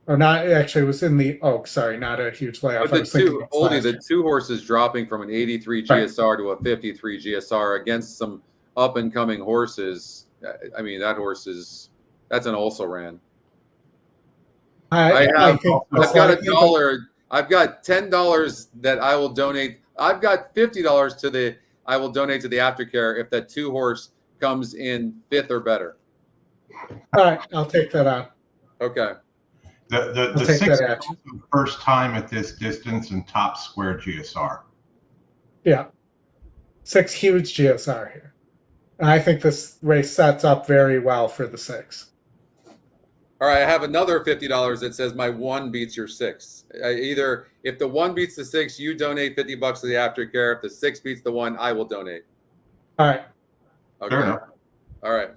Or not, actually, it was in the Oak. Sorry, not a huge layoff. But the 2 horses dropping from an 83 GSR to a 53 GSR against some up-and-coming horses. I mean, that horse that's an also ran. I've got $1. I've got $10 that I will donate. I've got $50 I will donate to the Aftercare if that 2 horse comes in 5th or better. All right, I'll take that on. Okay. The 6 is the first time at this distance and top square GSR. Yeah. 6 huge GSR here. And I think this race sets up very well for the 6. All right, I have another $50 that says my 1 beats your 6. Either if the 1 beats the 6, you donate $50 to the Aftercare. If the 6 beats the 1, I will donate. All right. Okay. All right.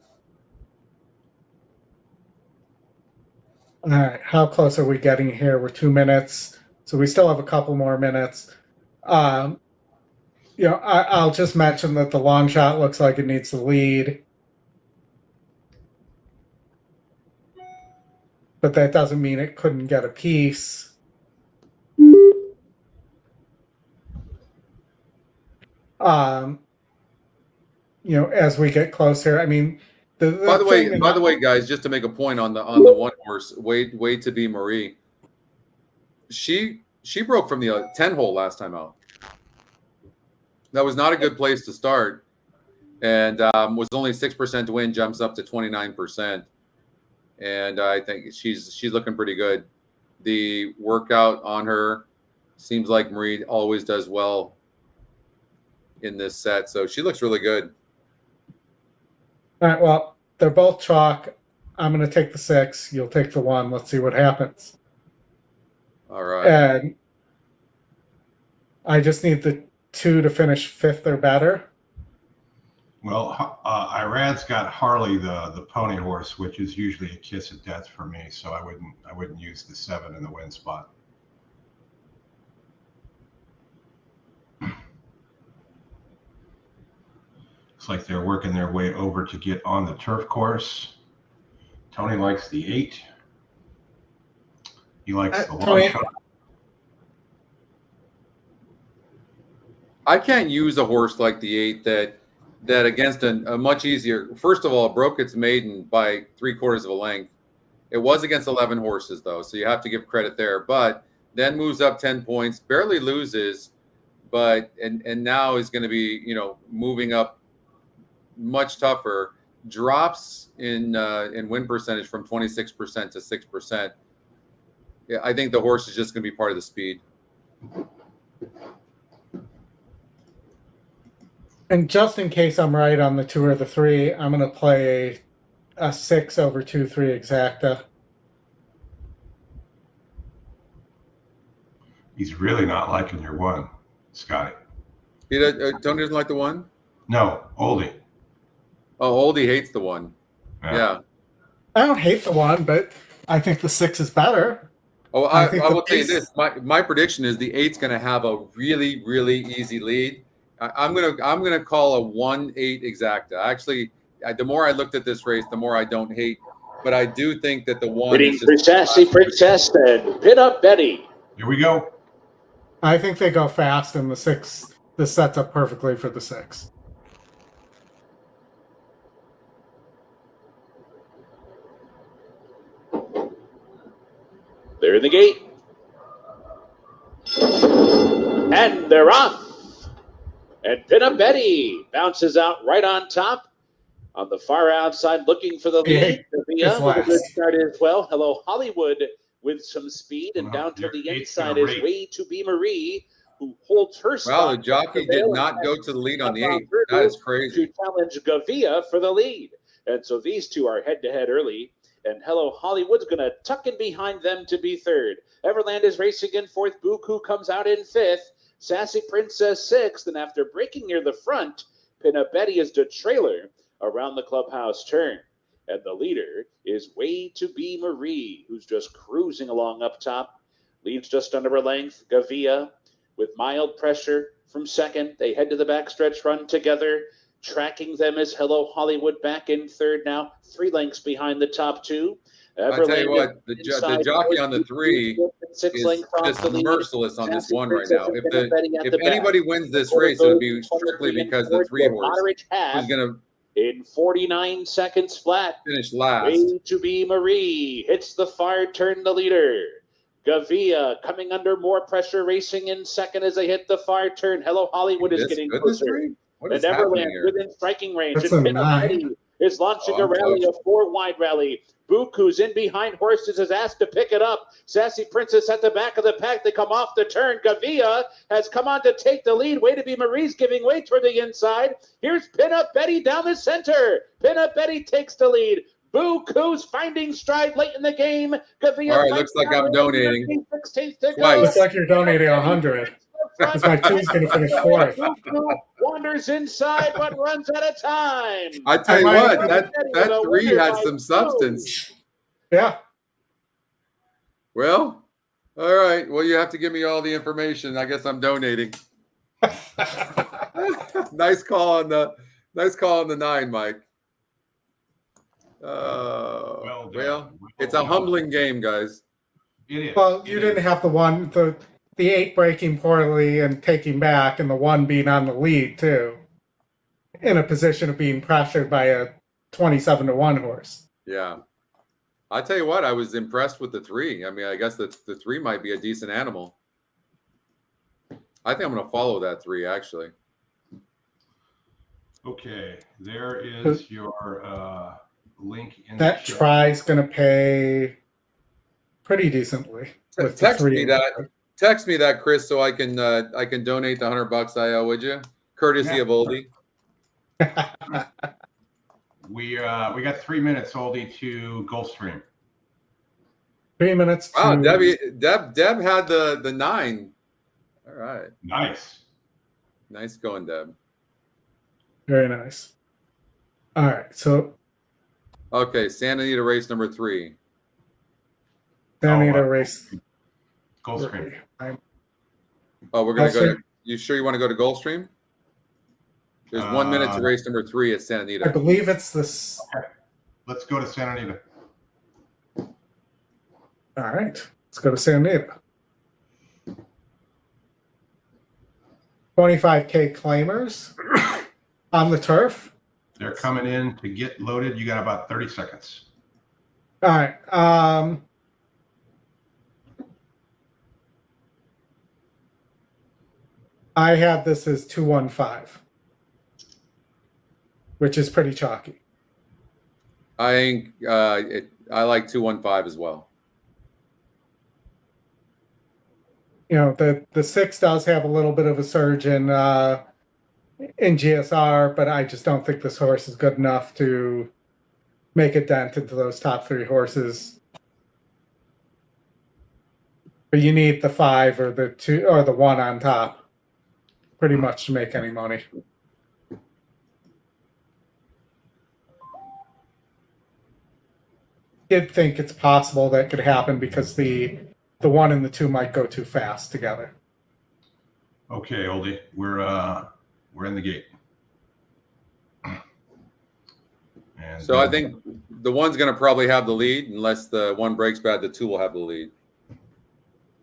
All right. How close are we getting here? We're 2 minutes, so we still have a couple more minutes. I'll just mention that the long shot looks like it needs the lead. But that doesn't mean it couldn't get a piece. As we get closer, I mean, by the way, guys, just to make a point on the 1 horse, wait to be Marie. She broke from the 10 hole last time out. That was not a good place to start, and was only 6% to win, jumps up to 29%. And I think she's looking pretty good. The workout on her seems like Marie always does well in this set, so she looks really good. All right, well, they're both chalk. I'm going to take the 6. You'll take the 1. Let's see what happens. All right. And I just need the 2 to finish 5th or better. Well, Irad's got Harley, the pony horse, which is usually a kiss of death for me. So I wouldn't use the 7 in the win spot. Looks like they're working their way over to get on the turf course. Tony likes the 8. He likes the long shot. I can't use a horse like the 8 that against a much easier. First of all, broke its maiden by 3/4 of a length. It was against 11 horses though, so you have to give credit there. But then moves up 10 points, barely loses, but and now is going to be moving up much tougher. Drops in win percentage from 26% to 6%. Yeah, I think the horse is just going to be part of the speed. And just in case I'm right on the 2 or the 3, I'm going to play a 6 over 2-3 exacta. He's really not liking your 1, Scotty. Tony doesn't like the 1? No, Oldy. Oh, Oldy hates the 1. Yeah. I don't hate the 1, but I think the 6 is better. Oh, I will tell you this. My prediction is the 8's going to have a really, really easy lead. I'm gonna call a 1-8 exacta. Actually, the more I looked at this race, the more I don't hate. But I do think that the 1 Winning for Sassy Princess and Pit Up Betty. Here we go. I think they go fast, and the 6. This sets up perfectly for the 6. They're in the gate. And they're off. And Pinup Betty bounces out right on top. On the far outside, looking for the lead. With a good start as well. Hello, Hollywood with some speed. And down to the inside is Way to Be Marie, who holds her spot. Wow, the jockey did not go to the lead on the 8. That is crazy. To challenge Gavia for the lead. And so these two are head-to-head early. And Hello Hollywood's going to tuck in behind them to be third. Everland is racing in fourth. Buku comes out in fifth. Sassy Princess sixth. And after breaking near the front, Pinup Betty is the trailer around the clubhouse turn. And the leader is Way to Be Marie, who's just cruising along up top. Leads just under a length. Gavia with mild pressure from second. They head to the backstretch run together. Tracking them is Hello Hollywood back in third now. 3 lengths behind the top two. I tell you what, the jockey on the 3 is just merciless on this one right now. If anybody wins this race, it would be strictly because the 3 horse is going to in 49 seconds flat. Finish last. Way to Be Marie hits the far turn, the leader. Gavia coming under more pressure, racing in second as they hit the far turn. Hello Hollywood is getting closer. And Everland within striking range. And Pinup Betty is launching a rally, a 4-wide rally. Buku's in behind horses, is asked to pick it up. Sassy Princess at the back of the pack. They come off the turn. Gavia has come on to take the lead. Way to Be Marie's giving way toward the inside. Here's Pinup Betty down the center. Pinup Betty takes the lead. Buku's finding stride late in the game. Gavia. All right, looks like I'm donating. 16th to go. Looks like you're donating 100. Because my team's going to finish fourth. Wanders inside, but runs out of time. I tell you what, that 3 had some substance. Yeah. Well, all right. Well, you have to give me all the information. I guess I'm donating. Nice call on the 9, Mike. Well, it's a humbling game, guys. It is. Well, you didn't have the 8 breaking poorly and taking back, and the 1 being on the lead too, in a position of being pressured by a 27-1 horse. Yeah, I tell you what, I was impressed with the 3. I mean, I guess the 3 might be a decent animal. I think I'm going to follow that 3 actually. Okay, there is your link in that try's going to pay pretty decently. With Text me that. Text me that, Chris, so I can donate the $100 I owe, would you? Courtesy of Oldy. We got 3 minutes, Oldy, to Gulfstream. 3 minutes. Wow, Deb had the 9. All right. Nice going, Deb. Very nice. All right, so. Okay, Santa Anita race number 3. Santa Anita race. Gulfstream. Oh, we're going to go. You sure you want to go to Gulfstream? There's 1 minute to race number 3 at Santa Anita. I believe it's this. Okay. Let's go to Santa Anita. All right. Let's go to Santa Anita. 25K claimers on the turf. They're coming in to get loaded. You got about 30 seconds. All right. I have this as 215, which is pretty chalky. I think I like 215 as well. You know, the 6 does have a little bit of a surge in GSR, but I just don't think this horse is good enough to make a dent into those top 3 horses. But you need the 5 or the 2 or the 1 on top pretty much to make any money. Did think it's possible that could happen because the 1 and the 2 might go too fast together. Okay, Oldie, we're in the gate. And so I think the 1's going to probably have the lead, unless the 1 breaks bad. The 2 will have the lead.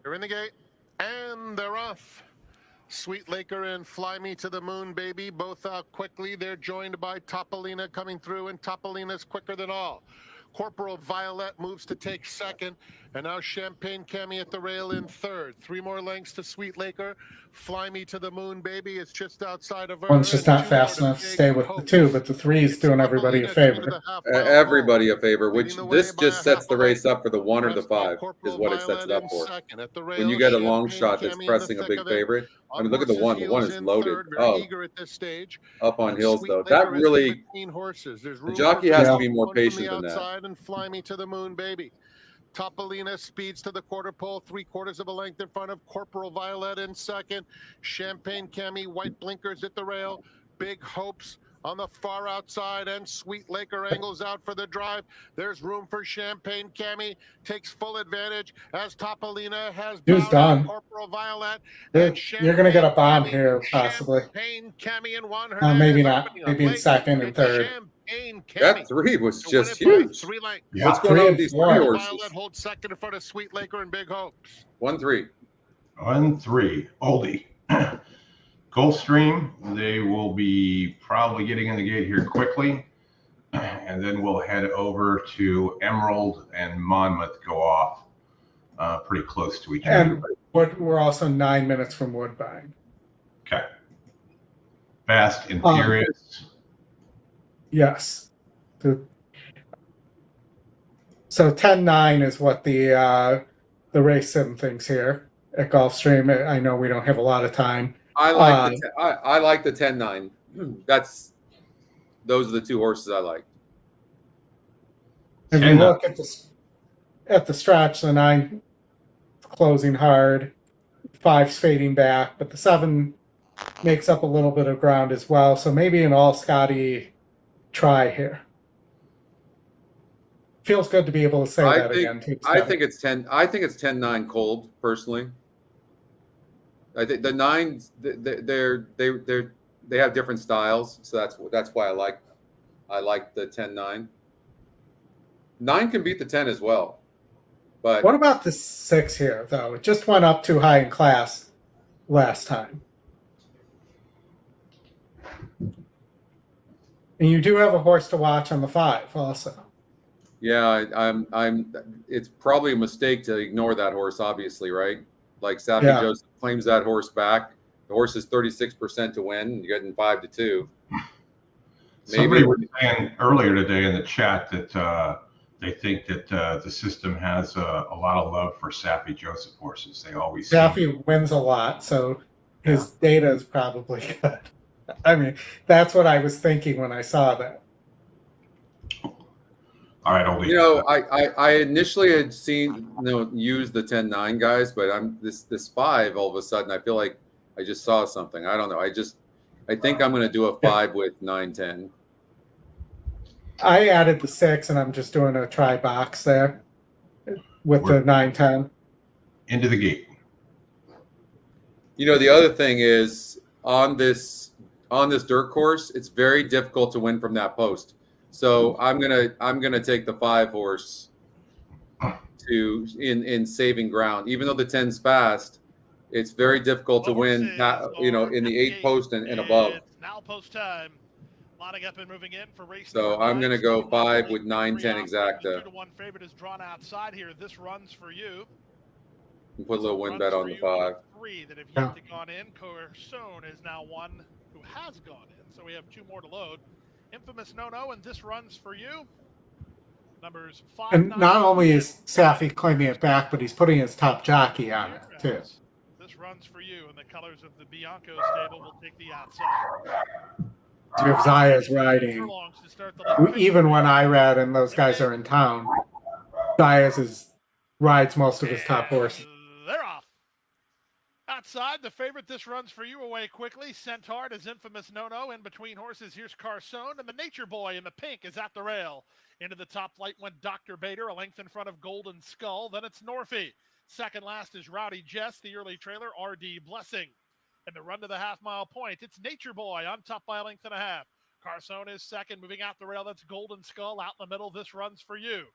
They're in the gate, and they're off. Sweet Laker and Fly Me to the Moon, Baby, both out quickly. They're joined by Topolina coming through, and Topolina's quicker than all. Corporal Violet moves to take second. And now Champagne Cami at the rail in third. 3 more lengths to Sweet Laker. Fly Me to the Moon, Baby is just outside of her. One's just and not 2 fast more to enough to Big stay with the Hopes. 2, but the 3 is It's doing everybody a Appolina coming to favor. the half-mile Everybody pole. a favor, which Leading the way this by just a sets the half a race length. up for the 1 or the Pressed by 5 is Corporal what it sets Violet it up in for. second. At the When rail, you get a long Champagne shot that's Cami in the pressing a thick big of it. favorite, I On mean, look at the horse's 1. The 1 heels is in loaded. third, very Oh, eager at this stage. up on And hills Sweet though. Laker That is in really, between horses. There's the room jockey for has to Fly be more one from patient the than that. outside and Fly Me to the Moon, Baby. Topolina speeds to the quarter pole, 3/4 of a length in front of Corporal Violet in second. Champagne Cami, white blinkers at the rail. Big Hopes on the far outside, and Sweet Laker angles out for the drive. There's room for Champagne Cami, takes full advantage as Topolina has Dude's bound out done. Corporal Violet. You're going to get a bomb Cami, here, possibly. Champagne Cami in one. Hernandez Maybe not. opening up Maybe in late. second and It's third. Champagne Cami that 3 was to win just it by huge. 3 lengths. Yeah, What's going 3 on and with these 4. 3 Violet horses? holds second in front of Sweet Laker and Big Hopes. 1-3. 1-3. Oldie. Gulfstream, they will be probably getting in the gate here quickly. And then we'll head over to Emerald and Monmouth go off pretty close to each other. And we're also 9 minutes from Woodbine. Okay. Fast and Furious. Yes. So 10-9 is what the race sim thinks here at Gulfstream. I know we don't have a lot of time. I like the 10-9. Those are the 2 horses I like. If you look at the stretch, the 9 closing hard, 5's fading back, but the 7 makes up a little bit of ground as well. So maybe an all Scotty try here. Feels good to be able to say that again. I think it's 10. I think it's 10-9 cold personally. I think the 9s they have different styles, so that's why I like the 10-9. 9 can beat the 10 as well. But what about the 6 here though? It just went up too high in class last time. And you do have a horse to watch on the 5 also. yeah, I'm. It's probably a mistake to ignore that horse, obviously, right? Like Sappy Joseph claims that horse back. The horse is 36% to win. You're getting 5-2. Somebody was saying earlier today in the chat that they think that the system has a lot of love for Sappy Joseph horses. They always Sappy wins a lot, so his data is probably good. I mean, that's what I was thinking when I saw that. All right, Oldy. You know, I initially had seen use the 10-9 guys, but I'm this 5 all of a sudden. I feel like I just saw something. I don't know. I think I'm going to do a 5 with 9-10. I added the 6, and I'm just doing a try box there with the 9-10. Into the gate. You know, the other thing is on this dirt course, it's very difficult to win from that post. So I'm gonna take the 5 horse in saving ground. Even though the 10's fast, it's very difficult to win. In the 8 post and above. It's now post time. Lining up and moving in for race. So I'm going to go 5 with 9-10 exacta. 2-1 favorite is drawn outside here. This runs for you. And put a little win bet on the 5. 3 that have yet to gone in. Corson is now one who has gone in. So we have 2 more to load. Infamous No-No, and this runs for you. Numbers 5. And not only is Safi claiming it back, but he's putting his top jockey on it too. This runs for you, and the colors of the Bianco stable will take the outside. So if Zaya's riding, even when Irad and those guys are in town, Zaya's rides most of his top horses. They're off. Outside, the favorite, this runs for you away quickly. Centaur is Infamous No-No. In between horses, here's Carson, and the Nature Boy in the pink is at the rail. Into the top flight went Dr. Bader, a length in front of Golden Skull. Then it's Norfie. Second last is Rowdy Jess, the early trailer, RD Blessing. And the run to the half-mile point, it's Nature Boy on top by a length and a half. Carson is second, moving out the rail. That's Golden Skull out in the middle. This runs for you.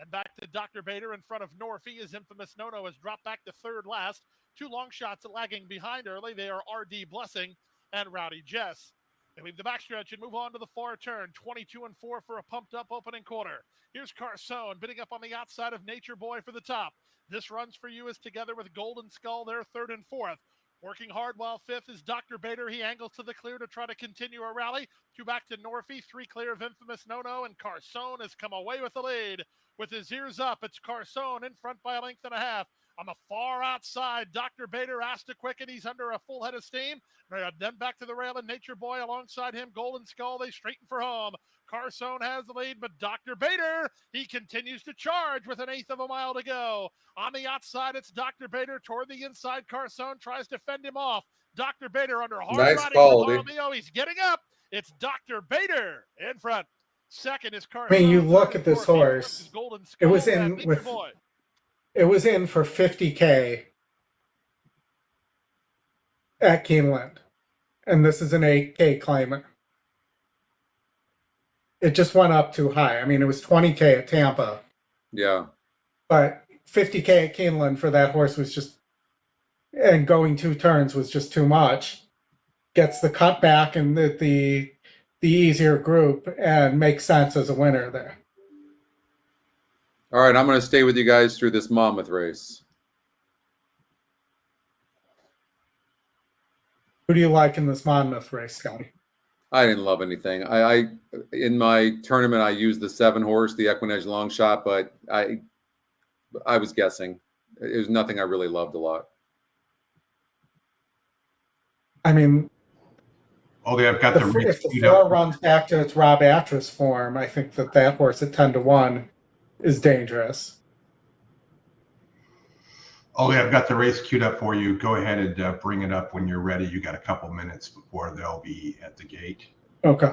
And back to Dr. Bader in front of Norfie as Infamous No-No has dropped back to third last. 2 long shots lagging behind early. They are RD Blessing and Rowdy Jess. They leave the backstretch and move on to the far turn. 22 and 4 for a pumped up opening quarter. Here's Carson bidding up on the outside of Nature Boy for the top. This Runs For You is together with Golden Skull, their third and fourth. Working hard while fifth is Dr. Bader. He angles to the clear to try to continue a rally. 2 back to Norfie, 3 clear of Infamous No-No, and Carson has come away with the lead. With his ears up, it's Carson in front by a length and a half. On the far outside, Dr. Bader asked to quicken. He's under a full head of steam. Then back to the rail, and Nature Boy alongside him. Golden Skull, they straighten for home. Carson has the lead, but Dr. Bader, he continues to charge with an eighth of a mile to go. On the outside, it's Dr. Bader toward the inside. Carson tries to fend him off. Dr. Bader under hard Nice riding call, from Oldy. Romeo. He's getting up. It's Dr. Bader in front. Second is Carson. I mean, you look at this horse. It was in Nature with. Boy. It was in for $50K at Keeneland, and this is an $8K claimant. It just went up too high. I mean, it was $20K at Tampa. Yeah. But $50K at Keeneland for that horse was just, and going 2 turns was just too much. Gets the cut back and the easier group and makes sense as a winner there. All right, I'm going to stay with you guys through this Monmouth race. Who do you like in this Monmouth race, Scotty? I didn't love anything. I in my tournament I used the 7 horse, the EquinEdge long shot, but I was guessing. It was nothing I really loved a lot. I mean, I've got if the floor runs back to its Rob Atras form, I think that horse at 10-1 is dangerous. I've got the race queued up for you. Go ahead and bring it up when you're ready. You got a couple minutes before they'll be at the gate. Okay.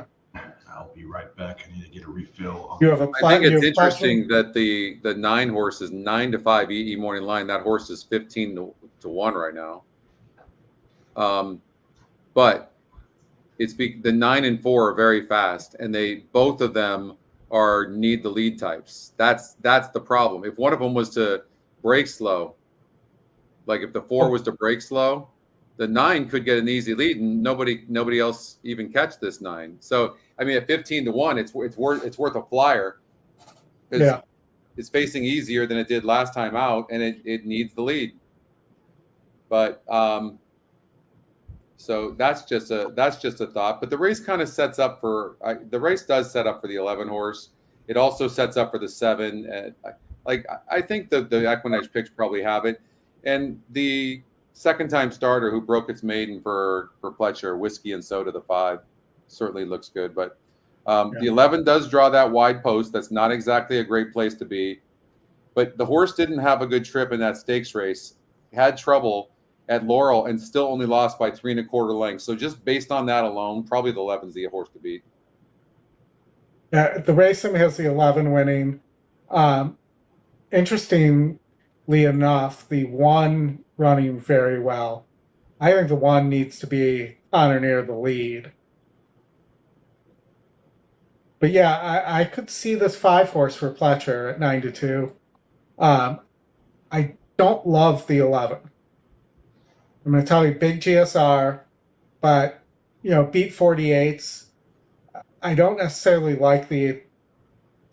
I'll be right back. I need to get a refill. You have I think it's interesting that the 9 horse is 9-5 EE morning line. That horse is 15-1 right now. But it's the 9 and 4 are very fast, and both of them are need the lead types. That's the problem. If one of them was to break slow, like if the 4 was to break slow, the 9 could get an easy lead, and nobody else even catch this 9. So I mean, at 15-1, it's worth a flyer. Yeah, it's facing easier than it did last time out, and it needs the lead. But so that's just a thought. But the race kind of sets up for the race does set up for the 11 horse. It also sets up for the 7. I think the EquinEdge picks probably have it, and the second-time starter who broke its maiden for Pletcher, Whiskey and Soda, the 5, certainly looks good. But the 11 does draw that wide post. That's not exactly a great place to be. But the horse didn't have a good trip in that stakes race. Had trouble at Laurel and still only lost by 3 1/4 lengths. So just based on that alone, probably the 11's the horse to beat. Yeah, the racing has the 11 winning. Interestingly enough, the 1 running very well. I think the 1 needs to be on or near the lead. But yeah, I could see this 5 horse for Pletcher at 9-2. I don't love the 11. I'm going to tell you, big GSR, but beat 48s. I don't necessarily like the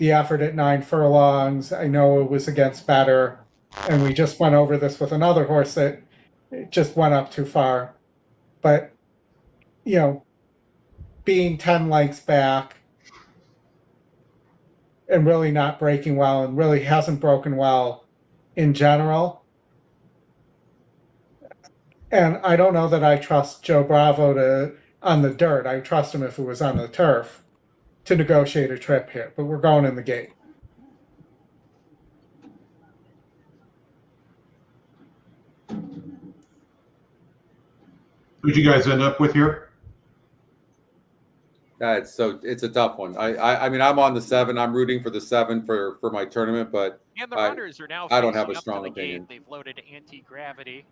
effort at 9 furlongs. I know it was against better, and we just went over this with another horse that just went up too far. But being 10 lengths back and really not breaking well, and really hasn't broken well in general. And I don't know that I trust Joe Bravo on the dirt. I trust him if it was on the turf to negotiate a trip here. But we're going in the gate. Who'd you guys end up with here? It's a tough one. I mean, I'm on the 7. I'm rooting for the 7 for my tournament, but and the runners are now I don't have a facing up strong to the opinion. gate. They've loaded anti-gravity.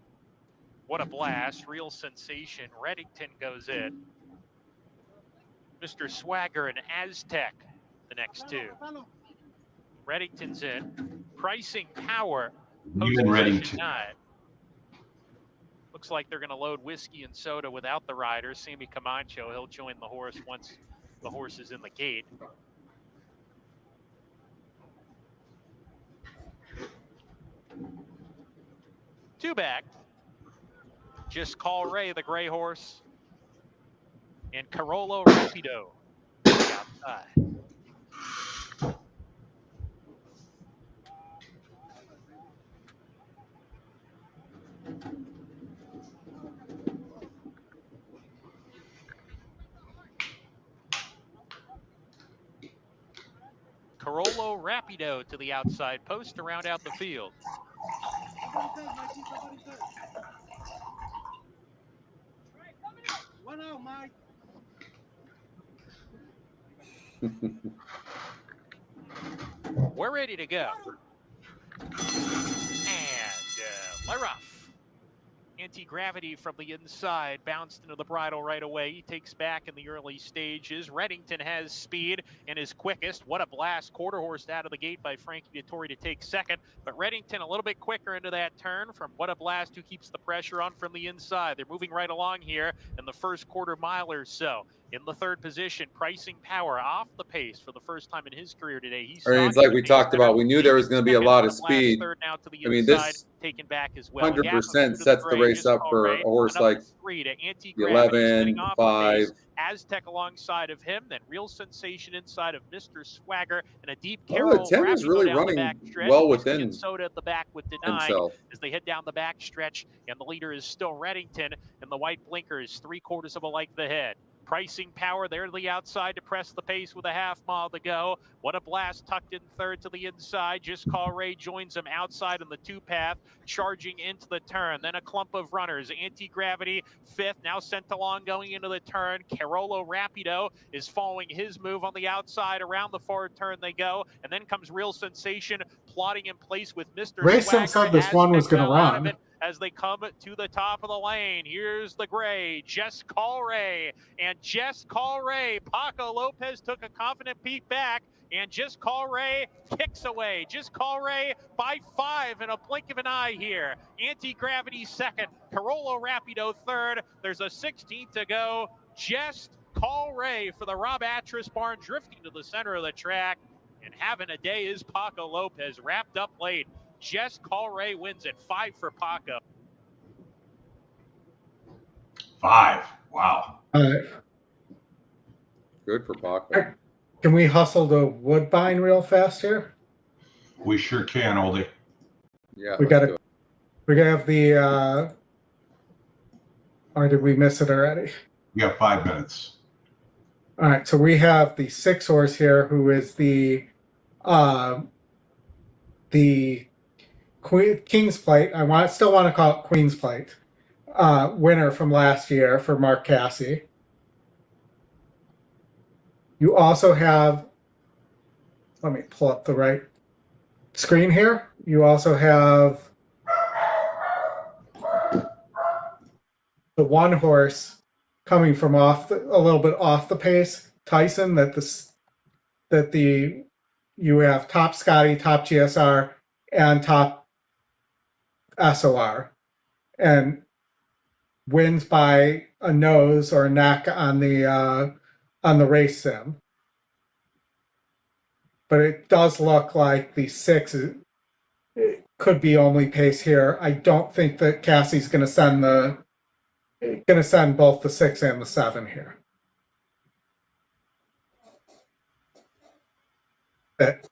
What a blast. Real sensation. Reddington goes in. Mr. Swagger and Aztec, the next 2. Reddington's in. Pricing Power. You and Reddington. looks like they're going to load whiskey and soda without the rider. Sammy Camacho, he'll join the horse once the horse is in the gate. Two back. Just Call Ray, the gray horse, and Carolo Rapido outside. Carolo Rapido to the outside post to round out the field. One out, Mike. We're ready to go. And let off. Anti-gravity from the inside, bounced into the bridle right away. He takes back in the early stages. Reddington has speed and is quickest. What a blast. Quarter horse out of the gate by Frankie Dettori to take second. But Reddington a little bit quicker into that turn from What a Blast, who keeps the pressure on from the inside. They're moving right along here in the first quarter mile or so. In the third position, Pricing Power off the pace for the first time in his career today. It's like we talked about. We knew there was going to be a lot of speed. I mean, this taken back as well. 100% sets the race up for a horse like 11, 5. Aztec alongside of him, then Real Sensation inside of Mr. Swagger, and a deep Oh, Carol. 10 is really running well within Soda at the back with Denied himself. as they head down the back stretch, and the leader is still Reddington, and the white blinkers 3/4 of a length ahead. Pricing Power there to the outside to press the pace with a half mile to go. What a Blast tucked in third to the inside. Just Call Ray joins him outside on the two path, charging into the turn. Then a clump of runners. Anti-Gravity fifth, now sent along going into the turn. Carolo Rapido is following his move on the outside. Around the forward turn they go. And then comes Real Sensation plotting in place with Mr. Racing said this one was going to run. As they come to the top of the lane. Here's the gray, Just Call Ray. And Just Call Ray, Paco Lopez took a confident peek back, and Just Call Ray kicks away. Just Call Ray by 5 in a blink of an eye here. Anti-Gravity second, Carolo Rapido third. There's a 16th to go. Just Call Ray for the Rob Atras barn, drifting to the center of the track. And having a day is Paco Lopez, wrapped up late. Just Call Ray wins at 5 for Paco. 5. Wow. Good for Paco. Can we hustle the Woodbine real fast here? We sure can, Oldy. Yeah. We gotta have the or did we miss it already? We have 5 minutes. All right, so we have the 6 horse here, who is the King's Plate. Still want to call it Queen's Plate. Winner from last year for Mark Cassie. You also have, let me pull up the right screen here. You also have the one horse coming from a little bit off the pace, Tyson, you have top Scotty, top GSR, and top SOR, and wins by a nose or a neck on the race sim. But it does look like the 6 could be only pace here. I don't think that Cassie's going to send both the 6 and the 7 here. It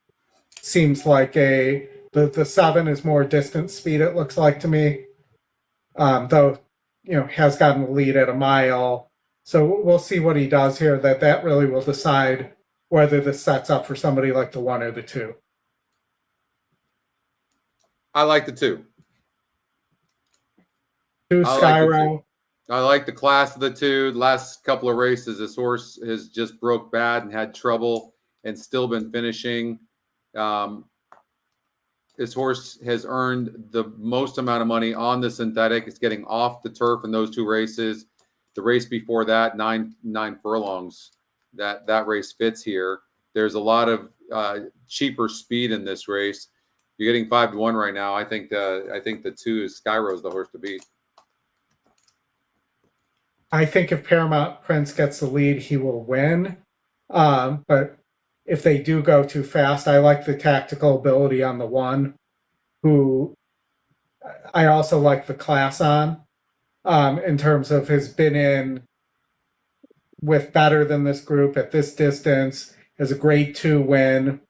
seems like the 7 is more distant speed, it looks like to me. Though, has gotten the lead at a mile. So we'll see what he does here. That really will decide whether this sets up for somebody like the 1 or the 2. I like the 2. 2 Skyro. I like the class of the 2. The last couple of races, this horse has just broke bad and had trouble and still been finishing. This horse has earned the most amount of money on the synthetic. It's getting off the turf in those 2 races. The race before that, nine furlongs, that race fits here. There's a lot of cheaper speed in this race. You're getting 5-1 right now. I think the 2 is Skyro's the horse to beat. I think if Paramount Prince gets the lead, he will win. But if they do go too fast, I like the tactical ability on the 1, who I also like the class on, in terms of has been in with better than this group at this distance, has a grade 2 win,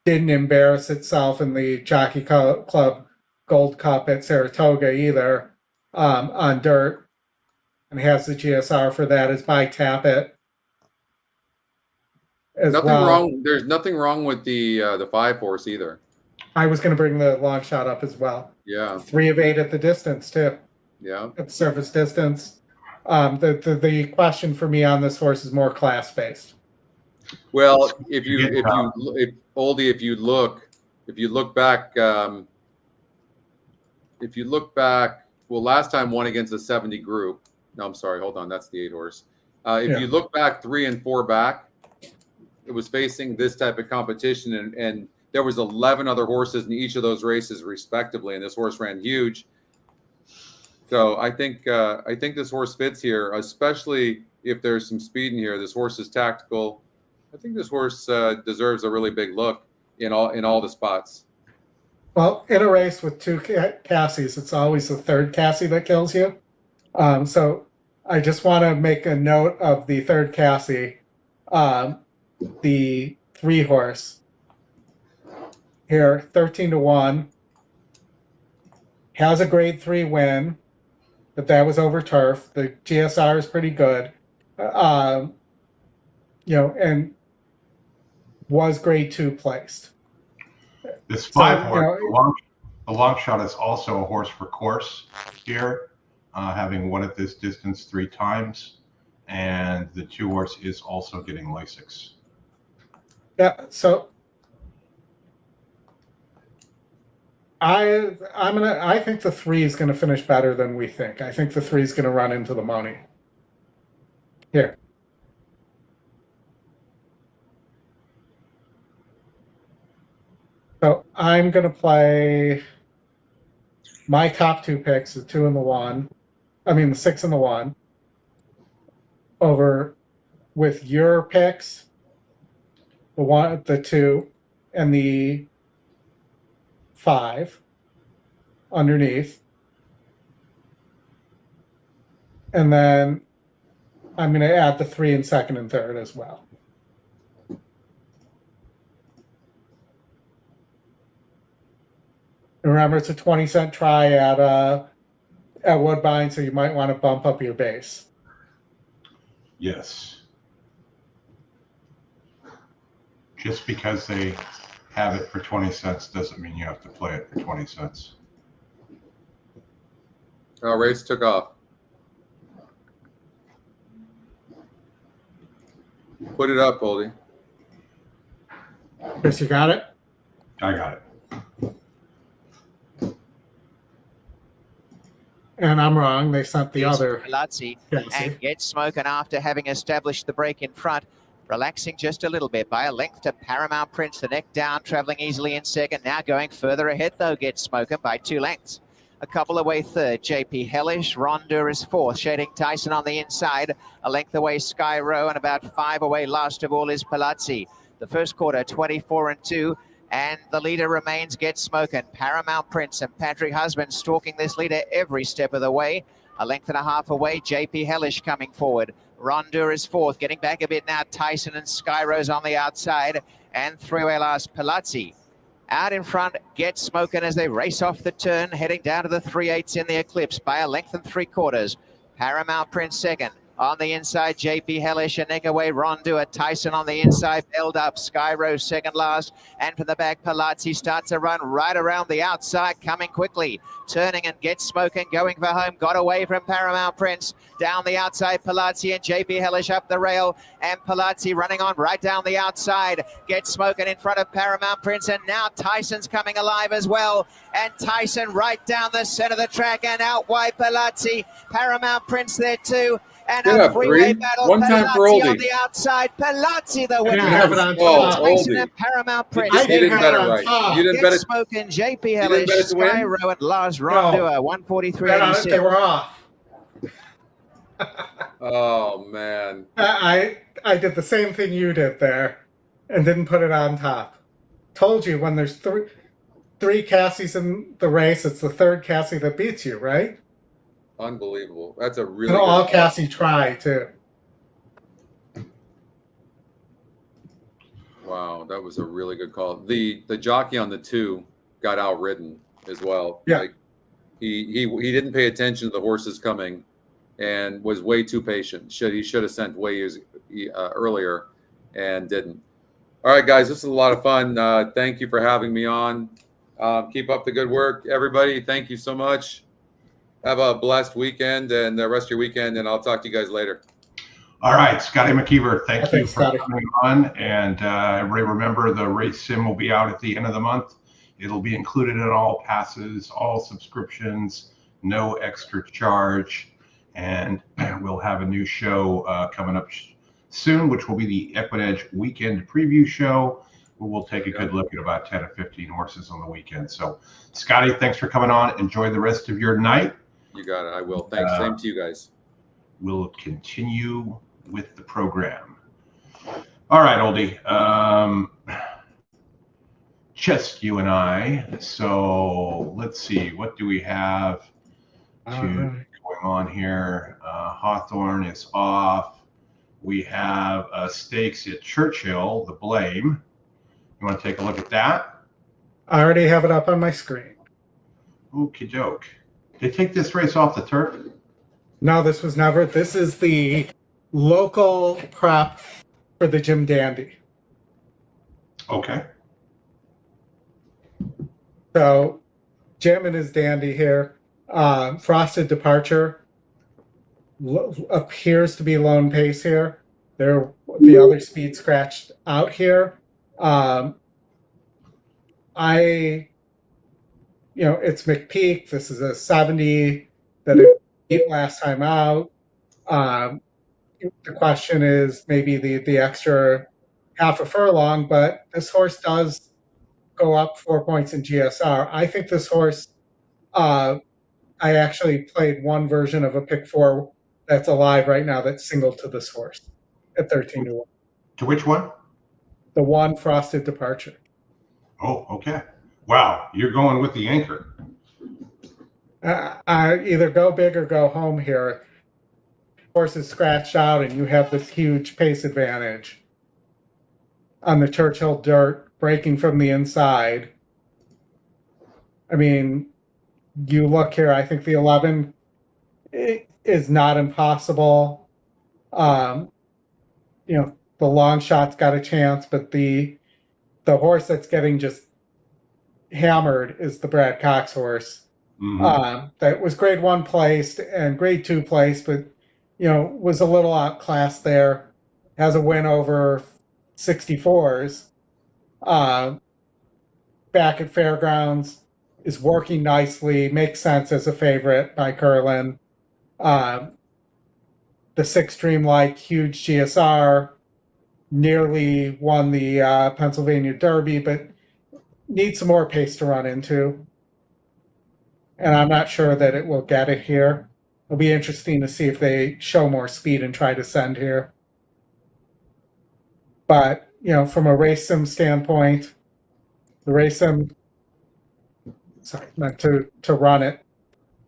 didn't embarrass itself in the Jockey Club Gold Cup at Saratoga either, on dirt, and has the GSR for that, is by Tappet. There's nothing wrong with the 5 horse either. I was going to bring the long shot up as well. Yeah. 3 of 8 at the distance too. Yeah. At surface distance. The question for me on this horse is more class based. Well, if you look back, well, last time won against the 70 group. No, I'm sorry. Hold on. That's the 8 horse. If you look back 3 and 4 back, it was facing this type of competition, and there was 11 other horses in each of those races respectively, and this horse ran huge. So I think this horse fits here, especially if there's some speed in here. This horse is tactical. I think this horse deserves a really big look in all the spots. Well, in a race with 2 Cassies, it's always the 3rd Cassie that kills you. So I just want to make a note of the 3rd Cassie, the 3 horse here, 13-1, has a grade 3 win, but that was over turf. The GSR is pretty good, and was grade 2 placed. This 5 horse, the long shot, is also a horse for course here, having won at this distance 3 times, and the 2 horse is also getting Lasix. Yeah, so I think the 3 is going to finish better than we think. I think the 3 is going to run into the money here. So I'm going to play my top 2 picks, the 2 and the 1. I mean, the 6 and the 1, over with your picks, the 1, the 2, and the 5 underneath. And then I'm going to add the 3 in second and third as well. Remember, it's a 20-cent try at Woodbine, so you might want to bump up your base. Yes. Just because they have it for 20 cents doesn't mean you have to play it for 20 cents. Oh, race took off. Put it up, Oldy. Chris, you got it? I got it. And I'm wrong. They sent the other. Palazzi and Get Smoking after having established the break in front. Relaxing just a little bit by a length to Paramount Prince, the neck down, traveling easily in second. Now going further ahead, though, Get Smoking by 2 lengths. A couple away third, JP Hellish. Rondur is fourth, shading Tyson on the inside. A length away, Sky Row, and about 5 away. Last of all is Palazzi. The first quarter, 24-2. And the leader remains Get Smoking. Paramount Prince and Patrick Husband stalking this leader every step of the way. A length and a half away, JP Hellish coming forward. Rondur is fourth, getting back a bit now. Tyson and Skyrose on the outside. And 3-way last, Palazzi. Out in front, Get Smoking as they race off the turn, heading down to the 3/8 in the Eclipse by a length and 3/4. Paramount Prince second. On the inside, JP Hellish, a neck away, Rondur. Tyson on the inside, held up. Skyrose second last. And from the back, Palazzi starts a run right around the outside, coming quickly. Turning and Get Smoking, going for home. Got away from Paramount Prince. Down the outside, Palazzi and JP Hellish up the rail. And Palazzi running on right down the outside. Get Smoking in front of Paramount Prince. And now Tyson's coming alive as well. And Tyson right down the center of the track and out wide Palazzi. Paramount Prince there too. And a three-way battle. One time for Oldy. On the outside, Palazzi the winner. Tyson and Paramount Prince. You didn't bet it right. You didn't bet it. Smoking, JP Hellish, Skyro, and Lars Rondur. 143.86. They were off. Oh man. I did the same thing you did there, and didn't put it on top. Told you when there's three Cassies in the race, it's the third Cassie that beats you, right? Unbelievable. That's a really And good all call. Cassie try too. Wow, that was a really good call. The jockey on the 2 got outridden as well. Yeah. Like he didn't pay attention to the horses coming and was way too patient. He should have sent way earlier and didn't. All right, guys, this is a lot of fun. Thank you for having me on. Keep up the good work, everybody. Thank you so much. Have a blessed weekend and the rest of your weekend, and I'll talk to you guys later. All right, Scotty McKeever, thank you for Scotty. coming on. And everybody remember, the race sim will be out at the end of the month. It'll be included in all passes, all subscriptions, no extra charge. And we'll have a new show coming up soon, which will be the EquinEdge Weekend Preview Show, where we'll take a good look at about 10 or 15 horses on the weekend. So, Scotty, thanks for coming on. Enjoy the rest of your night. You got it. I will. Thanks. Same to you guys. We'll continue with the program. All right, Oldy. Just you and I. So let's see. What do we have going on here? Hawthorne is off. We have stakes at Churchill, the Blame. You want to take a look at that? I already have it up on my screen. Okie doke. They take this race off the turf? No, this was never. This is the local prep for the Jim Dandy. Okay. So Jim and his Dandy here. Frosted Departure appears to be lone pace here. The other speed scratched out here. It's McPeak. This is a 70 that it beat last time out. The question is maybe the extra half a furlong, but this horse does go up 4 points in GSR. I think this horse, I actually played one version of a pick 4 that's alive right now that's single to this horse at 13-1. To which one? The one Frosted Departure. Oh, okay. Wow, you're going with the anchor. Either go big or go home here. Horse is scratched out, and you have this huge pace advantage on the Churchill dirt, breaking from the inside. I mean, you look here. I think the 11 is not impossible. The long shot's got a chance, but the horse that's getting just hammered is the Brad Cox horse. Mm-hmm. That was grade 1 placed and grade 2 placed, but was a little outclassed there. Has a win over 64s. Back at Fairgrounds, is working nicely, makes sense as a favorite by Curlin. The 6 Dreamlike, huge GSR, nearly won the Pennsylvania Derby, but needs some more pace to run into. And I'm not sure that it will get it here. It'll be interesting to see if they show more speed and try to send here. But, from a race sim standpoint, the race sim, meant to run it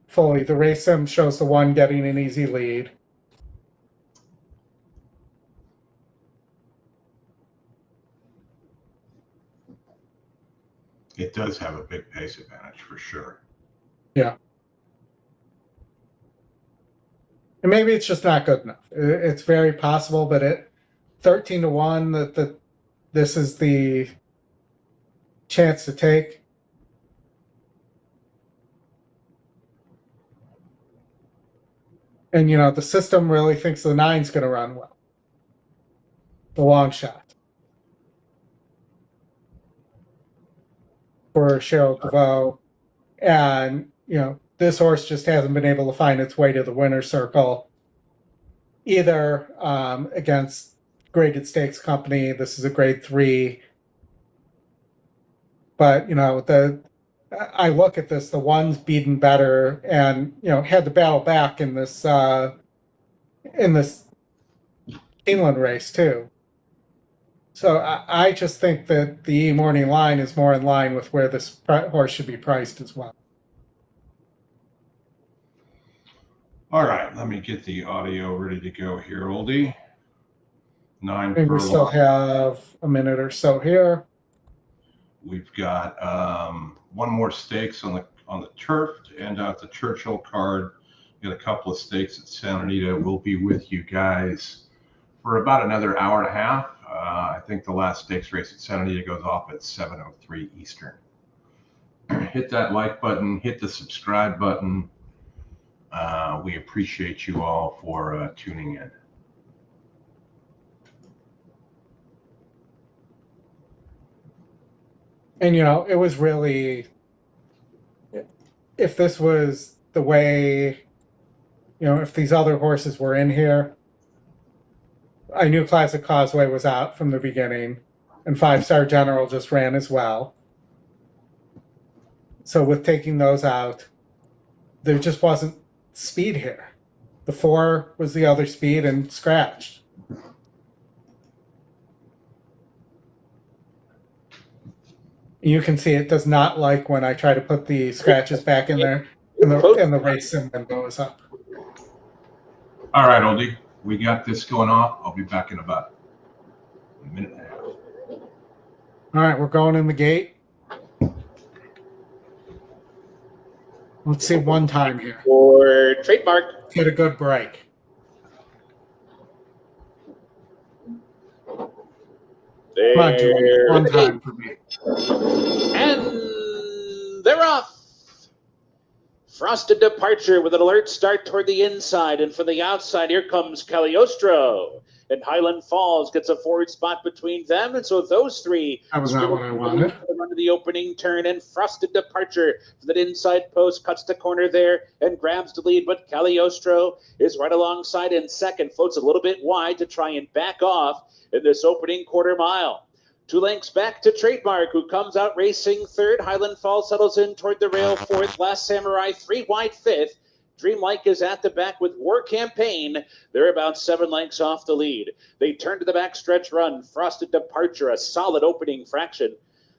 fully. The race sim shows the one getting an easy lead. It does have a big pace advantage for sure. Yeah. And maybe it's just not good enough. It's very possible, but at 13-1, that this is the chance to take. And, the system really thinks the 9's going to run well. The long shot. For Cheryl DeVoe. And, this horse just hasn't been able to find its way to the winner's circle either against graded stakes company. This is a grade 3. But, I look at this, the one's beaten better and, had to battle back in this in this Keeneland race too. So I just think that the morning line is more in line with where this horse should be priced as well. All right, let me get the audio ready to go here, Oldy. 9 And we still have a minute or so here. We've got one more stakes on the turf to end out the Churchill card. We got a couple of stakes at Santa Anita. We'll be with you guys for about another hour and a half. I think the last stakes race at Santa Anita goes off at 7:03 Eastern. Hit that like button, hit the subscribe button. We appreciate you all for tuning in. And, you know, it was really, if this was the way, you know, if these other horses were in here, I knew Classic Causeway was out from the beginning, and 5-Star General just ran as well. So with taking those out, there just wasn't speed here. The 4 was the other speed and scratched. You can see it does not like when I try to put the scratches back in there and the race sim goes up. All right, Oldie, we got this going off. I'll be back in about a minute and a half. All right, we're going in the gate. Let's see one time here. For trademark. Get a good break. There. Come on, Julie. One time for me. And they're off. Frosted Departure with an alert start toward the inside. And for the outside, here comes Cagliostro. And Highland Falls gets a forward spot between them. And so those three. That was not what I wanted. Under the opening turn, and Frosted Departure for that inside post cuts the corner there and grabs the lead. But Cagliostro is right alongside in second, floats a little bit wide to try and back off in this opening quarter mile. 2 lengths back to Trademark, who comes out racing third. Highland Falls settles in toward the rail fourth. Last Samurai 3 wide fifth. Dreamlike is at the back with War Campaign. They're about 7 lengths off the lead. They turn to the backstretch run. Frosted Departure, a solid opening fraction.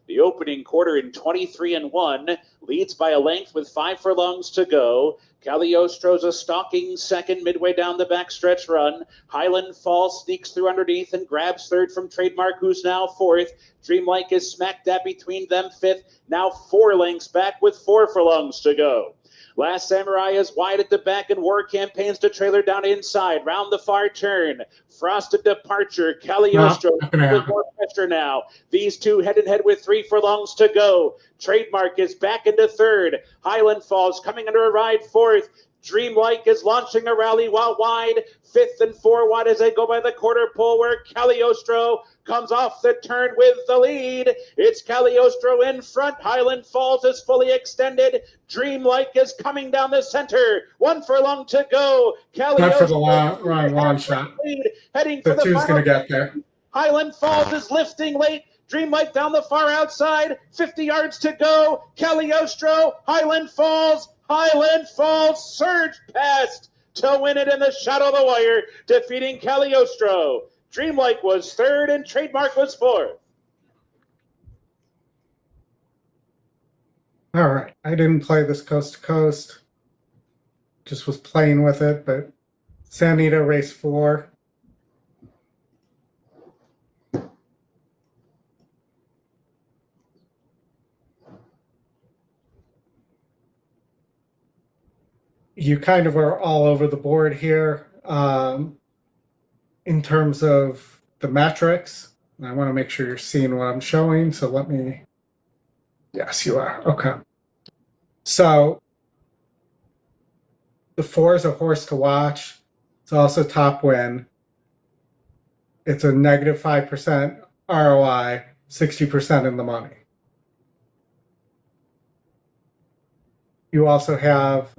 The opening quarter in 23-1, leads by a length with 5 furlongs to go. Cagliostro's a stalking second midway down the backstretch run. Highland Falls sneaks through underneath and grabs third from Trademark, who's now fourth. Dreamlike is smack dab between them fifth, now 4 lengths back with 4 furlongs to go. Last Samurai is wide at the back, and War Campaigns to trailer down inside. Round the far turn. Frosted Departure. Cagliostro. With more pressure now. These two head and head with 3 furlongs to go. Trademark is back into third. Highland Falls coming under a ride fourth. Dreamlike is launching a rally while wide. 5th and 4 wide as they go by the quarter pole, where Cagliostro comes off the turn with the lead. It's Cagliostro in front. Highland Falls is fully extended. Dreamlike is coming down the center. 1 furlong to go. Not for the long shot. Lead, heading The for the 2's going to get there. Highland Falls is lifting late. Dreamlike down the far outside. 50 yards to go. Cagliostro, Highland Falls surged past to win it in the shadow of the wire, defeating Cagliostro. Dreamlike was third and Trademark was fourth. All right. I didn't play this coast to coast. Just was playing with it, but Santa Anita race 4. You kind of are all over the board here in terms of the metrics. And I want to make sure you're seeing what I'm showing. So let me. Yes, you are. Okay. So the 4 is a horse to watch. It's also top win. It's a negative 5% ROI, 60% in the money. You also have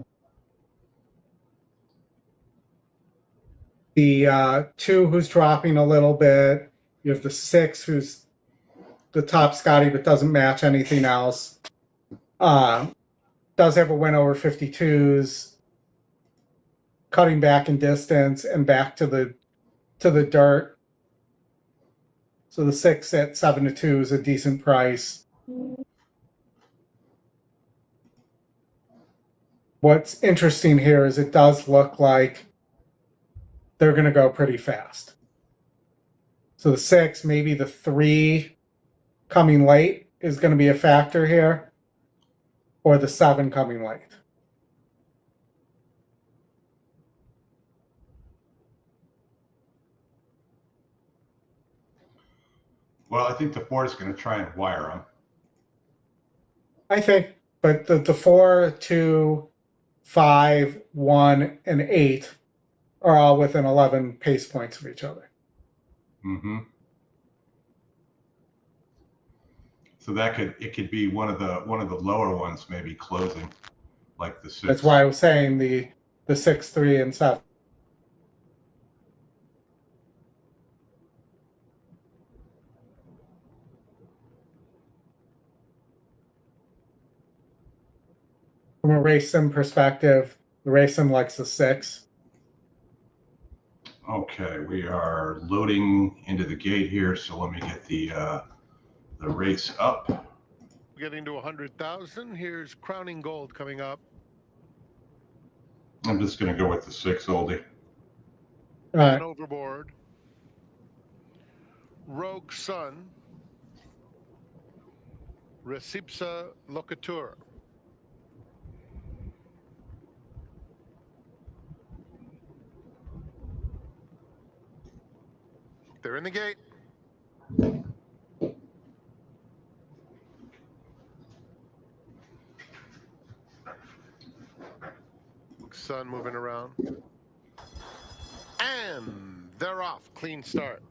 the 2 who's dropping a little bit. You have the 6 who's the top Scotty but doesn't match anything else. Does have a win over 52s. cutting back in distance and back to the dirt. So the 6 at 7-2 is a decent price. What's interesting here is it does look like they're going to go pretty fast. So the 6, maybe the 3 coming late is going to be a factor here, or the 7 coming late. Well, I think the 4 is going to try and wire them. I think, but the 4, 2, 5, 1, and 8 are all within 11 pace points of each other. Mm-hmm. So it could be one of the lower ones maybe closing, like the 6. That's why I was saying the 6, 3, and 7. From a race sim perspective, the race sim likes the 6. Okay, we are loading into the gate here, so let me get the race up. Getting to 100,000. Here's Crowning Gold coming up. I'm just going to go with the 6, Oldy. Man Overboard. Rogue Sun. Recipsa Locatura. They're in the gate. Sun moving around. And they're off. Clean start.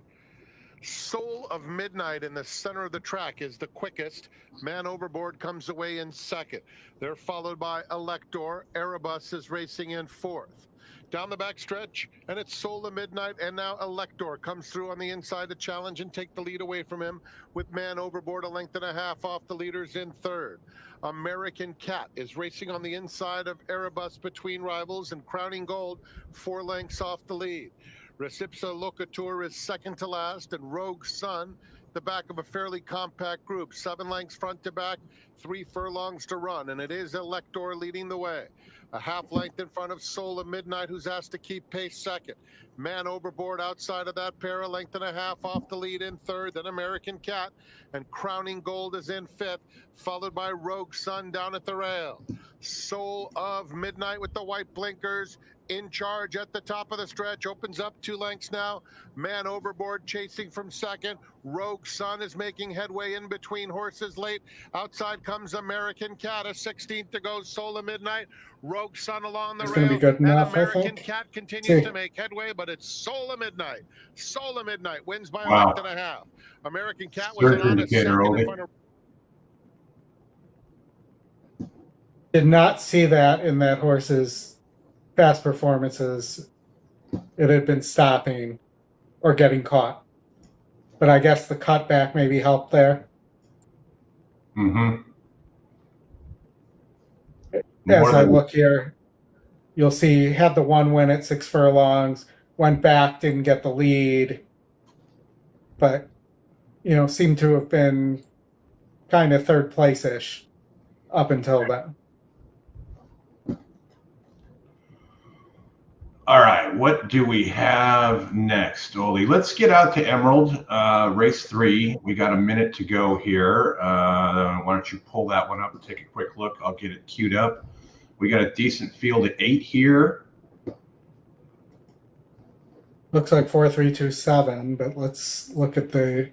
Soul of Midnight in the center of the track is the quickest. Man Overboard comes away in second. They're followed by Elector. Erebus is racing in fourth. Down the back stretch, and it's Soul of Midnight, and now Elector comes through on the inside to challenge and take the lead away from him, with Man Overboard a length and a half off the leaders in third. American Cat is racing on the inside of Erebus between rivals, and Crowning Gold 4 lengths off the lead. Recipsa Locatur is second to last, and Rogue Sun, the back of a fairly compact group, 7 lengths front to back, 3 furlongs to run, and it is Elector leading the way. A half length in front of Soul of Midnight, who's asked to keep pace second. Man Overboard outside of that pair, a length and a half off the lead in third. Then American Cat, and Crowning Gold is in fifth, followed by Rogue Sun down at the rail. Soul of Midnight with the white blinkers in charge at the top of the stretch, opens up 2 lengths now. Man Overboard chasing from second. Rogue Sun is making headway in between horses late. Outside comes American Cat, a 16th to go. Soul of Midnight, Rogue Sun along the rail. It's going to be good enough, and American I think. Cat continues to make headway, but it's Soul of Midnight. Soul of Midnight wins by a length and a half. American Cat was on a second in front of. Did not see that in that horse's past performances. It had been stopping or getting caught. But I guess the cutback maybe helped there. Mm-hmm. As I look here, you'll see had the 1 win at 6 furlongs, went back, didn't get the lead, but seemed to have been kind of third place-ish up until then. All right, what do we have next, Ollie? Let's get out to Emerald, race 3. We got a minute to go here. Why don't you pull that one up and take a quick look? I'll get it queued up. We got a decent field at 8 here. Looks like 4, 3, 2, 7, but let's look at the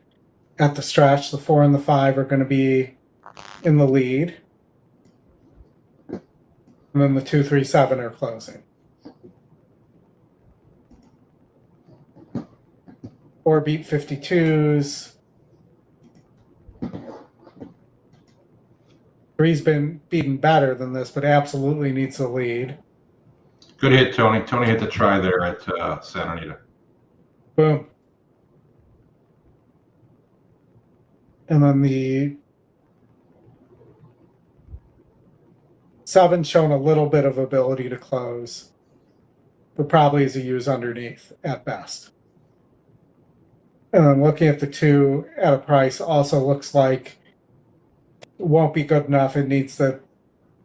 stretch. The 4 and the 5 are going to be in the lead, and then the 2, 3, 7 are closing. 4 beat 52s. 3's been beaten better than this, but absolutely needs the lead. Good hit, Tony. Tony hit the try there at Santa Anita. Boom. And then the 7's shown a little bit of ability to close. but probably is a use underneath at best. And then looking at the 2 at a price also looks like it won't be good enough. It needs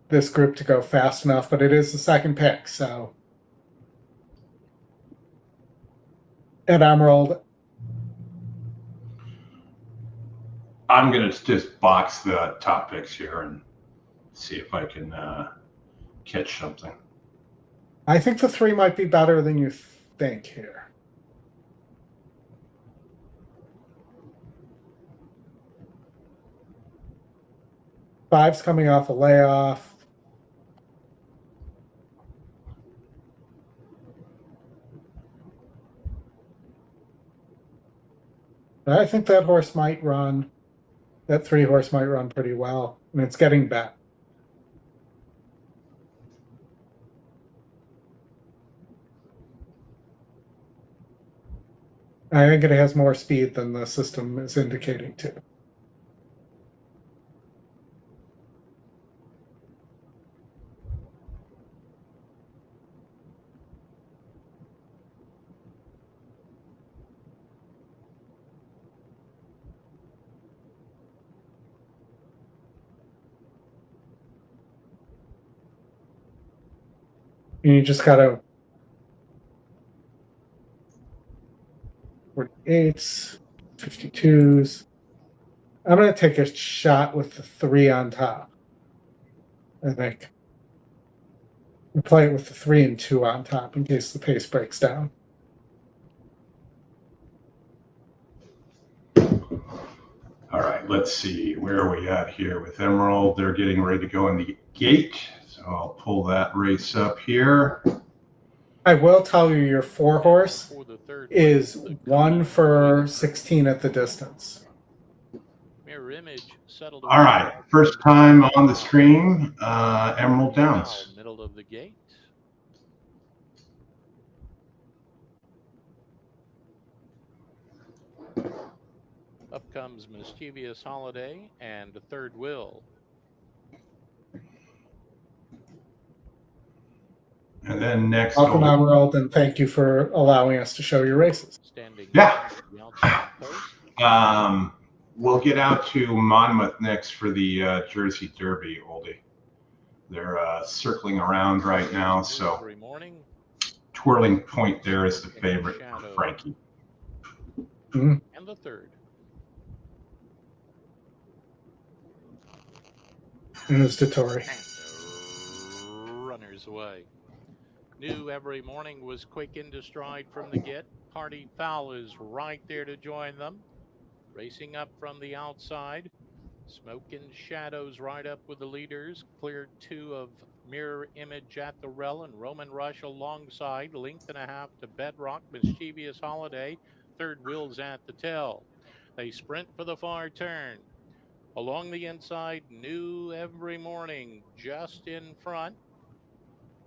this group to go fast enough, but it is the second pick. So at Emerald, I'm going to just box the top picks here and see if I can catch something. I think the 3 might be better than you think here. 5's coming off a layoff. I think that horse might run. That 3 horse might run pretty well. I mean, it's getting back. I think it has more speed than the system is indicating to. And you just gotta 48s, 52s. I'm gonna take a shot with the 3 on top. I think. We play it with the 3 and 2 on top in case the pace breaks down. All right, let's see. Where are we at here with Emerald? They're getting ready to go in the gate. So I'll pull that race up here. I will tell you your 4 horse is 1 for 16 at the distance. Mirror image settled. All right, first time on the stream, Emerald Downs. Middle of the gate. Up comes Mischievous Holiday and Third Will. And then next. Welcome, Emerald, and thank you for allowing us to show your races. Yeah. We'll get out to Monmouth next for the Jersey Derby, Oldy. They're circling around right now, so Twirling Point there is the favorite for Frankie. Mm-hmm. And the 3rd. And it's to Tory. Runners away. New every morning was quick into stride from the get. Party Foul is right there to join them. Racing up from the outside. Smoke and Shadows right up with the leaders. Clear 2 of Mirror Image at the rail and Roman Rush alongside. Length and a half to Bedrock. Mischievous Holiday. Third Will's at the tail. They sprint for the far turn. Along the inside, New every morning just in front.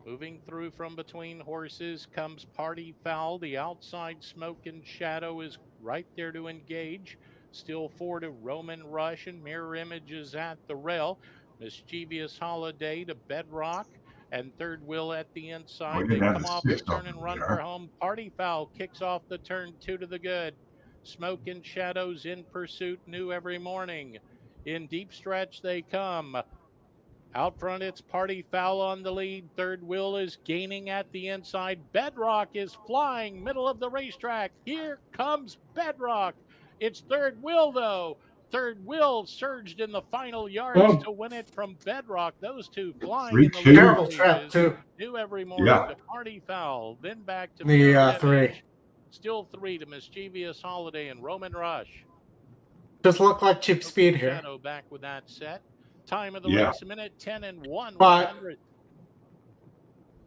Moving through from between horses comes Party Foul. The outside Smoke and Shadow is right there to engage. Still 4 to Roman Rush and Mirror Images at the rail. Mischievous Holiday to Bedrock and Third Will at the inside. They come off the turn and run for home. Party Foul kicks off the turn 2 to the good. Smoke and Shadows in pursuit. New every morning. In deep stretch they come. Out front, it's Party Foul on the lead. Third Will is gaining at the inside. Bedrock is flying middle of the racetrack. Here comes Bedrock. It's Third Will, though. Third Will surged in the final yards to win it from Bedrock. Those 2 flying in the terrible trap, too. New every morning to Party Foul. Then back to the 3. Still 3 to Mischievous Holiday and Roman Rush. Just look like cheap speed here. Back with that set. Time of the race, 1:10 and 1. But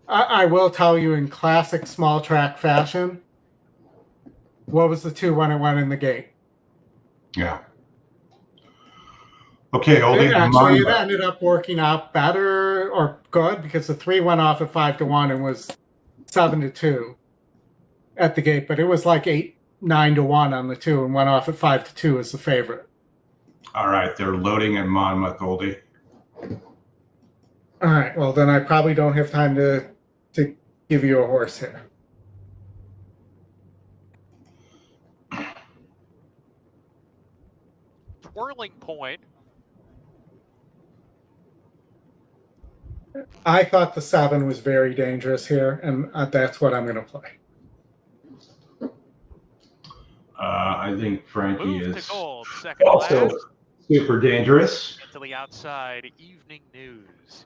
I will tell you in classic small track fashion, what was the 2 when it went in the gate? Yeah. Okay, Oldy. Actually, it ended up working out better or good because the 3 went off at 5-1 and was 7-2 at the gate, but it was like 9-1 on the 2 and went off at 5-2 as the favorite. All right, they're loading in Monmouth, Oldy. All right, well, then I probably don't have time to give you a horse here. Twirling Point. I thought the 7 was very dangerous here, and that's what I'm going to play. I think Frankie Move is to gold, second also last. super dangerous. And to the outside, Evening News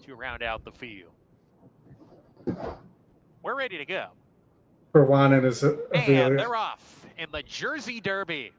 to round out the field. We're ready to go. Perwanen is And Avilia. they're off in the Jersey Derby.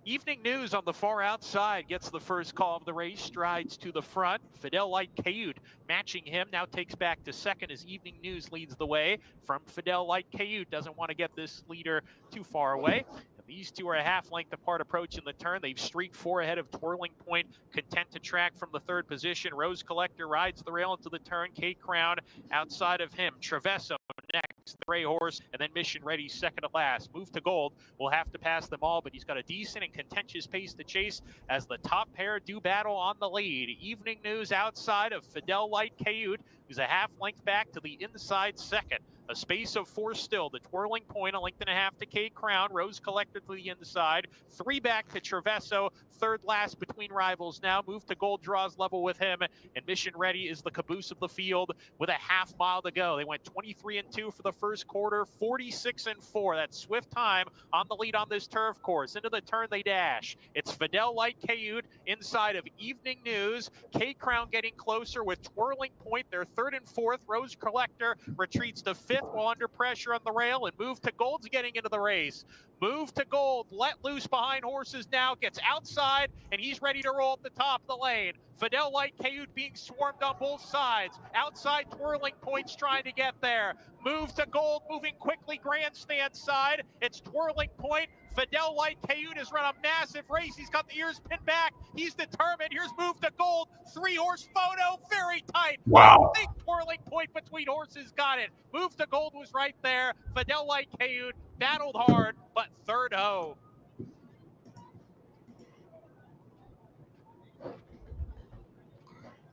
Evening News on the far outside gets the first call of the race, strides to the front. Fidel Light Cayute matching him, now takes back to second as Evening News leads the way from Fidel Light Cayute. Doesn't want to get this leader too far away. And these two are a half length apart approaching the turn. They've streaked 4 ahead of Twirling Point, content to track from the 3rd position. Rose Collector rides the rail into the turn. K Crown outside of him. Travesso next, the gray horse, and then Mission Ready second to last. Move to gold will have to pass them all, but he's got a decent and contentious pace to chase as the top pair do battle on the lead. Evening News outside of Fidel Light Cayute, who's a half length back to the inside second. A space of 4 still. The Twirling Point, a length and a half to K Crown. Rose Collector to the inside. 3 back to Travesso. 3rd last between rivals now. Move to gold draws level with him. And Mission Ready is the caboose of the field with a half mile to go. They went 23-2 for the first quarter. 46-4. That's swift time on the lead on this turf course. Into the turn they dash. It's Fidel Light Cayute inside of Evening News. K Crown getting closer with Twirling Point. They're 3rd and 4th. Rose Collector retreats to 5th while under pressure on the rail, and Move to Gold's getting into the race. Move to Gold, let loose behind horses now, gets outside, and he's ready to roll at the top of the lane. Fidel Light Cayute being swarmed on both sides. Outside Twirling Point's trying to get there. Move to Gold, moving quickly grandstand side. It's Twirling Point. Fidel Light Cayute has run a massive race. He's got the ears pinned back. He's determined. Here's Move to Gold. 3-horse photo, very tight. Wow. I think Twirling Point between horses got it. Move to Gold was right there. Fidel Light Cayute battled hard, but 3rd ho.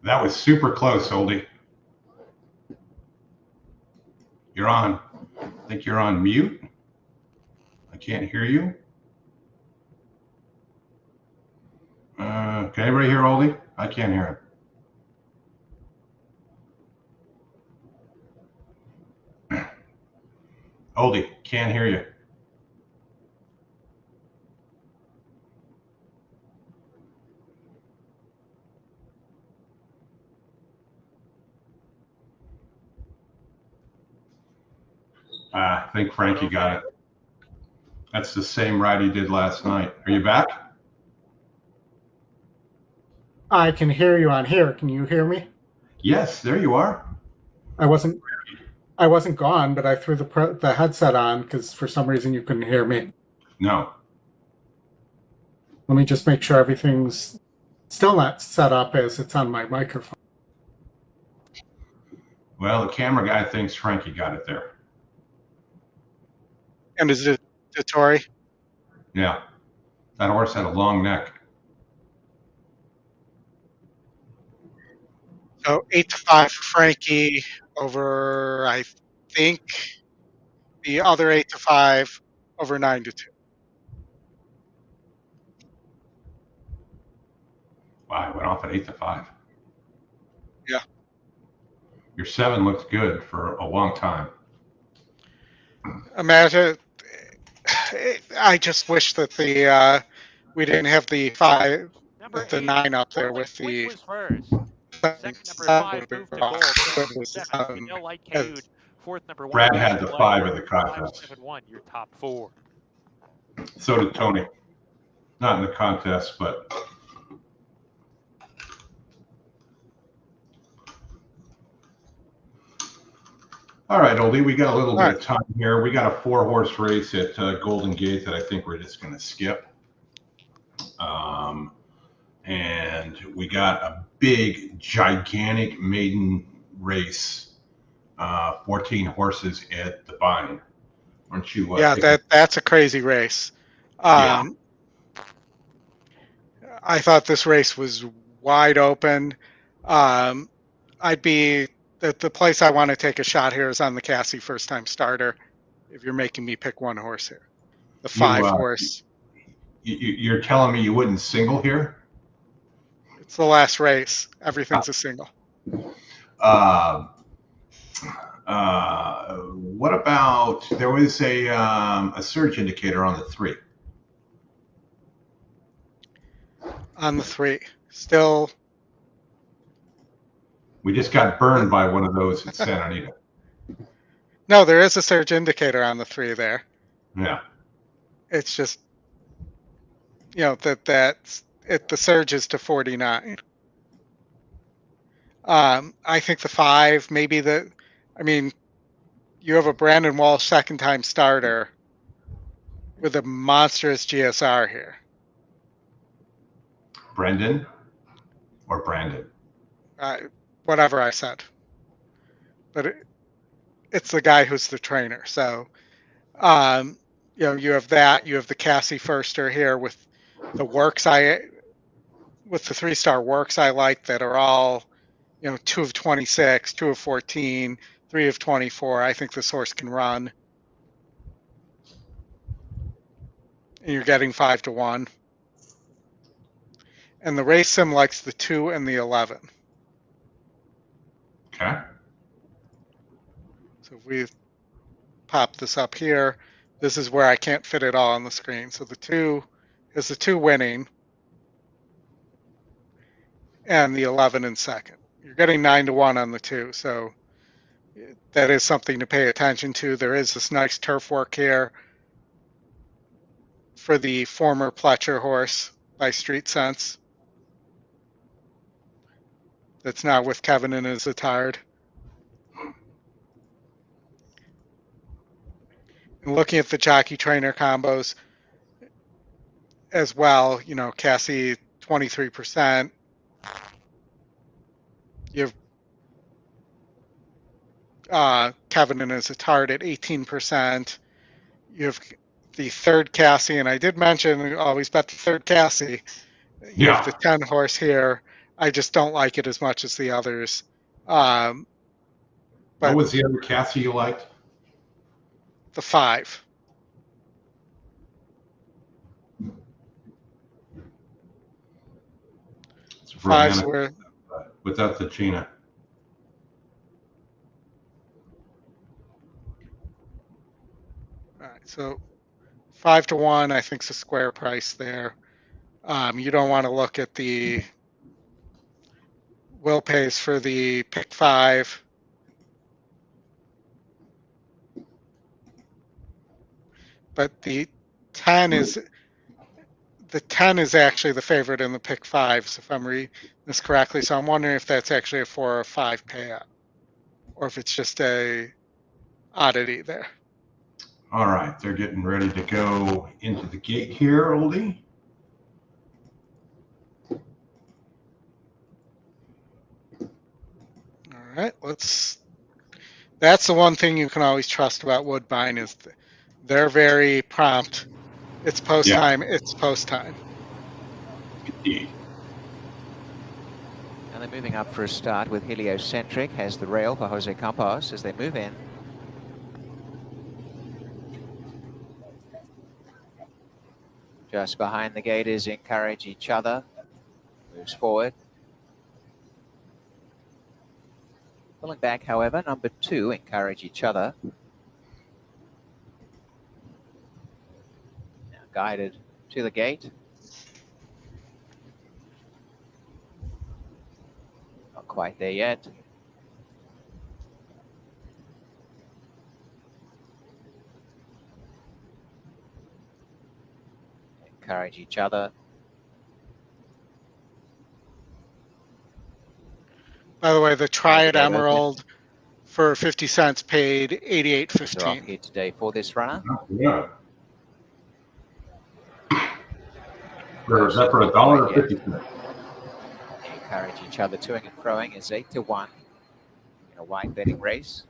That was super close, Oldy. You're on. I think you're on mute. I can't hear you. Can anybody hear Oldy? I can't hear him. Oldy, can't hear you. I think Frankie got it. That's the same ride he did last night. Are you back? I can hear you on here. Can you hear me? Yes, there you are. I wasn't gone, but I threw the headset on because for some reason you couldn't hear me. No. Let me just make sure everything's still not set up as it's on my microphone. Well, the camera guy thinks Frankie got it there. And is it Tori? Yeah. That horse had a long neck. So 8-5 for Frankie over, I think, the other 8-5 over 9-2. Wow, it went off at 8-5. Yeah. Your 7 looked good for a long time. Imagine, I just wish that the we didn't have the 5, the 9 up there with the. Second, number 5, Move to Gold. Second, Fidel Light Cayute. 4th, number 1. Brad had the 5 of the contest. 5-7-1, your top 4. So did Tony. Not in the contest, but. All right, Oldie, we got a little bit of time here. We got a 4-horse race at Golden Gate that I think we're just going to skip. And we got a big, gigantic maiden race, 14 horses at the Vine. Aren't you? Yeah, that's a crazy race. Yeah. I thought this race was wide open. I'd be the place I want to take a shot here is on the Cassie first time starter. If you're making me pick one horse here, the 5 horse. You're telling me you wouldn't single here? It's the last race. Everything's a single. What about, there was a surge indicator on the 3. On the 3. Still. We just got burned by one of those at Santa Anita. No, there is a surge indicator on the 3 there. Yeah. It's just, the surge is to 49. I think the 5, maybe you have a Brandon Walsh second-time starter with a monstrous GSR here. Brendan or Brandon? Whatever I said. But it's the guy who's the trainer. So, you have that. You have the Cassie Firster here with the works with the 3-star works I like that are all, 2 of 26, 2 of 14, 3 of 24. I think this horse can run. And you're getting 5 to 1. And the race sim likes the 2 and the 11. Okay. So if we pop this up here, this is where I can't fit it all on the screen. So the 2 is the 2 winning. And the 11 in second. You're getting 9 to 1 on the 2. So that is something to pay attention to. There is this nice turf work here for the former Pletcher horse by Street Sense. That's now with Kevin and is attired. And looking at the jockey trainer combos as well, Cassie 23%. You have Kevin and is attired at 18%. You have the third Cassie, and I did mention always bet the third Cassie. You have the 10 horse here. I just don't like it as much as the others. But what was the other Cassie you liked? The 5. It's Fives were without the Gina. All right, so 5 to 1, I think is a square price there. You don't want to look at the will pays for the pick 5. But the 10 is actually the favorite in the pick 5s, if I'm reading this correctly. So I'm wondering if that's actually a 4 or 5 payout, or if it's just a oddity there. All right, they're getting ready to go into the gate here, Oldy. All right, that's the one thing you can always trust about Woodbine is they're very prompt. It's post time. It's post time. Indeed. And they're moving up for a start with Heliocentric, has the rail for Jose Campos as they move in. Just behind the gate is Encourage Each Other. Moves forward. Pulling back, however, number 2, Encourage Each Other. Now guided to the gate. Not quite there yet. Encourage Each Other. By the way, the Triad Emerald for 50 cents paid $88.15. Here today for this runner. Yeah. For $1.50. Encourage Each Other, toing and froing is 8 to 1 in a wide betting race.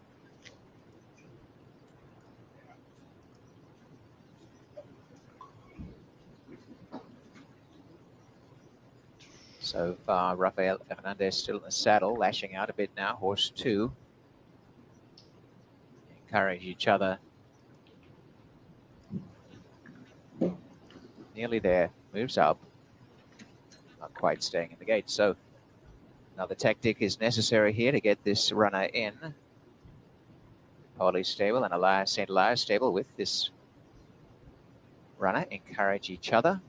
So far, Rafael Hernandez still in the saddle, lashing out a bit now. Horse 2. Encourage Each Other Nearly there. Moves up. Not quite staying in the gate. So another tactic is necessary here to get this runner in. Oldy stable and St. Elias stable with this runner encourage each other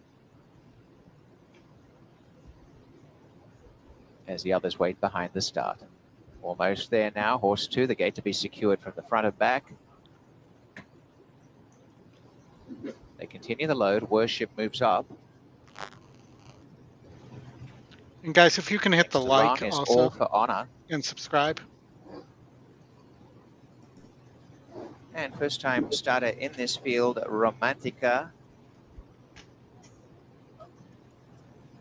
as the others wait behind the start. Almost there now. Horse 2, the gate to be secured from the front and back. They continue the load. Worship moves up. And guys, if you can hit the like also All for Honor and subscribe. And first time starter in this field, Romantica.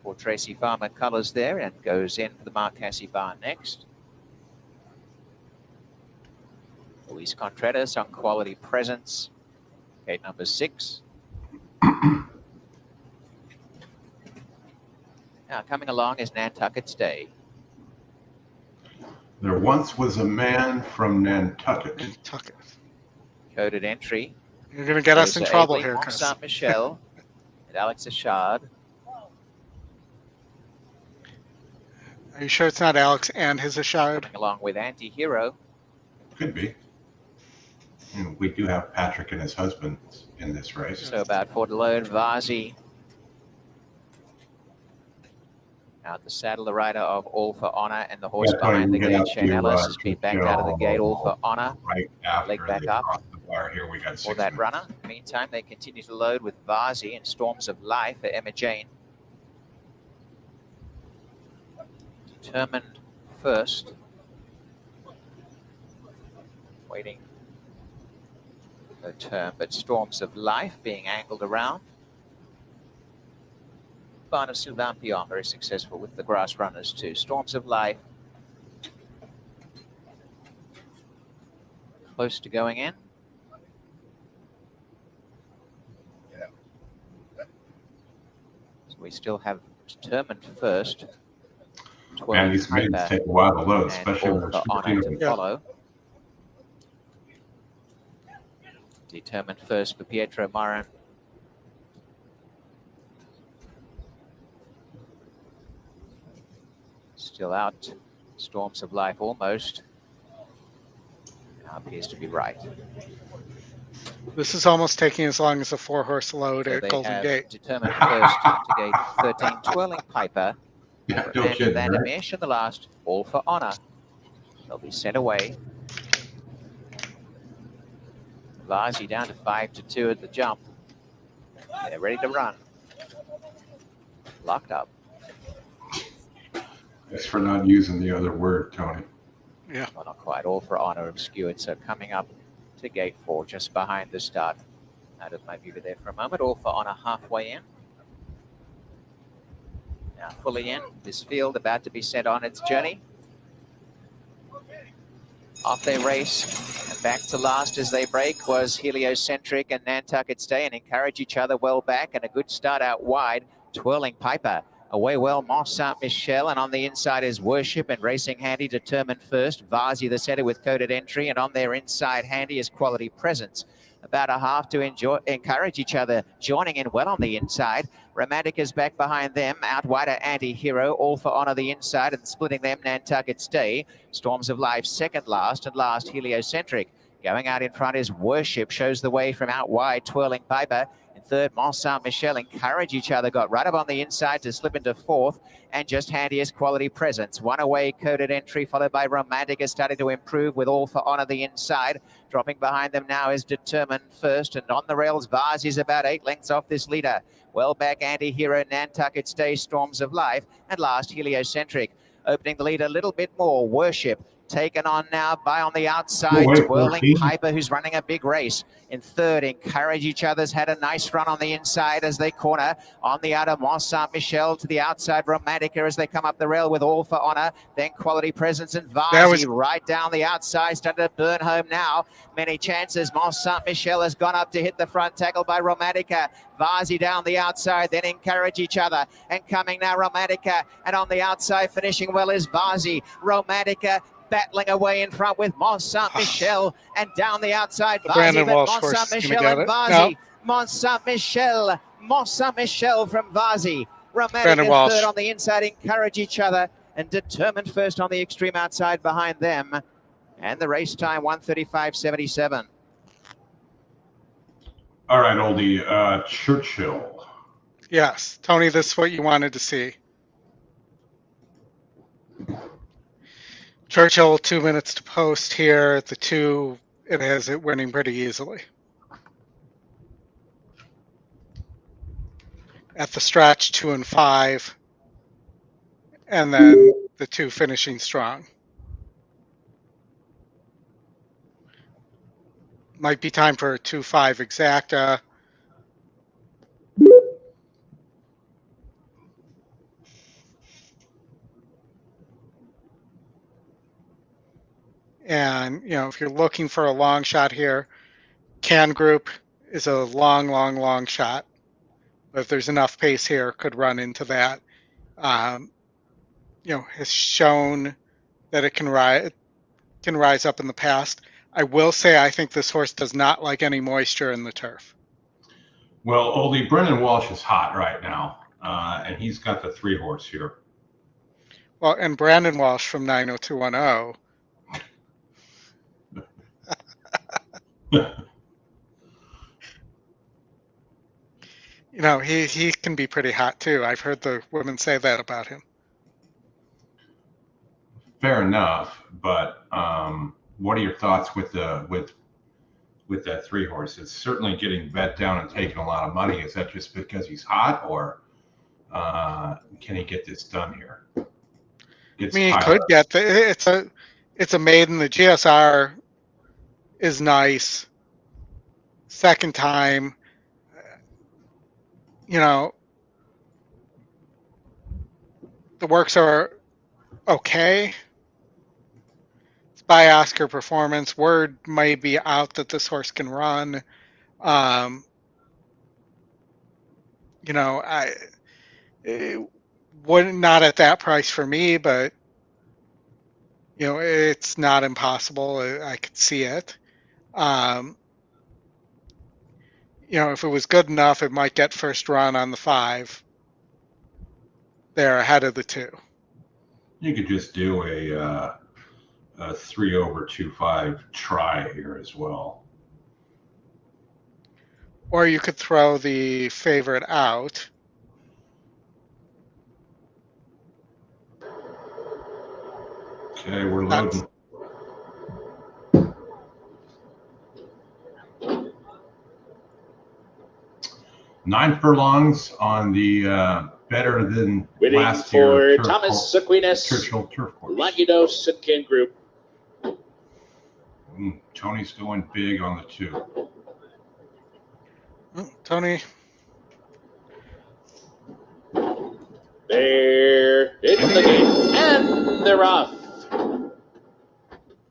For Tracy Farmer colors there and goes in for the Mark Cassie barn next. Luis Contreras on Quality Presence, gate number 6. Now coming along is Nantucket's Day. There once was a man from Nantucket. Nantucket. Coded entry. You're going to get us in trouble here, Chris. Saint Michel and Alex Achard. Are you sure it's not Alex and his Achard? Coming along with Anti-Hero. Could be. And we do have Patrick and his husband in this race. So about 4 to load. Vazi. Out the saddle, the rider of All for Honor, and the horse behind the gate, Shane Ellis, has been backed out of the gate. All for Honor. Right after leg back up. Here we got for that runner. Meantime, they continue to load with Vazi and Storms of Life for Emma Jane. Determined first. Waiting no turn, but Storms of Life being angled around. Barn of Sylvain Pion, very successful with the grass runners too. Storms of Life. Close to going in. So we still have Determined first. Man, these maidens take a while to load, especially when they're Honor to follow. Determined first for Pietro Maran. Still out. Storms of Life almost. Now appears to be right. This is almost taking as long as a 4-horse load So at Golden Gate. Determined first to gate 13. Twirling Piper. Yeah, And Vandermeer in the last. All for Honor. They'll be sent away. Vazi down to 5 to 2 at the jump. They're ready to run. Locked up. Thanks for not using the other word, Tony. Yeah. Well, not quite. All for Honor obscured. So coming up to gate 4, just behind the start. Out of my view there for a moment. All for Honor halfway in. Now fully in. This field about to be sent on its journey. Off they race. And back to last as they break was Heliocentric and Nantucket's Day, and encourage each other well back, and a good start out wide. Twirling Piper. Away well, Mont Saint-Michel, and on the inside is Worship and Racing Handy Determined first. Vazi the setter with coded entry, and on their inside Handy is Quality Presence. About a half to encourage each other, joining in well on the inside. Romantic is back behind them. Out wider Anti-Hero, All for Honor the inside, and splitting them Nantucket's Day. Storms of Life second last, and last Heliocentric. Going out in front is Worship, shows the way from out wide, Twirling Piper. Third, Mont Saint-Michel encourage each other, got right up on the inside to slip into fourth, and just Handiest Quality Presence. One away, coded entry, followed by Romantica, starting to improve with All for Honor the inside. Dropping behind them now is Determined first, and on the rails, Vazi's about 8 lengths off this leader. Well back, Anti-Hero, Nantucket's Day, Storms of Life, and last, Heliocentric. Opening the lead a little bit more, Worship. Taken on now by on the outside, Twirling Piper, who's running a big race. In third, encourage each other's had a nice run on the inside as they corner. On the outer, Mont Saint-Michel to the outside, Romantica as they come up the rail with All for Honor. Then Quality Presence and Vazi right down the outside, starting to burn home now. Many chances. Mont Saint-Michel has gone up to hit the front, tackled by Romantica. Vazi down the outside, then encourage each other. And coming now, Romantica. And on the outside, finishing well is Vazi. Romantica battling away in front with Mont Saint-Michel, and down the outside, Vazi, but Mont Saint-Michel and Vazi Mont Saint-Michel from Vazi. Romantic Brandon and Walsh. third on the inside, encourage each other, and Determined first on the extreme outside behind them. And the race time, 1:35.77. All right, Oldie, Churchill. Yes, Tony, this is what you wanted to see. Churchill, 2 minutes to post here. The 2, it has it winning pretty easily. At the stretch, 2 and 5. And then the 2 finishing strong. Might be time for a 2-5 exacta. And, if you're looking for a long shot here, Can Group is a long shot. But if there's enough pace here, could run into that. Has shown that it can rise up in the past. I will say I think this horse does not like any moisture in the turf. Well, Oldie, Brendan Walsh is hot right now, and he's got the 3 horse here. Well, and Brandon Walsh from 90210. He can be pretty hot too. I've heard the women say that about him. Fair enough, but what are your thoughts with that 3 horse? It's certainly getting bet down and taking a lot of money. Is that just because he's hot, or can he get this done here? He could get it's a maiden. The GSR is nice. Second time, the works are okay. It's by Oscar Performance. Word may be out that this horse can run. It wouldn't, not at that price for me, but it's not impossible. I could see it. If it was good enough, it might get first run on the 5. They're ahead of the 2. You could just do a 3/2.5 try here as well. Or you could throw the favorite out. Okay, we're loading. Nine furlongs on the better than Winning last year. For Thomas Aquinas, Churchill Turf Course. Lagudos and Can Group. Tony's going big on the 2. Tony. They're in the game, and they're off.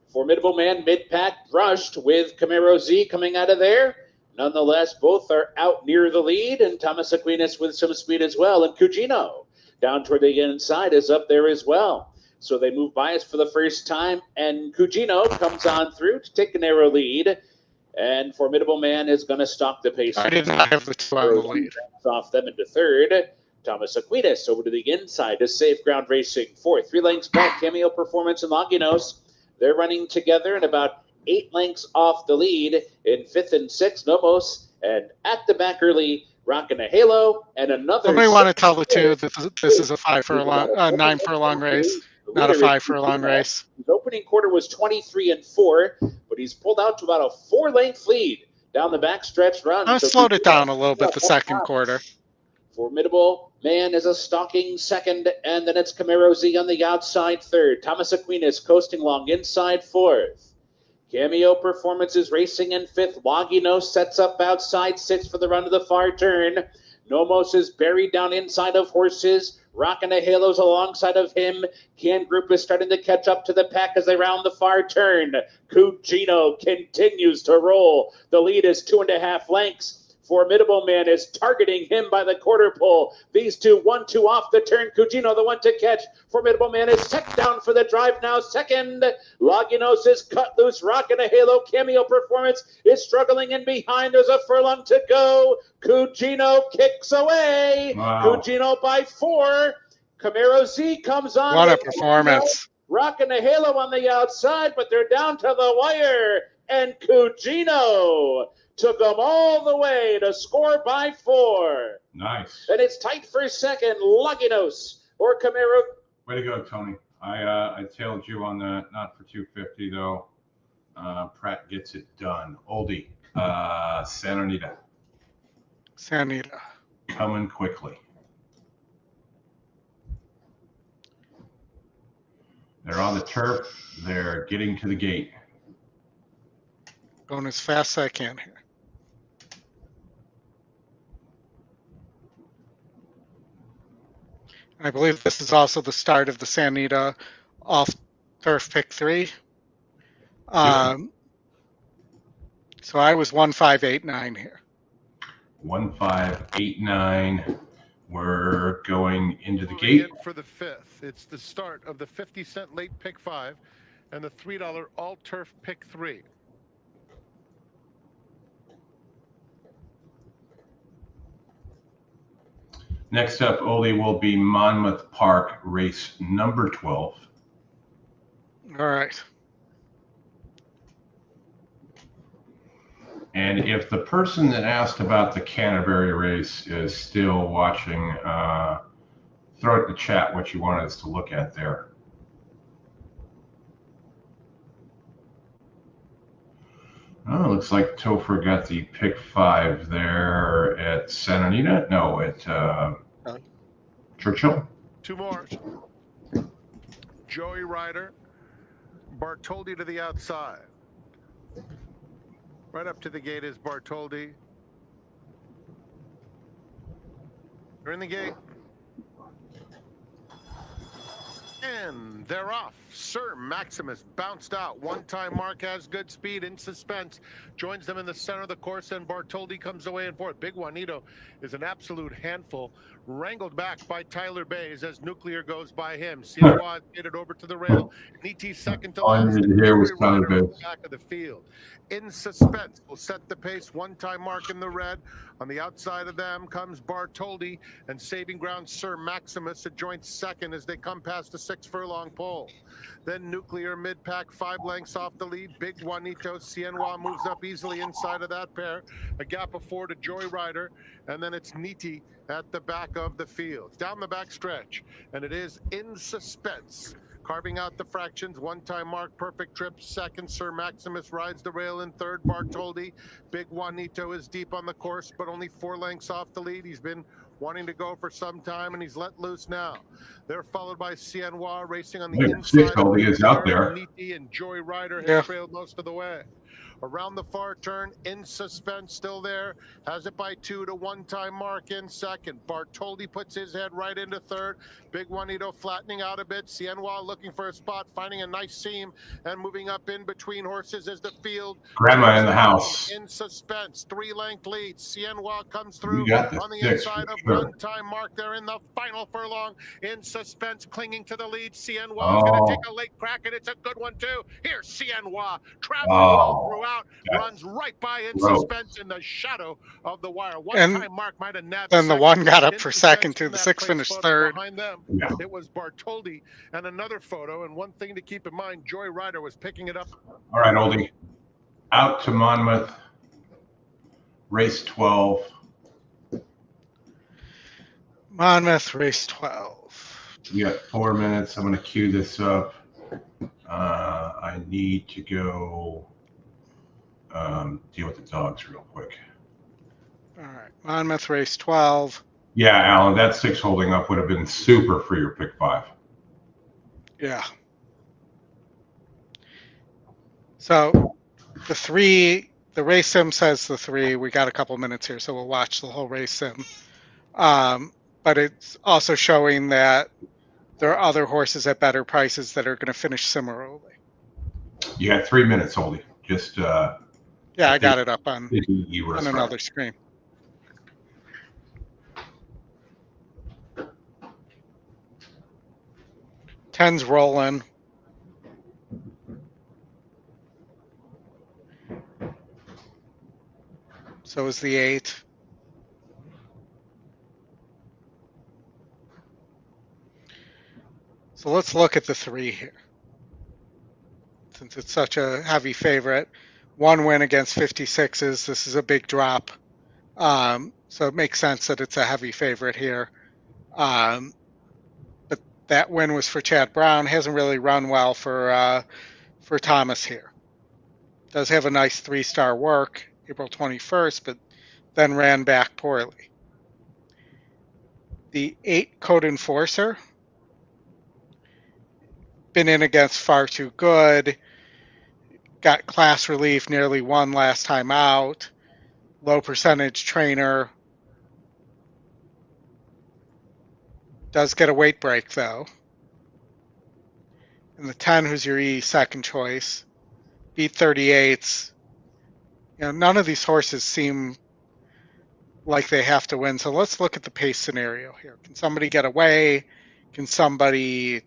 Formidable Man mid-pack brushed with Camaro Z coming out of there. Nonetheless, both are out near the lead, and Thomas Aquinas with some speed as well. And Cugino down toward the inside is up there as well. So they move by us for the first time, and Cugino comes on through to take a narrow lead. And Formidable Man is going to stalk the pace. I did not have the 2 on the lead. Off them into third. Thomas Aquinas over to the inside is Safe Ground Racing. 4, 3 lengths back, Cameo Performance and Longinos. They're running together and about 8 lengths off the lead in 5th and 6th, Nomos. And at the back early, Rockin' a Halo and another. Somebody want to tell the 2 that this is a 9 furlong race, not a 5 furlong race. His opening quarter was 23-4, but he's pulled out to about a 4-length lead down the backstretch run. I slowed it down a little bit the second quarter. Formidable Man is a stalking second, and then it's Camaro Z on the outside third. Thomas Aquinas coasting along inside fourth. Cameo Performance is racing in fifth. Logino sets up outside sixth for the run to the far turn. Nomos is buried down inside of Horses. Rockin' a Halo's alongside of him. Can Group is starting to catch up to the pack as they round the far turn. Cugino continues to roll. The lead is 2.5 lengths. Formidable Man is targeting him by the quarter pole. These two, 1-2 off the turn. Cugino, the one to catch. Formidable Man is set down for the drive now. Second, Laginos is cut loose. Rockin' a Halo Cameo Performance is struggling in behind. There's a furlong to go. Cugino kicks away. Wow. Cugino by 4. Camaro Z comes on. What a performance. Rockin' a Halo on the outside, but they're down to the wire. And Cugino took them all the way to score by 4. Nice. And it's tight for second. Laginos or Camaro. Way to go, Tony. I tailed you on that. Not for 250 though. Pratt gets it done. Oldy, Santa Anita. Santa Anita. Coming quickly. They're on the turf. They're getting to the gate. Going as fast as I can here. I believe this is also the start of the Santa Anita off turf pick 3. So I was 1589 here. 1589. We're going into the gate for the 5th. It's the start of the 50-cent late pick 5 and the $3 all turf pick 3. Next up, Oldy, will be Monmouth Park, race number 12. All right. And if the person that asked about the Canterbury race is still watching, throw it in the chat what you wanted us to look at there. Oh, looks like Topher got the pick 5 there at Santa Anita. No, at Churchill. 2 more. Joey Ryder, Bartoldi to the outside. Right up to the gate is Bartoldi. They're in the gate. And they're off. Sir Maximus bounced out. One-time mark, has good speed, in suspense. Joins them in the center of the course, and Bartoldi comes away and forth. Big Juanito is an absolute handful. Wrangled back by Tyler Bays as Nuclear goes by him. Sienwa get it over to the rail. Niti second to last. Here was Tyler Bays. Back of the field. In suspense will set the pace. One-time mark in the red. On the outside of them comes Bartoldi and saving ground Sir Maximus, a joint second as they come past the 6-furlong pole. Then Nuclear mid-pack 5 lengths off the lead. Big Juanito. Sienwa moves up easily inside of that pair. A gap of 4 to Joy Rider. And then it's Niti at the back of the field. Down the back stretch. And it is in suspense. Carving out the fractions, one-time mark, perfect trip, second. Sir Maximus rides the rail in third. Bartoldi, Big Juanito is deep on the course, but only 4 lengths off the lead. He's been wanting to go for some time, and he's let loose now. They're followed by Sienwa racing on the inside. Bartoldi is out there. Niti and Joy Rider has trailed most of the way. Around the far turn, in suspense, still there. Has it by 2 to one-time mark in second. Bartoldi puts his head right into third. Big Juanito flattening out a bit. Sienwa looking for a spot, finding a nice seam, and moving up in between horses as the field. Grandma in the house. In suspense, 3-length lead. Sienwa comes through on the 6 inside of sure. one-time mark. They're in the final furlong. In suspense, clinging to the lead. Sienwa is going to take a late crack, and it's a good one, too. Here's Sienwa, traveling well throughout. Runs right by in suspense in the shadow of the wire. One-time mark might have nabbed. Then the one got up for second to the 6 finished third. Behind them, it was Bartoldi. And another photo, and one thing to keep in mind, Joy Rider was picking it up. All right, Oldie. Out to Monmouth. Race 12. Monmouth, race 12. You got 4 minutes. I'm going to cue this up. I need to go deal with the dogs real quick. All right, Monmouth, race 12. Yeah, Alan, that 6 holding up would have been super for your pick 5. Yeah. So the race sim says the 3. We got a couple minutes here, so we'll watch the whole race sim. But it's also showing that there are other horses at better prices that are going to finish similarly. You got 3 minutes, Oldie. Just yeah, I got it up on right. another screen. 10's rolling. So is the 8. So let's look at the 3 here. Since it's such a heavy favorite, 1 win against 56s. This is a big drop. So it makes sense that it's a heavy favorite here. But that win was for Chad Brown. Hasn't really run well for Thomas here. Does have a nice 3-star work, April 21st, but then ran back poorly. The 8 Code Enforcer, been in against Far Too Good, got class relief, nearly won last time out, low percentage trainer, does get a weight break though. And the 10, who's your E second choice, beat 38s. None of these horses seem like they have to win. So let's look at the pace scenario here. Can somebody get away? Can somebody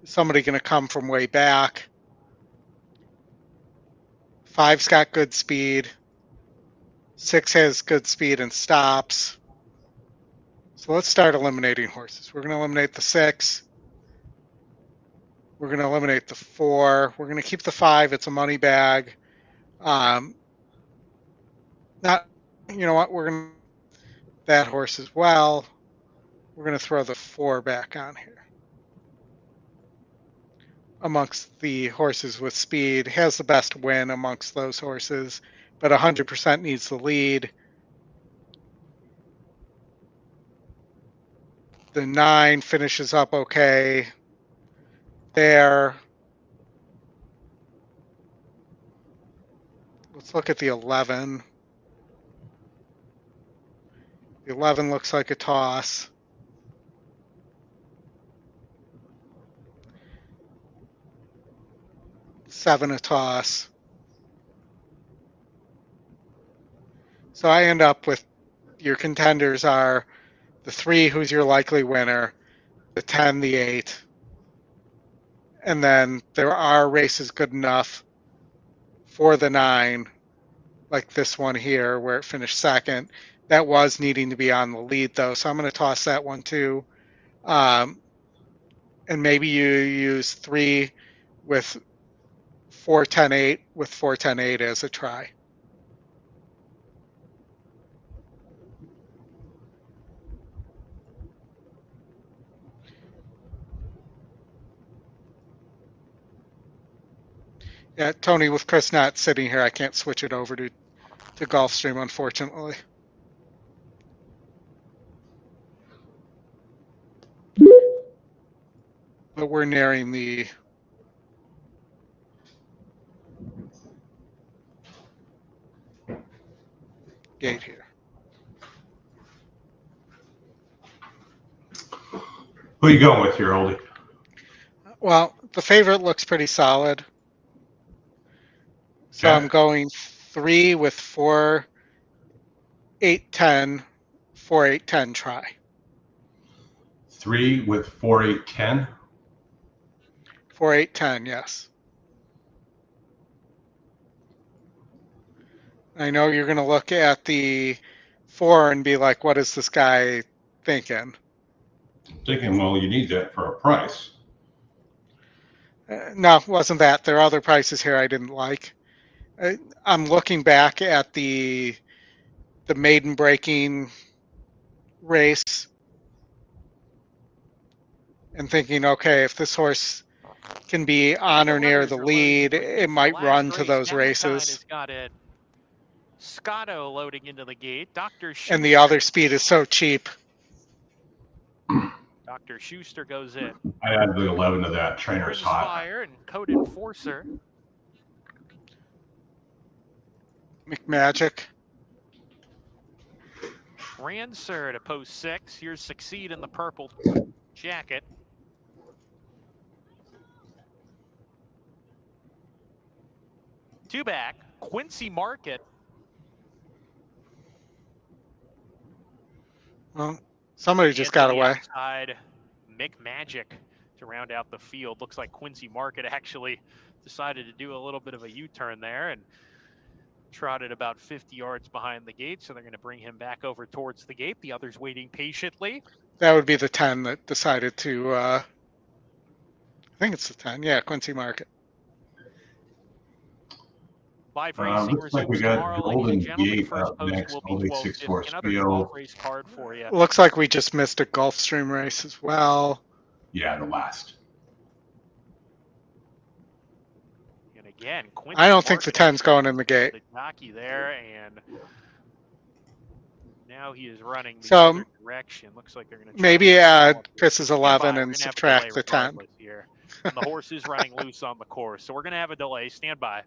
going to come from way back? 5's got good speed. 6 has good speed and stops. So let's start eliminating horses. We're going to eliminate the 6. We're going to eliminate the 4. We're going to keep the 5. It's a money bag. You know what? We're going to that horse as well. We're going to throw the 4 back on here. Amongst the horses with speed, has the best win amongst those horses, but 100% needs the lead. The 9 finishes up okay there. Let's look at the 11. The 11 looks like a toss. Seven a toss. So I end up with your contenders are the 3, who's your likely winner, the 10, the 8, and then there are races good enough for the 9, like this one here where it finished second. That was needing to be on the lead though, so I'm going to toss that one too. And maybe you use 3 with 4, 10, 8 with 4, 10, 8 as a try. Yeah, Tony, with Chris not sitting here, I can't switch it over to Gulfstream, unfortunately. But we're nearing the gate here. Who are you going with here, Oldy? Well, the favorite looks pretty solid. So I'm going 3 with 4, 8, 10, 4, 8, 10 try. 3 with 4, 8, 10? 4, 8, 10, yes. I know you're going to look at the 4 and be like, what is this guy thinking? Thinking, well, you need that for a price. No, it wasn't that. There are other prices here I didn't like. I'm looking back at the maiden breaking race and thinking, okay, if this horse can be on or near the lead, it might run to those races. Got it. Scotto loading into the gate. Dr. Schuster. And the other speed is so cheap. Dr. Schuster goes in. I add the 11 to that. Trainer's hot. Fire and Code Enforcer. McMagic. Rancer to post 6. Here's Succeed in the purple jacket. Two back. Quincy Market. Well, somebody just got away. Outside, McMagic to round out the field. Looks like Quincy Market actually decided to do a little bit of a U-turn there and trotted about 50 yards behind the gate. So they're going to bring him back over towards the gate. The others waiting patiently. That would be the 10 that decided to, I think it's the 10. Yeah, Quincy Market. Live racing Looks like we resumes got tomorrow, ladies Golden and gentlemen. The Gate first up post next, will be only 12:50. 6-horse Another field. 12 race card for you. Looks like we just missed a Gulfstream race as well. Yeah, the last. And again, Quincy I don't think the Market 10's going in the gate. the jockey there, and now he is running the So, other direction. Looks like they're going to maybe add Chris's 11 and subtract the 10. Here. And the horse is running loose on the course, so we're going to have a delay. Stand by.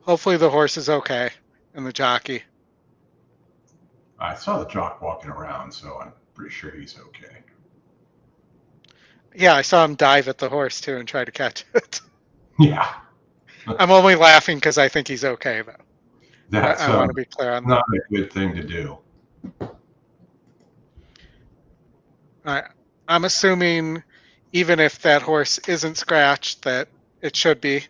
Hopefully the horse is okay and the jockey. I saw the jock walking around, so I'm pretty sure he's okay. Yeah, I saw him dive at the horse too and try to catch it. Yeah. I'm only laughing because I think he's okay though. That's I want to be clear on that. not a good thing to do. I'm assuming even if that horse isn't scratched, that it should be.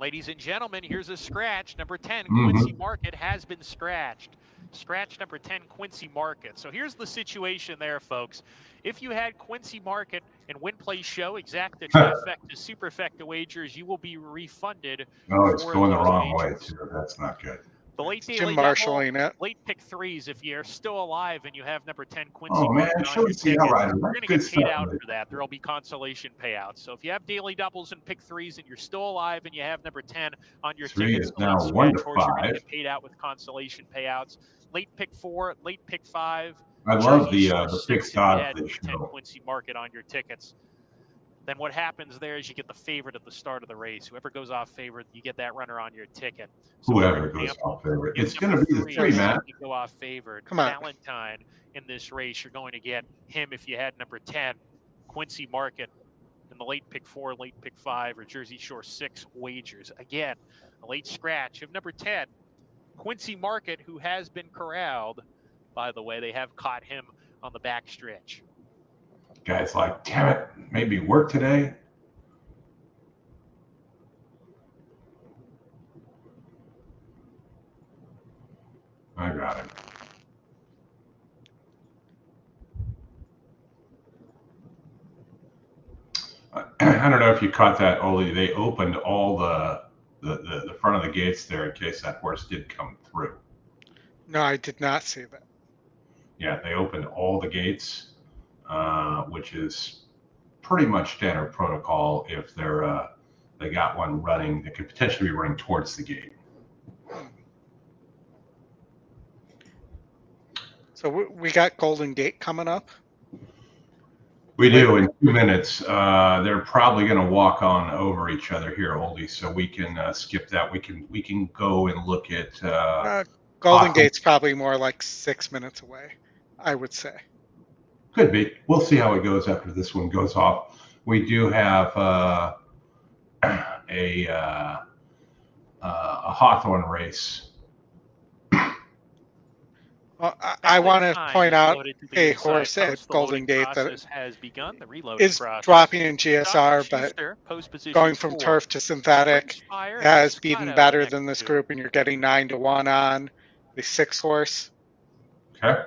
Ladies and gentlemen, here's a scratch. Number 10, Mhm. Quincy Market has been scratched. Scratch number 10, Quincy Market. So here's the situation there, folks. If you had Quincy Market and Win Play Show, exacta, trifecta, superfecta wagers, you will be refunded. No, it's for going the those wrong way, wagers. too. That's not good. The late Jim daily marshalling double, it. late pick threes. If you're still alive and you have number 10 Quincy Oh, man, Market on show your us the ticket, outrider. you're That's going to good get paid stuff, out man. for that. There will be consolation payouts. So if you have daily doubles and pick threes and you're still alive and you have number 10 on your Three tickets, is the now late 1 to scratch horse, you're going to 5. get paid out with consolation payouts. Late pick 4, late pick 5. I love Jersey the Shore fixed 6 if you odds had they 10 show. Quincy Market on your tickets. Then what happens there is you get the favorite at the start of the race. Whoever goes off favorite, you get that runner on your ticket. So Whoever for goes example, off favorite. if It's going number to be the 3, is Matt. going to go off favored, Come on. Valentine in this race, you're going to get him if you had number 10, Quincy Market, in the late pick 4, late pick 5, or Jersey Shore 6 wagers. Again, a late scratch of number 10, Quincy Market, who has been corralled. By the way, they have caught him on the back stretch. Guy's like, damn it, maybe work today. I got him. I don't know if you caught that, Oldy. They opened all the front of the gates there in case that horse did come through. No, I did not see that. Yeah, they opened all the gates, which is pretty much standard protocol. If they got one running, it could potentially be running towards the gate. So we got Golden Gate coming up. We do in 2 minutes. They're probably going to walk on over each other here, Oldie, so we can skip that. We can go and look at Golden Hawthorne. Gate's probably more like 6 minutes away, I would say. Could be. We'll see how it goes after this one goes off. We do have a Hawthorne race. Well, I want to point out a inside horse post. at The Golden loading Gate process that has begun. The reloading is process. dropping in GSR, Dr. but Schuster, post position going from 4. turf to synthetic Fire has is beaten Scotto better next than this to. group, and you're getting 9-1 on the 6 horse. Okay.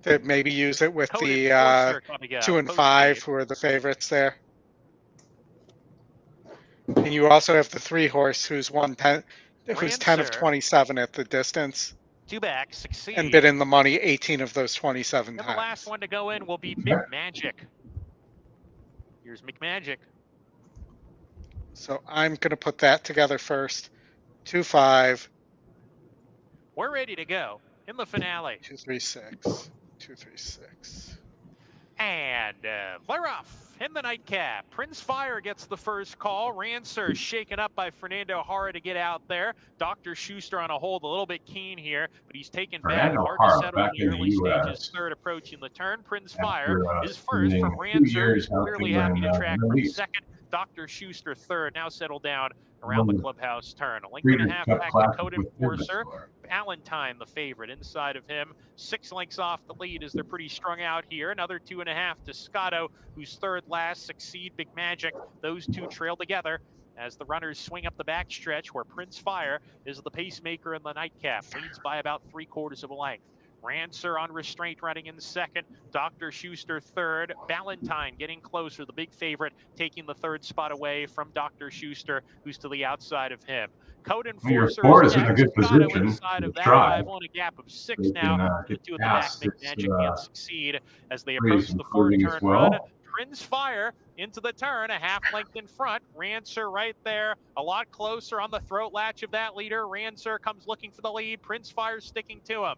To maybe use it with Code the Enforcer coming up, 2 and post 5, gate. who are the favorites there. And you also have the 3 horse, who's 10 of Rancer. 27 at the distance, 2 back, succeed. and bid in the money 18 of those 27 And the times. last one to go in will be McMagic. Here's McMagic. So I'm going to put that together first. 2-5, We're ready to go in the finale. 2-3-6, 2-3-6. And clear off in the nightcap. Prince Fire gets the first call. Rancer shaken up by Fernando Hara to get out there. Dr. Schuster on a hold, a little bit keen here, but he's taken back. Fernando Hard Hara to settle back in the in the early US. stages. Third approaching the turn. Prince After, Fire is first spending from 2 Rancer. years out Clearly there happy in to the track Middle from East. second. Dr. Schuster third, now settled down around the clubhouse turn. A length and a half Cup back to Classic Code with Enforcer. Silver. Valentine, the favorite, inside of him. 6 lengths off the lead as they're pretty strung out here. Another 2.5 to Scotto, who's third last. Succeed, Big Magic. Those two trail together as the runners swing up the backstretch where Prince Fire is the pacemaker in the nightcap. Leads by about 3/4 of a length. Rancer on restraint running in second. Dr. Schuster third. Valentine getting closer. The big favorite taking the third spot away from Dr. Schuster, who's to the outside of him. Code Enforcer is in a good position. inside of that Try. rival in a gap of 6 They now. can, The get two at the back past make its, magic and Succeed as they Breeze approach the four improving as turn well. run. Prince Fire into the turn, a half length in front. Rancer right there, a lot closer on the throat latch of that leader. Rancer comes looking for the lead. Prince Fire sticking to him.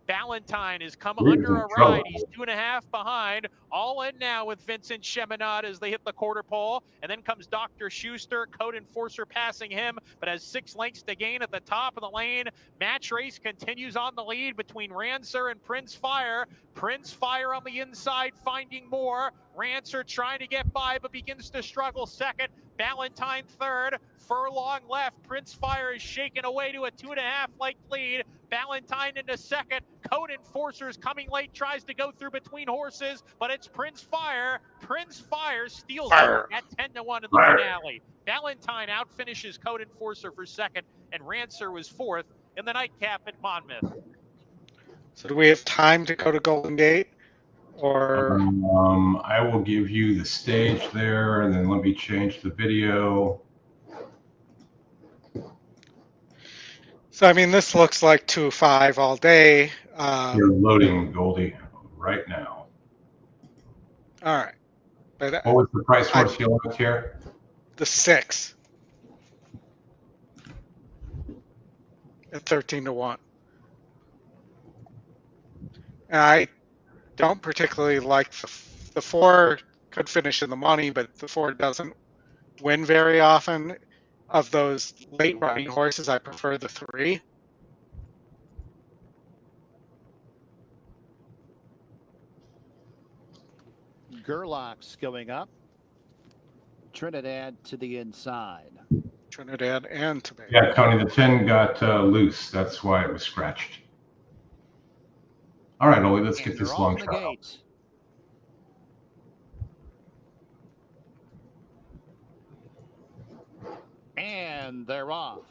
Valentine has come under a ride. He's 2.5 behind. All in now with Vincent Cheminade as they hit the quarter pole. And then comes Dr. Schuster, Code Enforcer passing him, but has 6 lengths to gain at the top of the lane. Match race continues on the lead between Rancer and Prince Fire. Prince Fire on the inside finding more. Rancer trying to get by, but begins to struggle second. Valentine third. Furlong left. Prince Fire is shaken away to a 2.5 length lead. Valentine into second. Code Enforcer's coming late, tries to go through between horses, but it's Prince Fire. Prince Fire steals it at 10-1 in the finale. Valentine outfinishes Code Enforcer for second, and Rancer was fourth in the nightcap at Monmouth. So do we have time to go to Golden Gate? Or I will give you the stage there, and then let me change the video. so I mean, this looks like 2-5 all day. You're loading, Goldie, right now. All right, but What was the price horse you looked here? the 6 at 13-1. And I don't particularly like the 4. Could finish in the money, but the 4 doesn't win very often. Of those late running horses, I prefer the 3. Gerlach's going up. Trinidad to the inside. Trinidad and Tobago. Yeah, Tony, the 10 got loose. That's why it was scratched. All right, Ollie, let's get this long shot up. And they're off.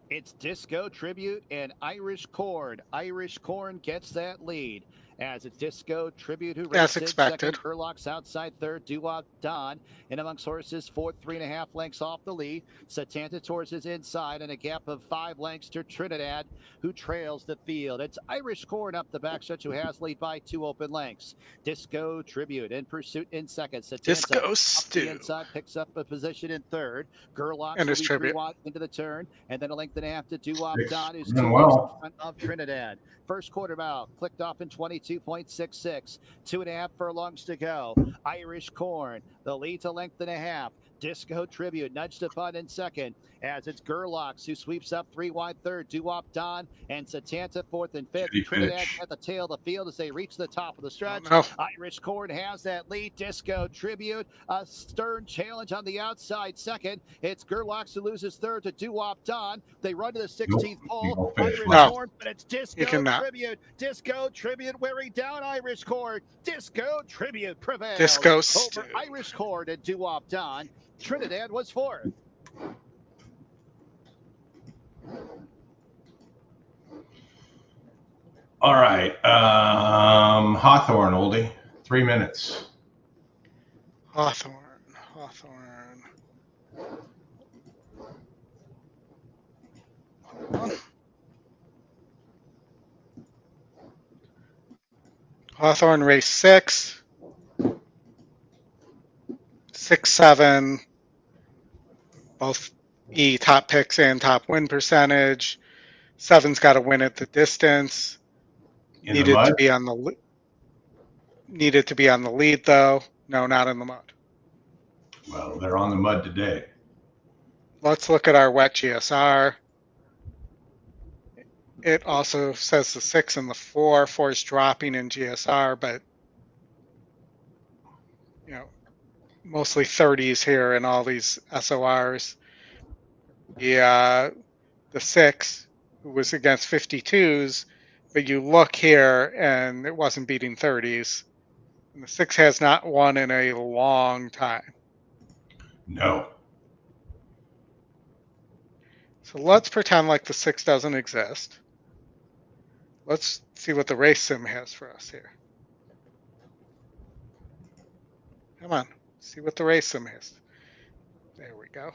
It's Disco Tribute and Irish Corn. Irish Corn gets that lead. As it's Disco Tribute who As races expected. second. Gerlach's outside third. Doo-Wop Don in amongst horses fourth, 3.5 lengths off the lead. Satanta towards his inside and a gap of 5 lengths to Trinidad, who trails the field. It's Irish Corn up the backstretch, who has lead by 2 open lengths. Disco Tribute in pursuit in second. Satanta Disco up Stew. the inside picks up a position in third. Gerlach's And his lead tribute. into the turn, and then a length and a half to Doo-Wop Six. Don, who's Doing 2 well. lengths in front of Trinidad. First quarter mile clicked off in 22.66. 2.5 furlongs to go. Irish Corn, the lead to length and a half. Disco Tribute nudged upon in second as it's Gerlach's who sweeps up 3 wide third. Doo-Wop Don and Satanta fourth and fifth. Judy Trinidad Fitch. at the tail of the field as they reach the top of the stretch. Oh, Irish Corn has that lead. Disco Tribute, a stern challenge on the outside second. It's Gerlach's who loses third to Doo-Wop Don. They run to the 16th pole. Nope. Irish No. Corn, but it's You Disco cannot. Tribute. Disco Tribute wearing down Irish Corn. Disco Tribute prevails Disco over Stew. Irish Corn and Doo-Wop Don. Trinidad was fourth. All right. Hawthorne, Oldie. 3 minutes. Hawthorne. Hold on. Hawthorne race 6. 6, 7. Both top picks and top win percentage. 7's got to win at the distance. In the mud? Needed to be on the lead though. No, not in the mud. Well, they're on the mud today. Let's look at our wet GSR. It also says the 6 and the 4. 4 is dropping in GSR, but mostly 30s here in all these SORs. The 6 was against 52s, but you look here and it wasn't beating 30s. And the 6 has not won in a long time. No. So let's pretend like the 6 doesn't exist. Let's see what the race sim has for us here. Come on, see what the race sim has. There we go.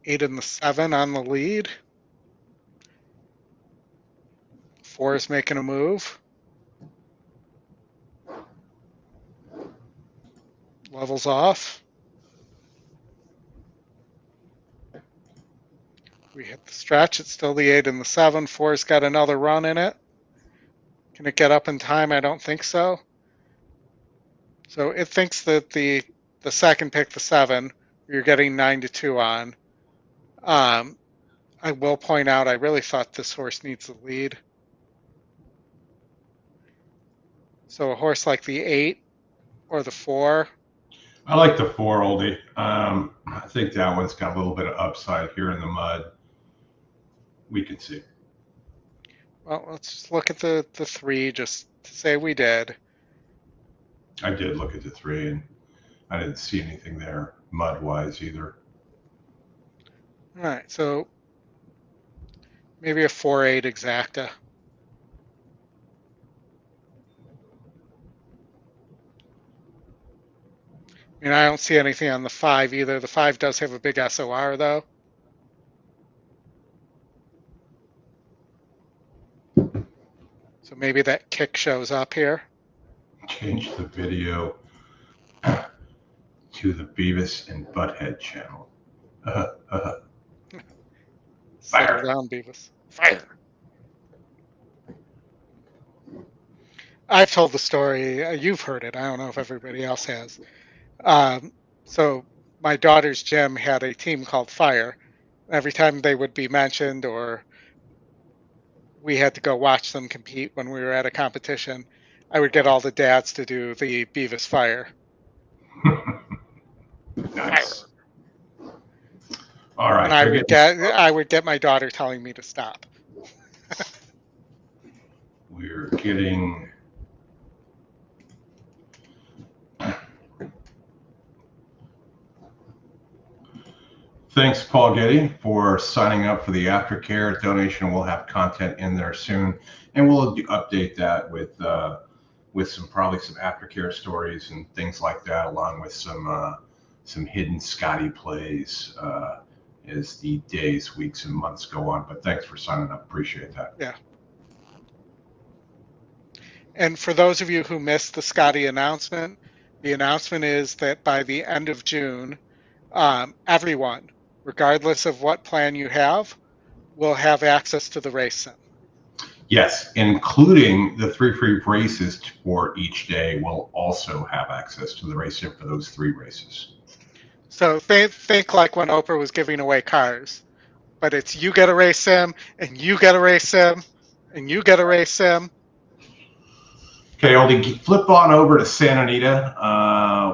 Eight and the 7 on the lead. 4 is making a move. Levels off. We hit the stretch. It's still the 8 and the 7. 4's got another run in it. Can it get up in time? I don't think so. So it thinks that the second pick, the 7, you're getting 9-2 on. I will point out, I really thought this horse needs the lead. So a horse like the 8 or the 4. I like the 4, Oldy. I think that one's got a little bit of upside here in the mud. We can see. Well, let's just look at the 3 just to say we did. I did look at the 3, and I didn't see anything there mud-wise either. All right, so maybe a 4-8 exacta. I mean, I don't see anything on the 5 either. The 5 does have a big SOR, though. So maybe that kick shows up here. Change the video to the Beavis and Butthead channel. Fire. Settle down, Beavis. Fire. I've told the story. You've heard it. I don't know if everybody else has. So my daughter's gym had a team called Fire. Every time they would be mentioned or we had to go watch them compete when we were at a competition, I would get all the dads to do the Beavis Fire. Nice. All right. And I would get my daughter telling me to stop. We're getting... Thanks, Paul Getty, for signing up for the Aftercare donation. We'll have content in there soon, and we'll update that with probably some Aftercare stories and things like that, along with some hidden Scotty plays as the days, weeks, and months go on. But thanks for signing up. Appreciate that. Yeah. And for those of you who missed the Scotty announcement, the announcement is that by the end of June, everyone, regardless of what plan you have, will have access to the race sim. Yes, including the 3 free races for each day will also have access to the race sim for those 3 races. So think like when Oprah was giving away cars, but it's you get a race sim, and you get a race sim, and you get a race sim. Okay, Oldy, flip on over to Santa Anita.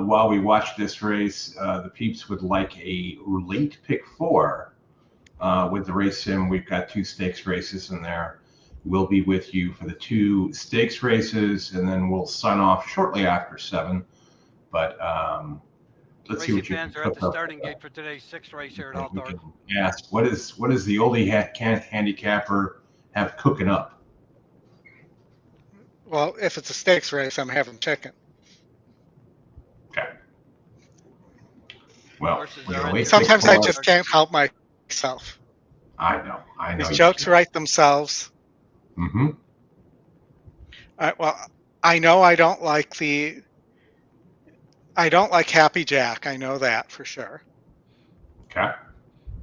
While we watch this race, the peeps would like a late pick 4 with the race sim. We've got 2 stakes races in there. We'll be with you for the 2 stakes races, and then we'll sign off shortly after 7. But let's see what you fans are at the starting gate for today's 6th race here at Hawthorne. Yes, what does the Oldy handicapper have cooking up? Well, if it's a stakes race, I'm having chicken. Okay. Well, sometimes I just can't help myself. I know. These jokes write themselves. Mm-hmm. Well, I know I don't like Happy Jack. I know that for sure. Okay.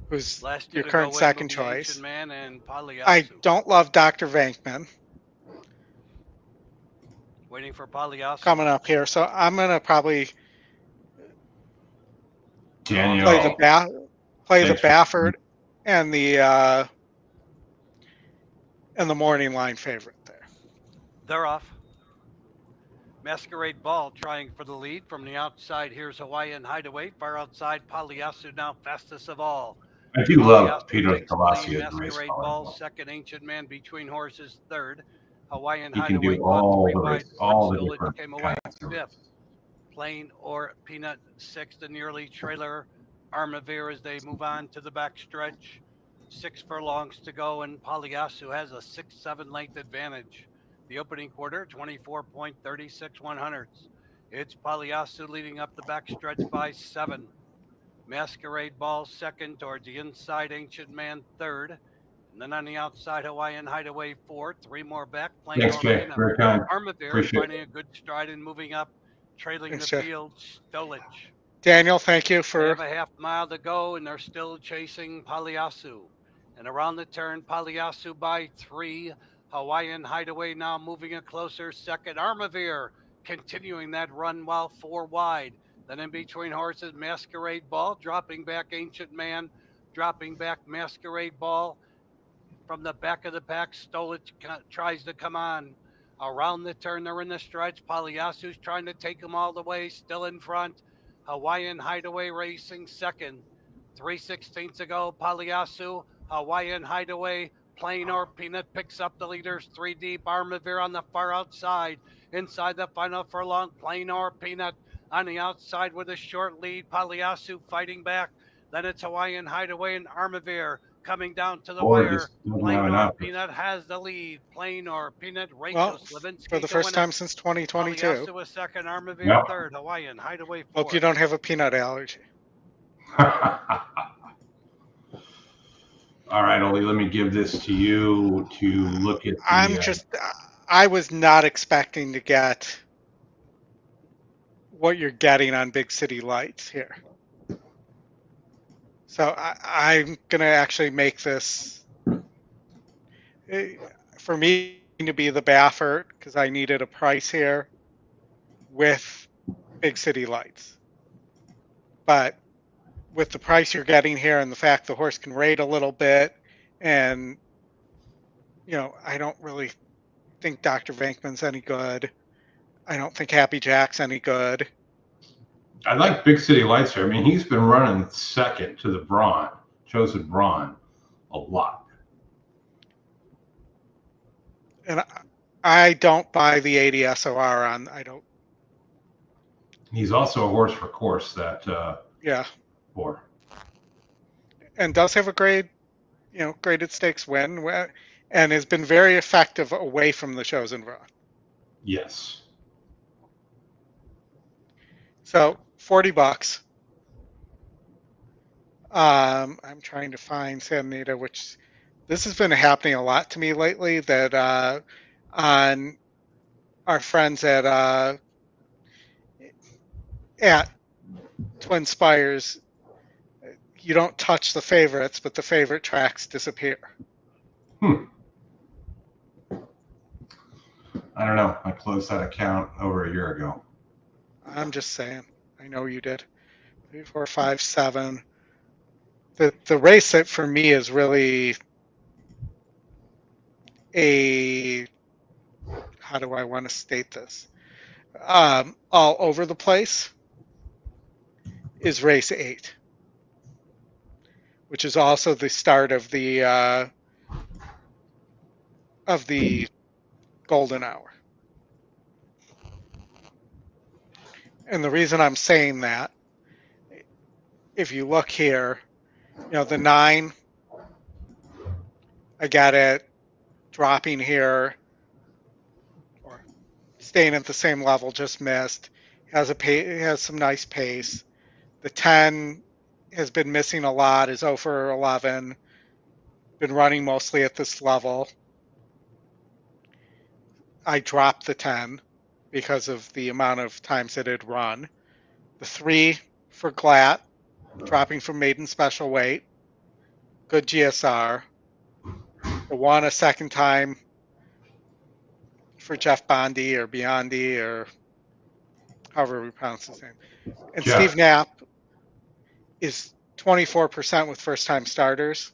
Who's your current second choice? I don't don't love Dr. Venkman. Waiting for Pagliasso. Coming up here, so I'm gonna probably Daniel play the Baffert and the and the morning line favorite there. They're off. Masquerade Ball trying for the lead from the outside. Here's Hawaiian Hideaway. Far outside, Palyasu now fastest of all. I do love Palyasu Peter takes the lead. Calassia's race Masquerade car. Ball second. Ancient Man between horses third. Hawaiian He can Hideaway do all three the wide. race, all the Stillage different came away kinds of fifth. Plain or Peanut sixth. And nearly Trailer Armavir as they move on to the back stretch. 6 furlongs to go, and Palyasu has a 6-7 length advantage. The opening quarter, 24.36 100ths. It's Palyasu leading up the back stretch by 7. Masquerade Ball second, towards the inside, Ancient Man third. And then on the outside, Hawaiian Hideaway fourth. 3 more back. Thanks, Jay. Very kind. Armavir Appreciate finding a good stride and moving up, trailing Thanks, the Jay. field. Stolage. Daniel, thank you They for. have a half mile to go, and they're still chasing Palyasu. And around the turn, Palyasu by 3. Hawaiian Hideaway now moving it closer. Second, Armavir continuing that run while 4 wide. Then in between horses, Masquerade Ball dropping back. Ancient Man dropping back. Masquerade Ball from the back of the pack. Stolage tries to come on. Around the turn, they're in the stretch. Palyasu's trying to take them all the way, still in front. Hawaiian Hideaway racing second. 3/16 to go. Palyasu, Hawaiian Hideaway, Plain or Peanut picks up the leaders 3 deep. Armavir on the far outside. Inside the final furlong, Plain or Peanut on the outside with a short lead. Palyasu fighting back. Then it's Hawaiian Hideaway and Armavir coming down to the wire. Plain or Peanut has the lead. Plain or Peanut, Rachel Slavinsky for the first time since 2022. Palyasu a second, Armavir third, Hawaiian Hideaway fourth. Hope you don't have a peanut allergy. All right, Ollie, let me give this to you to look at. I was not expecting to get what you're getting on Big City Lights here. So I'm going to actually make this, for me to be the Baffert, because I needed a price here with Big City Lights. But with the price you're getting here and the fact the horse can rate a little bit, and, you know, I don't really think Dr. Venkman's any good. I don't think Happy Jack's any good. I like Big City Lights here. I mean, he's been running second to the Braun, chosen Braun, a lot. And I don't buy the 80 SOR on. I don't. He's also a horse for course that. Yeah. For. And does have a graded stakes win, and has been very effective away from the chosen Braun. Yes. So $40. I'm trying to find Anita, which this has been happening a lot to me lately. That on our friends at Twin Spires, you don't touch the favorites, but the favorite tracks disappear. I don't know. I closed that account over a year ago. I'm just saying. I know you did. 3, 4, 5, 7. The race that for me is really a, how do I want to state this? All over the place is race 8, which is also the start of the golden hour. And the reason I'm saying that, if you look here, you know, the 9, I got it dropping here, or staying at the same level, just missed. Has some nice pace. The 10 has been missing a lot, is 0 for 11, been running mostly at this level. I dropped the 10 because of the amount of times it had run. The 3 for Glatt, dropping from maiden special weight. Good GSR. The 1 a second time for Jeff Bondi or Biondi, or however we pronounce his name. And Jeff. Steve Knapp is 24% with first time starters.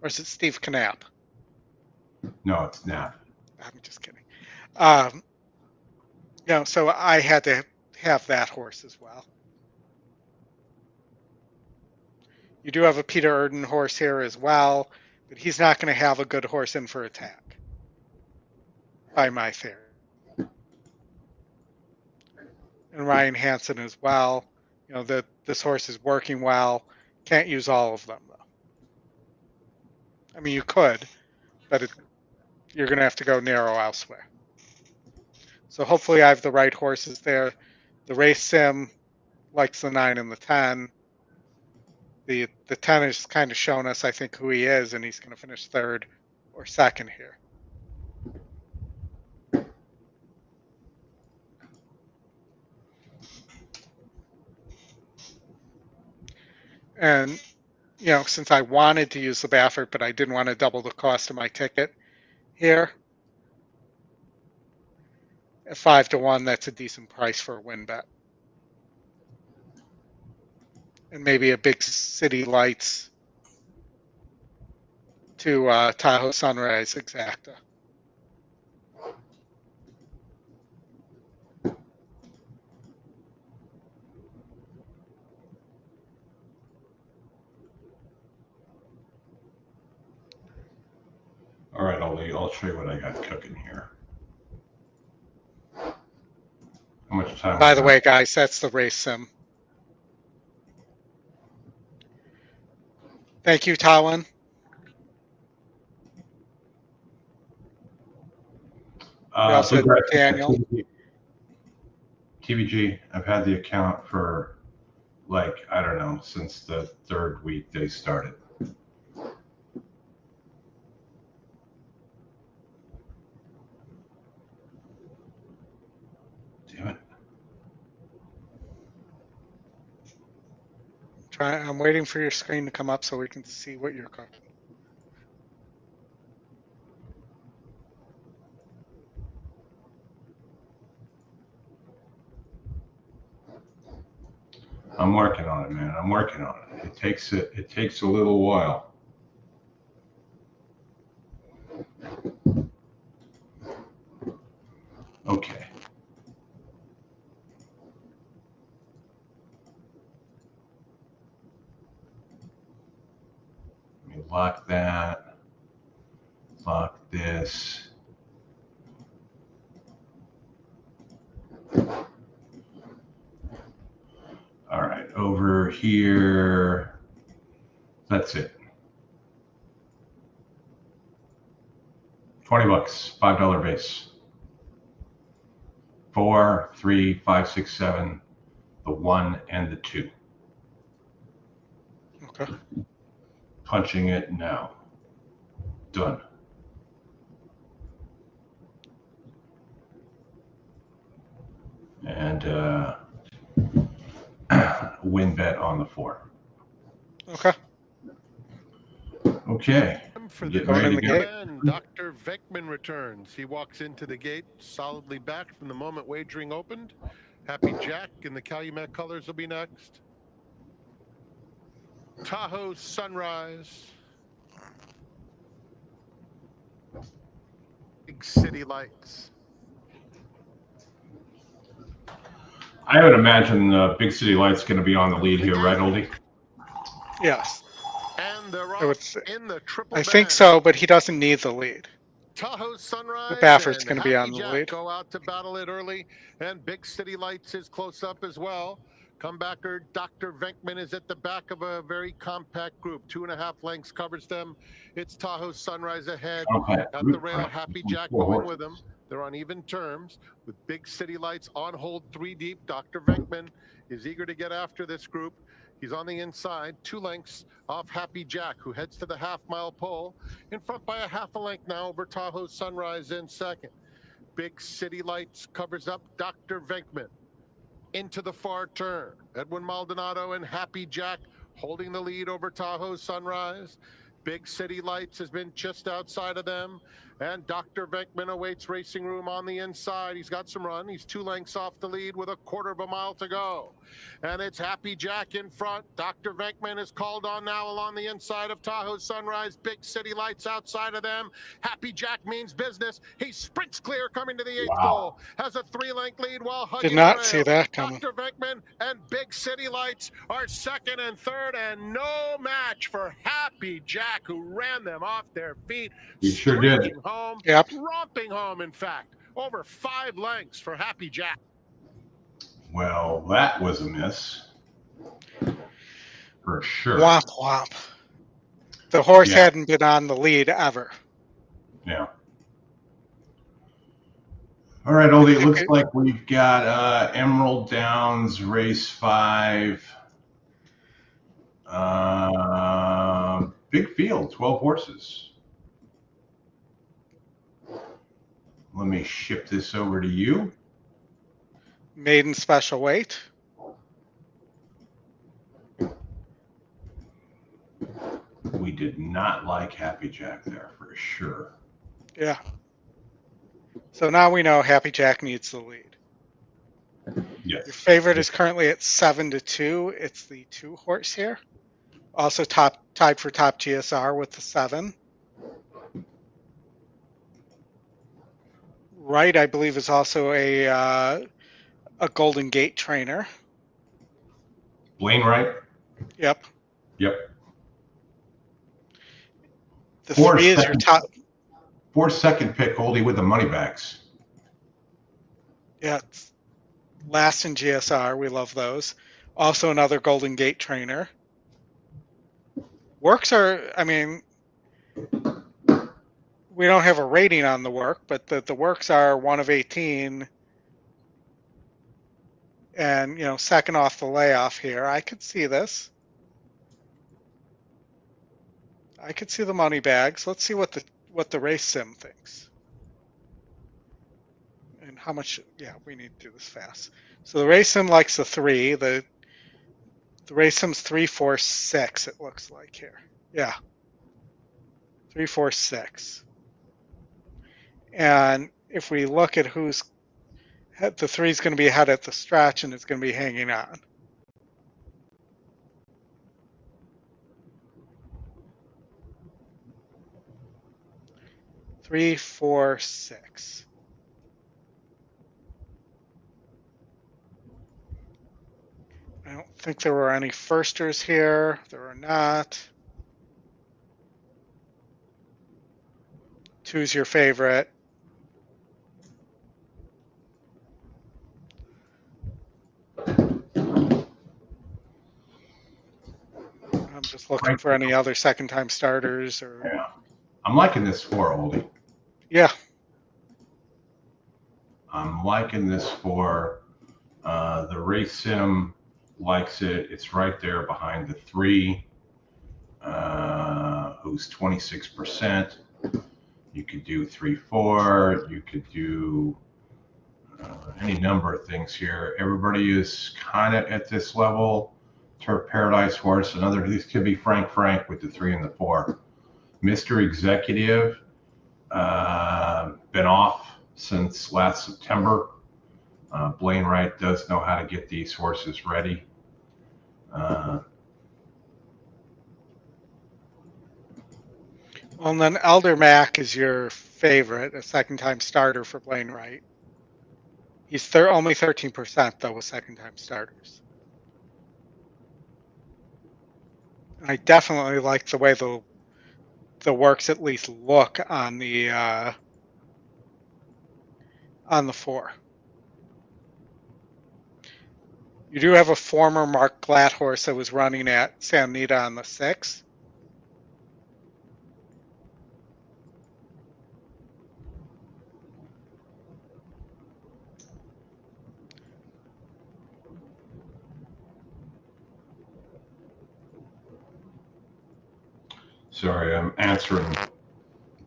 Or is it Steve Knapp? No, it's Nap. I'm just kidding. So I had to have that horse as well. You do have a Peter Erden horse here as well, but he's not going to have a good horse in for attack, by my theory. And Ryan Hansen as well. This horse is working well. Can't use all of them, though. I mean, you could, but you're going to have to go narrow elsewhere. So hopefully I have the right horses there. The race sim likes the 9 and the 10. The 10 has kind of shown us, I think, who he is, and he's going to finish third or second here. And, since I wanted to use the Baffert, but I didn't want to double the cost of my ticket here, at 5-1, that's a decent price for a win bet. And maybe a Big City Lights to Tahoe Sunrise exacta. All right, Oldy, I'll show you what I got cooking here. How much time? By the way, guys, that's the race sim. Thank you, Talon. Also, Daniel. TVG, I've had the account for, I don't know, since the third week they started. Damn it. I'm waiting for your screen to come up so we can see what you're cooking. I'm working on it, man. I'm working on it. It takes a little while. Okay. Let me lock that. Lock this. All right, over here, that's it. $20, $5 base. 4, 3, 5, 6, 7, the 1 and the 2. Okay. Punching it now. Done. And win bet on the 4. Okay. Okay. For the man, Dr. Venkman returns. He walks into the gate solidly back from the moment wagering opened. Happy Jack in the Calumet colors will be next. Tahoe Sunrise. Big City Lights. I would imagine Big City Light's going to be on the lead here, right, Oldie? Yes. And they're off in the triple I think so, but he doesn't need the lead. Tahoe Sunrise. The Baffert's going to be on the lead. Go out to battle it early, and Big City Lights is close up as well. Comebacker Dr. Venkman is at the back of a very compact group. 2.5 lengths covers them. It's Tahoe Sunrise ahead. At the rail, Happy Jack going with them. They're on even terms with Big City Lights on hold 3 deep. Dr. Venkman is eager to get after this group. He's on the inside, 2 lengths off Happy Jack, who heads to the half-mile pole. In front by a half a length now over Tahoe Sunrise in second. Big City Lights covers up Dr. Venkman. Into the far turn. Edwin Maldonado and Happy Jack holding the lead over Tahoe Sunrise. Big City Lights has been just outside of them. And Dr. Venkman awaits Racing Room on the inside. He's got some run. He's 2 lengths off the lead with a quarter of a mile to go. And it's Happy Jack in front. Dr. Venkman is called on now along the inside of Tahoe Sunrise. Big City Lights outside of them. Happy Jack means business. He sprints clear coming to the 8th pole. Has a 3-length lead while hugging Did not the see rail. that coming. Dr. Venkman and Big City Lights are 2nd and 3rd, and no match for Happy Jack, who ran them off their feet. You sure did. Home, yep. romping home, in fact. Over 5 lengths for Happy Jack. Well, that was a miss. For sure. Womp womp. The horse hadn't been on the lead ever. Yeah. All right, Oldy, it looks like we've got Emerald Downs, race 5. Big field, 12 horses. Let me ship this over to you. Maiden special weight. We did not like Happy Jack there for sure. Yeah. So now we know Happy Jack needs the lead. Yes. Your favorite is currently at 7-2. It's the 2 horse here. Also tied for top GSR with the 7. Right, I believe, is also a Golden Gate trainer. Blaine Wright? Yep. Yep. The 3 is your top. 4 second pick, Oldy, with the money backs. Yeah, it's last in GSR. We love those. Also another Golden Gate trainer. Works are, I mean, we don't have a rating on the work, but the works are 1 of 18. And, you know, second off the layoff here. I could see this. I could see the money bags. Let's see what the race sim thinks. And how much, yeah, we need to do this fast. So the race sim likes the 3. The race sim's 3, 4, 6, it looks like here. Yeah. 3, 4, 6. And if we look at who's, the 3 is going to be ahead at the stretch and it's going to be hanging on. Three, 4, 6. I don't think there were any firsters here. There were not. 2's your favorite. I'm just looking for any other second-time starters. Or yeah. I'm liking this 4, Oldy. Yeah. I'm liking this 4. The race sim likes it. It's right there behind the 3, who's 26%. You could do 3, 4. You could do any number of things here. Everybody is kind of at this level. Turf Paradise Horse, these could be Frank with the 3 and the 4. Mr. Executive, been off since last September. Blaine Wright does know how to get these horses ready. Well, and then Elder Mac is your favorite, a second-time starter for Blaine Wright. He's only 13%, though, with second-time starters. I definitely like the way the works at least look on the 4. You do have a former Mark Glatt horse that was running at Santa Anita on the 6. Sorry, I'm answering.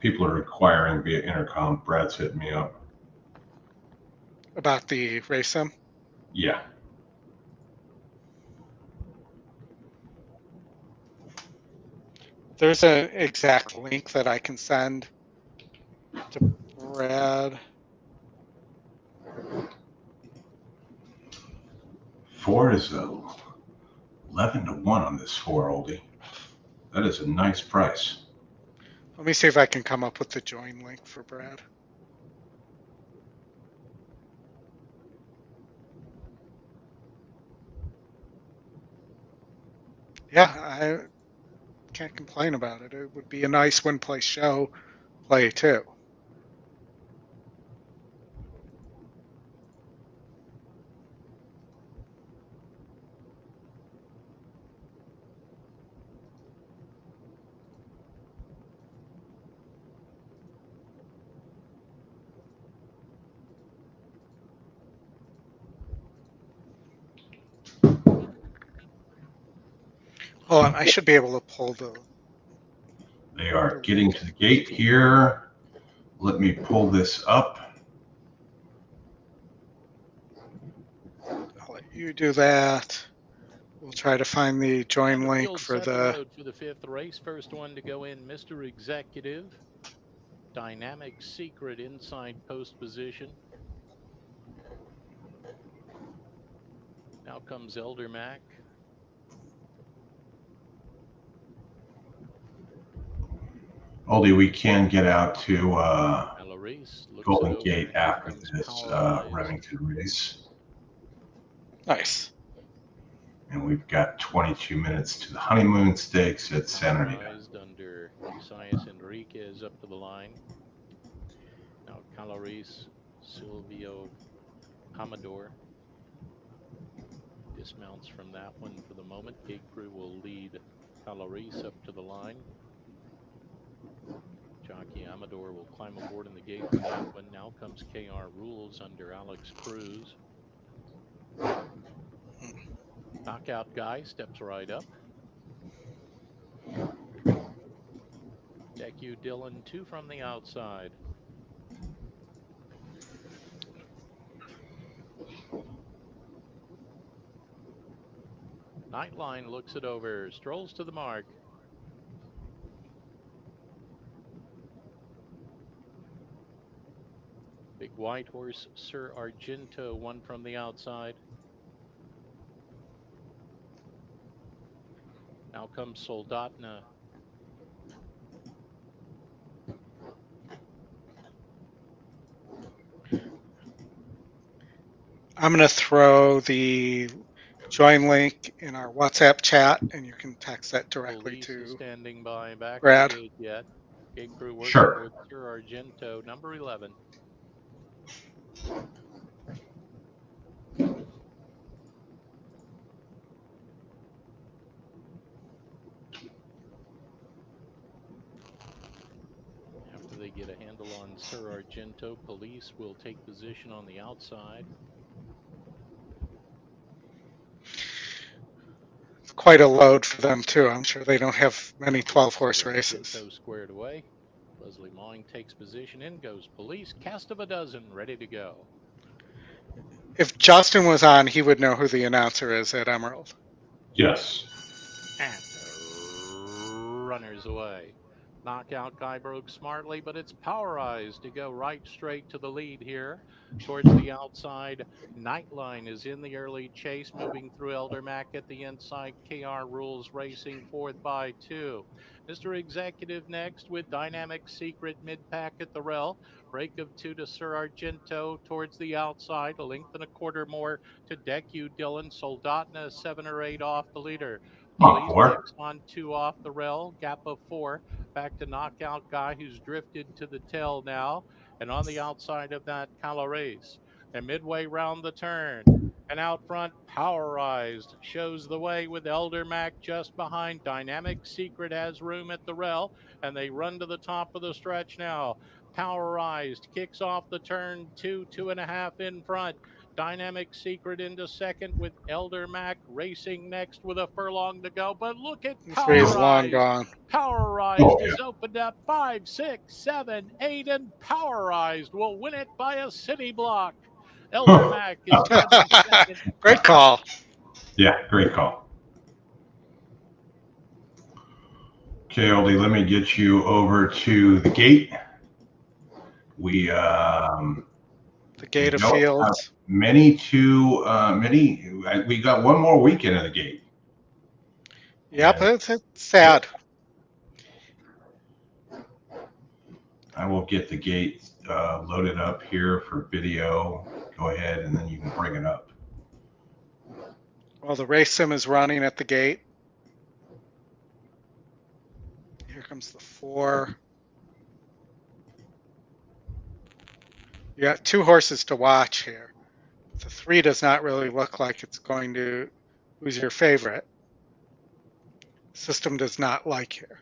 People are inquiring via intercom. Brad's hitting me up. About the race sim? Yeah. There's an exact link that I can send To Brad. 4 is 11 to 1 on this 4, Oldie. That is a nice price. Let me see if I can come up with the join link for Brad. Yeah, I can't complain about it. It would be a nice win-place show play too. Hold on, I should be able to pull the... They are getting to the gate here. Let me pull this up. I'll let you do that. We'll try to find the join link for the... Road for the 5th race. First one to go in, Mr. Executive. Dynamic Secret inside post position. Now comes Elder Mac. Oldie, we can get out to Golden Gate after this Remington race. Nice. And we've got 22 minutes to the honeymoon stakes at Santa Anita. Under Isaias Enriquez up to the line. Now Caloris, Silvio Amador dismounts from that one for the moment. Gate crew will lead Caloris up to the line. Jockey Amador will climb aboard in the gate for that one. Now comes KR Rules under Alex Cruz. Knockout Guy steps right up. Deku Dillon 2 from the outside. Nightline looks it over, strolls to the mark. Big White Horse, Sir Argento 1 from the outside. Now comes Soldatna. I'm going to throw the join link in our WhatsApp chat, and you can text that directly to standing by back Brad. The gate yet. Gate crew working Sure. with Sir Argento, number 11. After they get a handle on Sir Argento, police will take position on the outside. It's quite a load for them too. I'm sure they don't have many 12-horse races. So squared away. Leslie Mawing takes position. In goes police. Cast of a dozen, ready to go. If Justin was on, he would know who the announcer is at Emerald. Yes. And runners away. Knockout Guy broke smartly, but it's Powerized to go right straight to the lead here. Towards the outside, Nightline is in the early chase, moving through Elder Mac at the inside. KR Rules racing fourth by 2. Mr. Executive next with Dynamic Secret mid-pack at the rail. Break of 2 to Sir Argento towards the outside. A length and a quarter more to Deku Dillon. Soldatna 7 or 8 off the leader. Police picks on 2 off the rail. Gap of 4. Back to Knockout Guy, who's drifted to the tail now. And on the outside of that, Caloris. And midway round the turn. And out front, Powerized shows the way with Elder Mac just behind. Dynamic Secret has room at the rail. And they run to the top of the stretch now. Powerized kicks off the turn, 2.5 in front. Dynamic Secret into second with Elder Mac racing next with a furlong to go. But look at Powerized. Powerized has opened up 5, 6, 7, 8, and Powerized will win it by a city block. Elder Mac is second. Great call. Yeah, great call. Okay, Oldie, let me get you over to the gate. We The gate of don't have fields. many. We got one more weekend of the gate. Yep, it's sad. I will get the gate loaded up here for video. Go ahead, and then you can bring it up. Well, the race sim is running at the gate. Here comes the 4. You got 2 horses to watch here. The 3 does not really look like it's going to. Who's your favorite? System does not like here.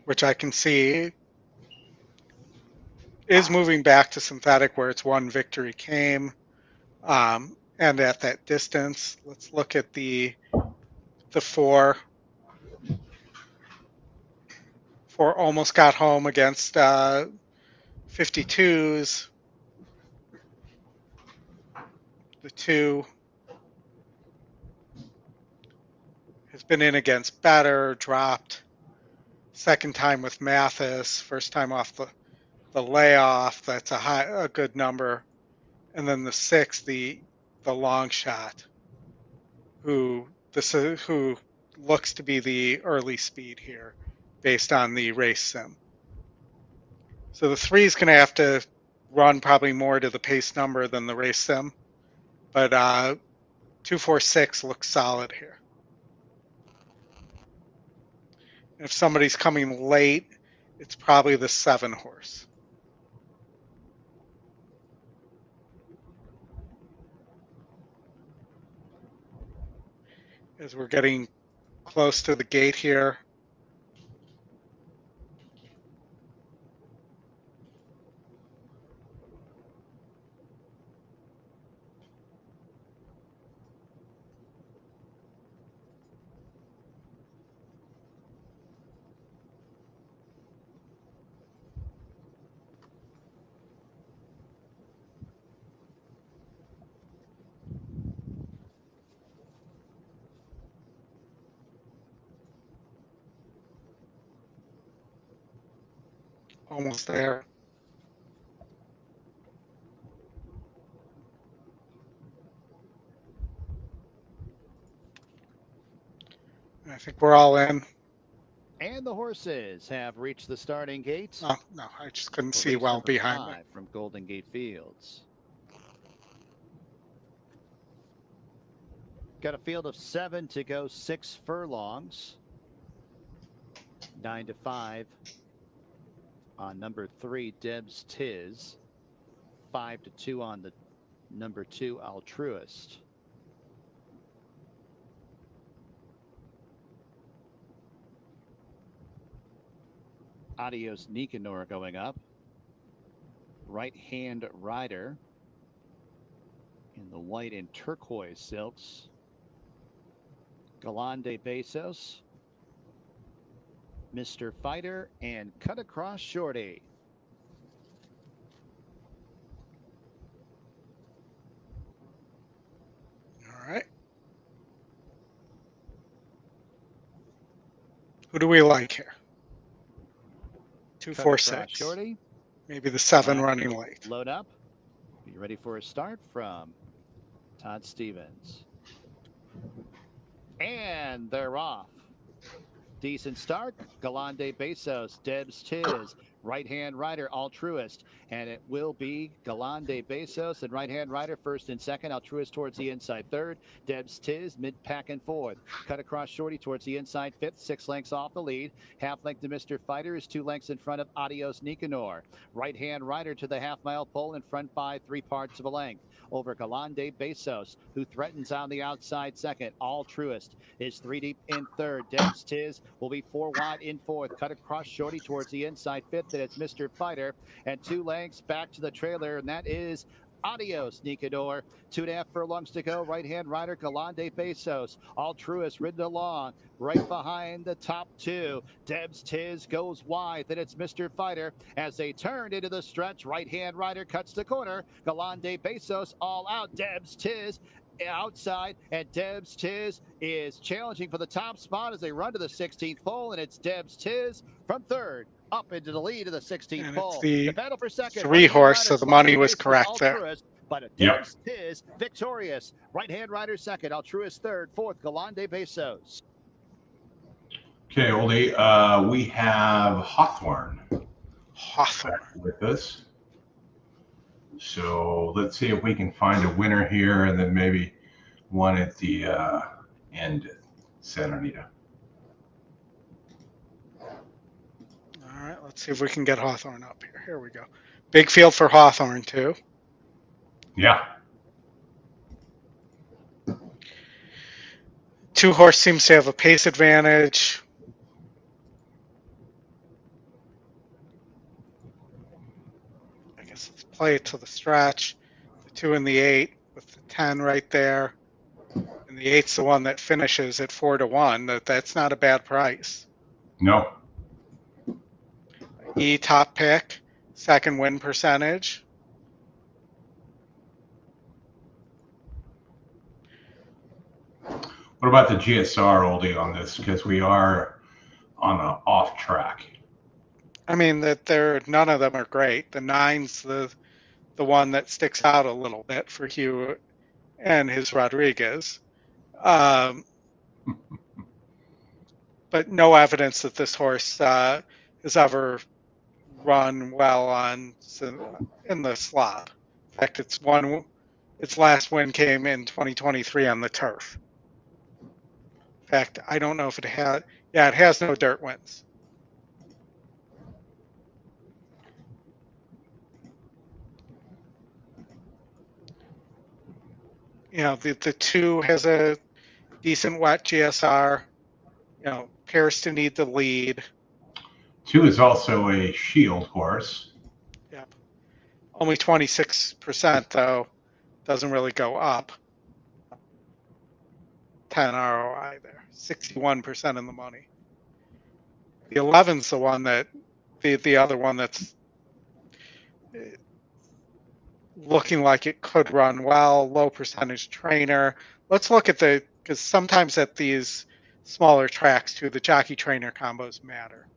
Which I can see is moving back to synthetic where its one victory came. And at that distance, let's look at the 4. 4 almost got home against 52s. The 2 has been in against better, dropped. Second time with Mathis, first time off the layoff. That's a good number. And then the 6, the long shot, who looks to be the early speed here based on the race sim. So the 3 is going to have to run probably more to the pace number than the race sim. But 246 looks solid here. If somebody's coming late, it's probably the 7 horse. As we're getting close to the gate here. Almost there. I think we're all in. And the horses have reached the starting gate. Oh, no, I just couldn't see well behind me. From Golden Gate Fields. Got a field of 7 to go, 6 furlongs. 9 to 5 on number 3, Deb's Tiz. 5 to 2 on the number 2, Altruist. Adios Nicanor going up. Right hand rider in the white and turquoise silks. Galande Bezos. Mr. Fighter and Cut Across Shorty. All right. Who do we like here? 246. Shorty. Maybe the 7 running late. Load up. Be ready for a start from Todd Stevens. And they're off. Decent start. Galande Bezos, Deb's Tiz, right-hand rider, Altruist. And it will be Galande Bezos and right-hand rider first and second. Altruist towards the inside third. Deb's Tiz, mid-pack and fourth. Cut Across Shorty towards the inside fifth, 6 lengths off the lead. Half length to Mr. Fighter is 2 lengths in front of Adios Nicanor. Right-hand rider to the half-mile pole in front by 3 parts of a length. Over Galande Bezos, who threatens on the outside second. Altruist is 3 deep in third. Deb's Tiz will be 4 wide in fourth. Cut Across Shorty towards the inside fifth, and it's Mr. Fighter. And 2 lengths back to the trailer, and that is Adios Nicanor. 2.5 furlongs to go. Right-hand rider Galande Bezos. Altruist ridden along right behind the top 2. Deb's Tiz goes wide. Then it's Mr. Fighter as they turn into the stretch. Right-hand rider cuts the corner. Galande Bezos all out. Deb's Tiz outside, and Debs Tiz is challenging for the top spot as they run to the 16th pole, and it's Debs Tiz from third up into the lead of the 16th And pole. it's the battle for second. 3-horse, so the money was correct there. But Debs Tiz victorious. Right-hand rider second, Altruist third, fourth, Galande Besos. Okay, Oldy, we have Hawthorne with us. So let's see if we can find a winner here, and then maybe one at the end at Santa Anita. All right, let's see if we can get Hawthorne up here. Here we go. Big field for Hawthorne, too. Yeah. 2-horse seems to have a pace advantage. I guess let's play it to the stretch. The 2 and the 8 with the 10 right there. And the 8's the one that finishes at 4-1. That's not a bad price. No. E top pick, second win percentage. What about the GSR, Oldie, on this? Because we are on an off track. I mean, none of them are great. The 9's the one that sticks out a little bit for Hugh and his Rodriguez. But no evidence that this horse has ever run well in the slop. In fact, its last win came in 2023 on the turf. In fact, I don't know if it had. Yeah, it has no dirt wins. You know, the 2 has a decent wet GSR. You know, appears to need the lead. 2 is also a shield horse. Yep. Only 26% though. Doesn't really go up. 10 ROI there. 61% in the money. The 11's the one that the other one that's looking like it could run well, low percentage trainer. Let's look at because sometimes at these smaller tracks too, the jockey trainer combos matter.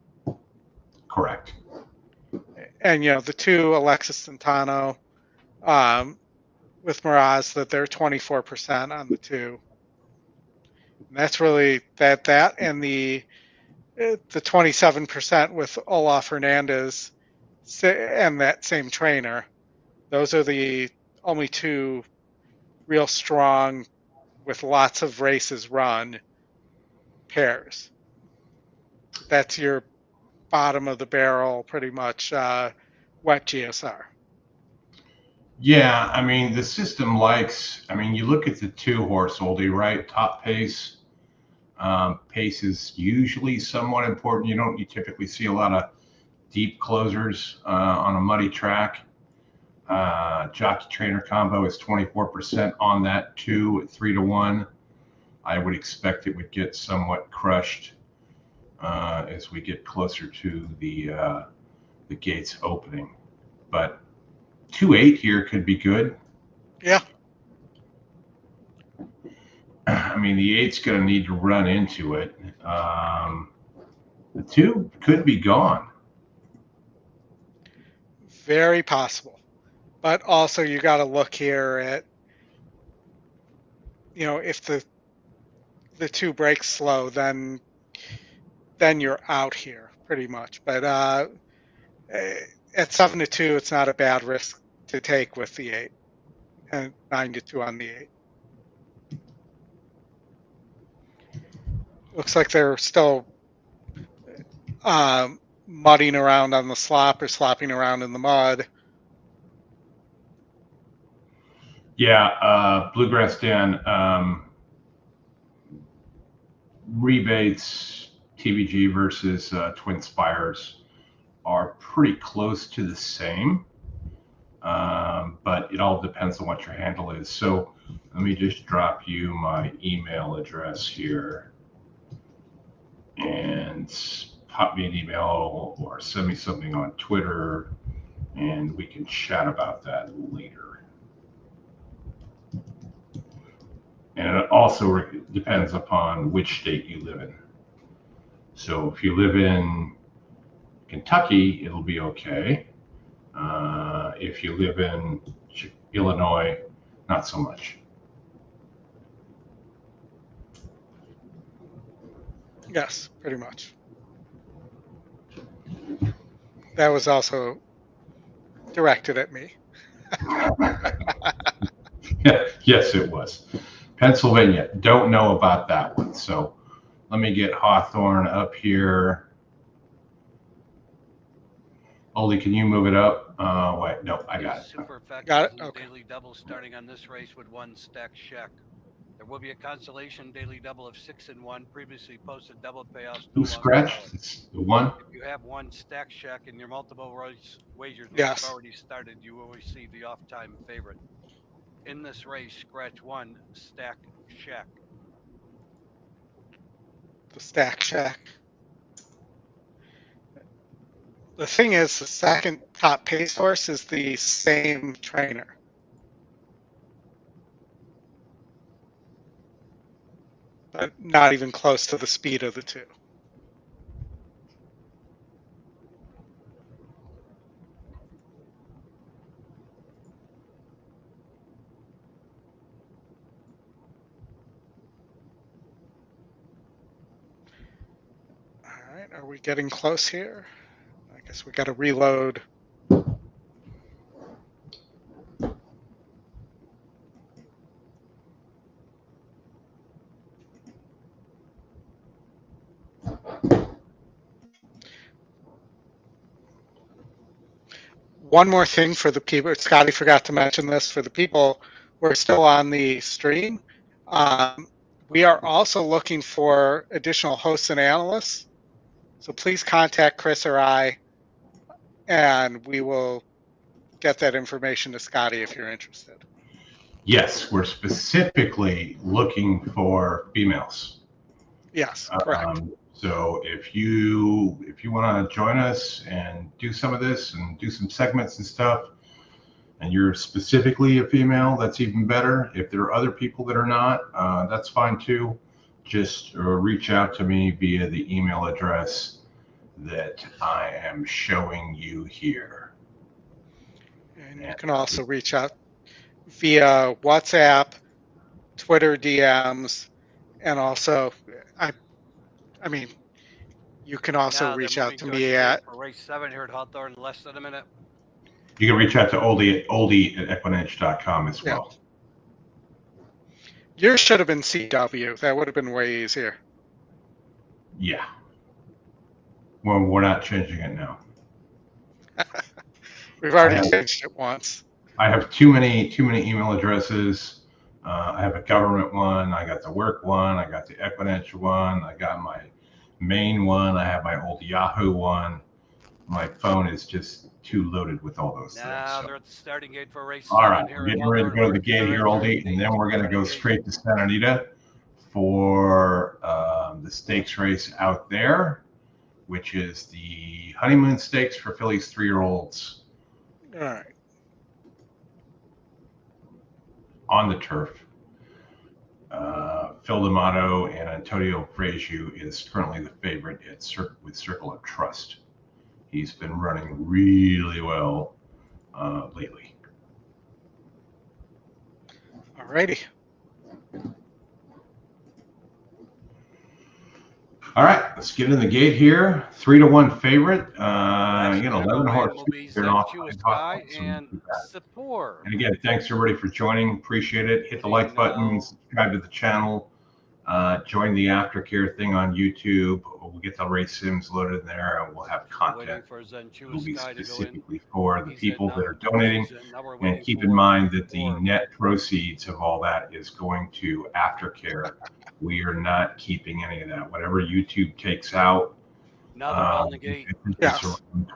Correct. And, you know, the 2, Alexis Santano, with Miraz, that they're 24% on the 2. And that's really that and the 27% with Olaf Hernandez and that same trainer. Those are the only 2 real strong with lots of races run pairs. That's your bottom of the barrel, pretty much wet GSR. Yeah, I mean, the system likes, you look at the 2-horse, Oldie, right? Top pace. Pace is usually somewhat important. You typically see a lot of deep closers on a muddy track. Jockey trainer combo is 24% on that 2 at 3-1. I would expect it would get somewhat crushed as we get closer to the gates opening. But 2-8 here could be good. Yeah. I mean, the 8's going to need to run into it. The 2 could be gone. Very possible. But also you got to look here at, you know, if the 2 breaks slow, then you're out here pretty much. But at 7-2, it's not a bad risk to take with the 8, and 9-2 on the 8. Looks like they're still mudding around on the slop or slopping around in the mud. Yeah, Bluegrass Den, rebates, TVG versus Twin Spires are pretty close to the same, but it all depends on what your handle is. So let me just drop you my email address here and pop me an email or send me something on Twitter, and we can chat about that later. And it also depends upon which state you live in. So if you live in Kentucky, it'll be okay. If you live in Illinois, not so much. Yes, pretty much. That was also directed at me. Yes, it was. Pennsylvania, don't know about that one. So let me get Hawthorne up here. Oldy, can you move it up? Wait, no, I got it. Super Got it. Okay. Daily double starting on this race with 1 stack check. There will be a consolation daily double of 6 and 1. Previously posted double payouts. Who scratched? It's the one. If you have 1 stack check and your multiple race wagers which Yes. have already started, you will receive the off-time favorite. In this race, scratch 1 stack check. The stack check. The thing is, the second top pace horse is the same trainer. But not even close to the speed of the two. All right, are we getting close here? I guess we got to reload. One more thing for the people, Scotty forgot to mention this, for the people who are still on the stream. We are also looking for additional hosts and analysts. So please contact Chris or I, and we will get that information to Scotty if you're interested. Yes, we're specifically looking for females. Yes, correct. So if you want to join us and do some of this and do some segments and stuff, and you're specifically a female, that's even better. If there are other people that are not, that's fine too. Just reach out to me via the email address that I am showing you here. And you can also reach out via WhatsApp, Twitter DMs, and also, I mean, you can also reach out to me at race 7 here at Hawthorne in less than a minute. You can reach out to Oldy at EquinEdge.com as well. Yours should have been CW. That would have been way easier. Yeah. Well, we're not changing it now. We've already changed it once. I have too many email addresses. I have a government one. I got the work one. I got the EquinEdge one. I got my main one. I have my old Yahoo one. My phone is just too loaded with all those things. Now they're at the starting gate for race 7. All right, we're getting ready to go to the gate here, Oldy, and then we're going to go straight to Santa Anita for the stakes race out there, which is the honeymoon stakes for fillies 3-year-olds. All right. On the turf. Phil D'Amato and Antonio Freju is currently the favorite with Circle of Trust. He's been running really well lately. All righty. All right, let's get in the gate here. 3-1 favorite. You got 11 horses. And again, thanks everybody for joining. Appreciate it. Hit the like button, subscribe to the channel, join the Aftercare thing on YouTube. We'll get the race sims loaded in there, and we'll have content. It'll be specifically for the people that are donating. And keep in mind that the net proceeds of all that is going to Aftercare. We are not keeping any of that. Whatever YouTube takes out, it's around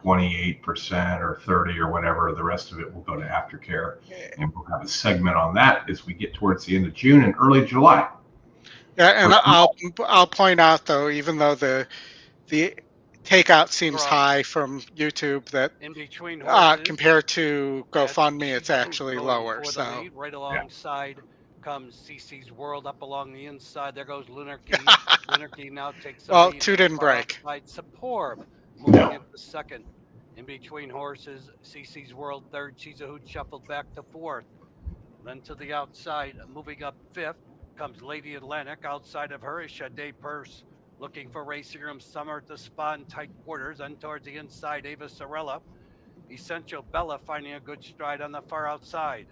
28% or 30% or whatever. The rest of it will go to Aftercare, and we'll have a segment on that as we get towards the end of June and early July. Yeah, and I'll point out though, even though the takeout seems high from YouTube, that in between compared to GoFundMe, it's actually lower. So right alongside comes CC's World up along the inside. There goes Lunarchy. Lunarchy now takes a Well, lead. 2 didn't break. Outside, Superb moving into second. In between horses, CC's World third. She's a Hoot shuffled back to fourth. Then to the outside, moving up fifth, comes Lady Atlantic. Outside of her is Sade Purse, looking for racing room. Summer at the spot in tight quarters. And towards the inside, Ava Sorella. Essential Bella finding a good stride on the far outside.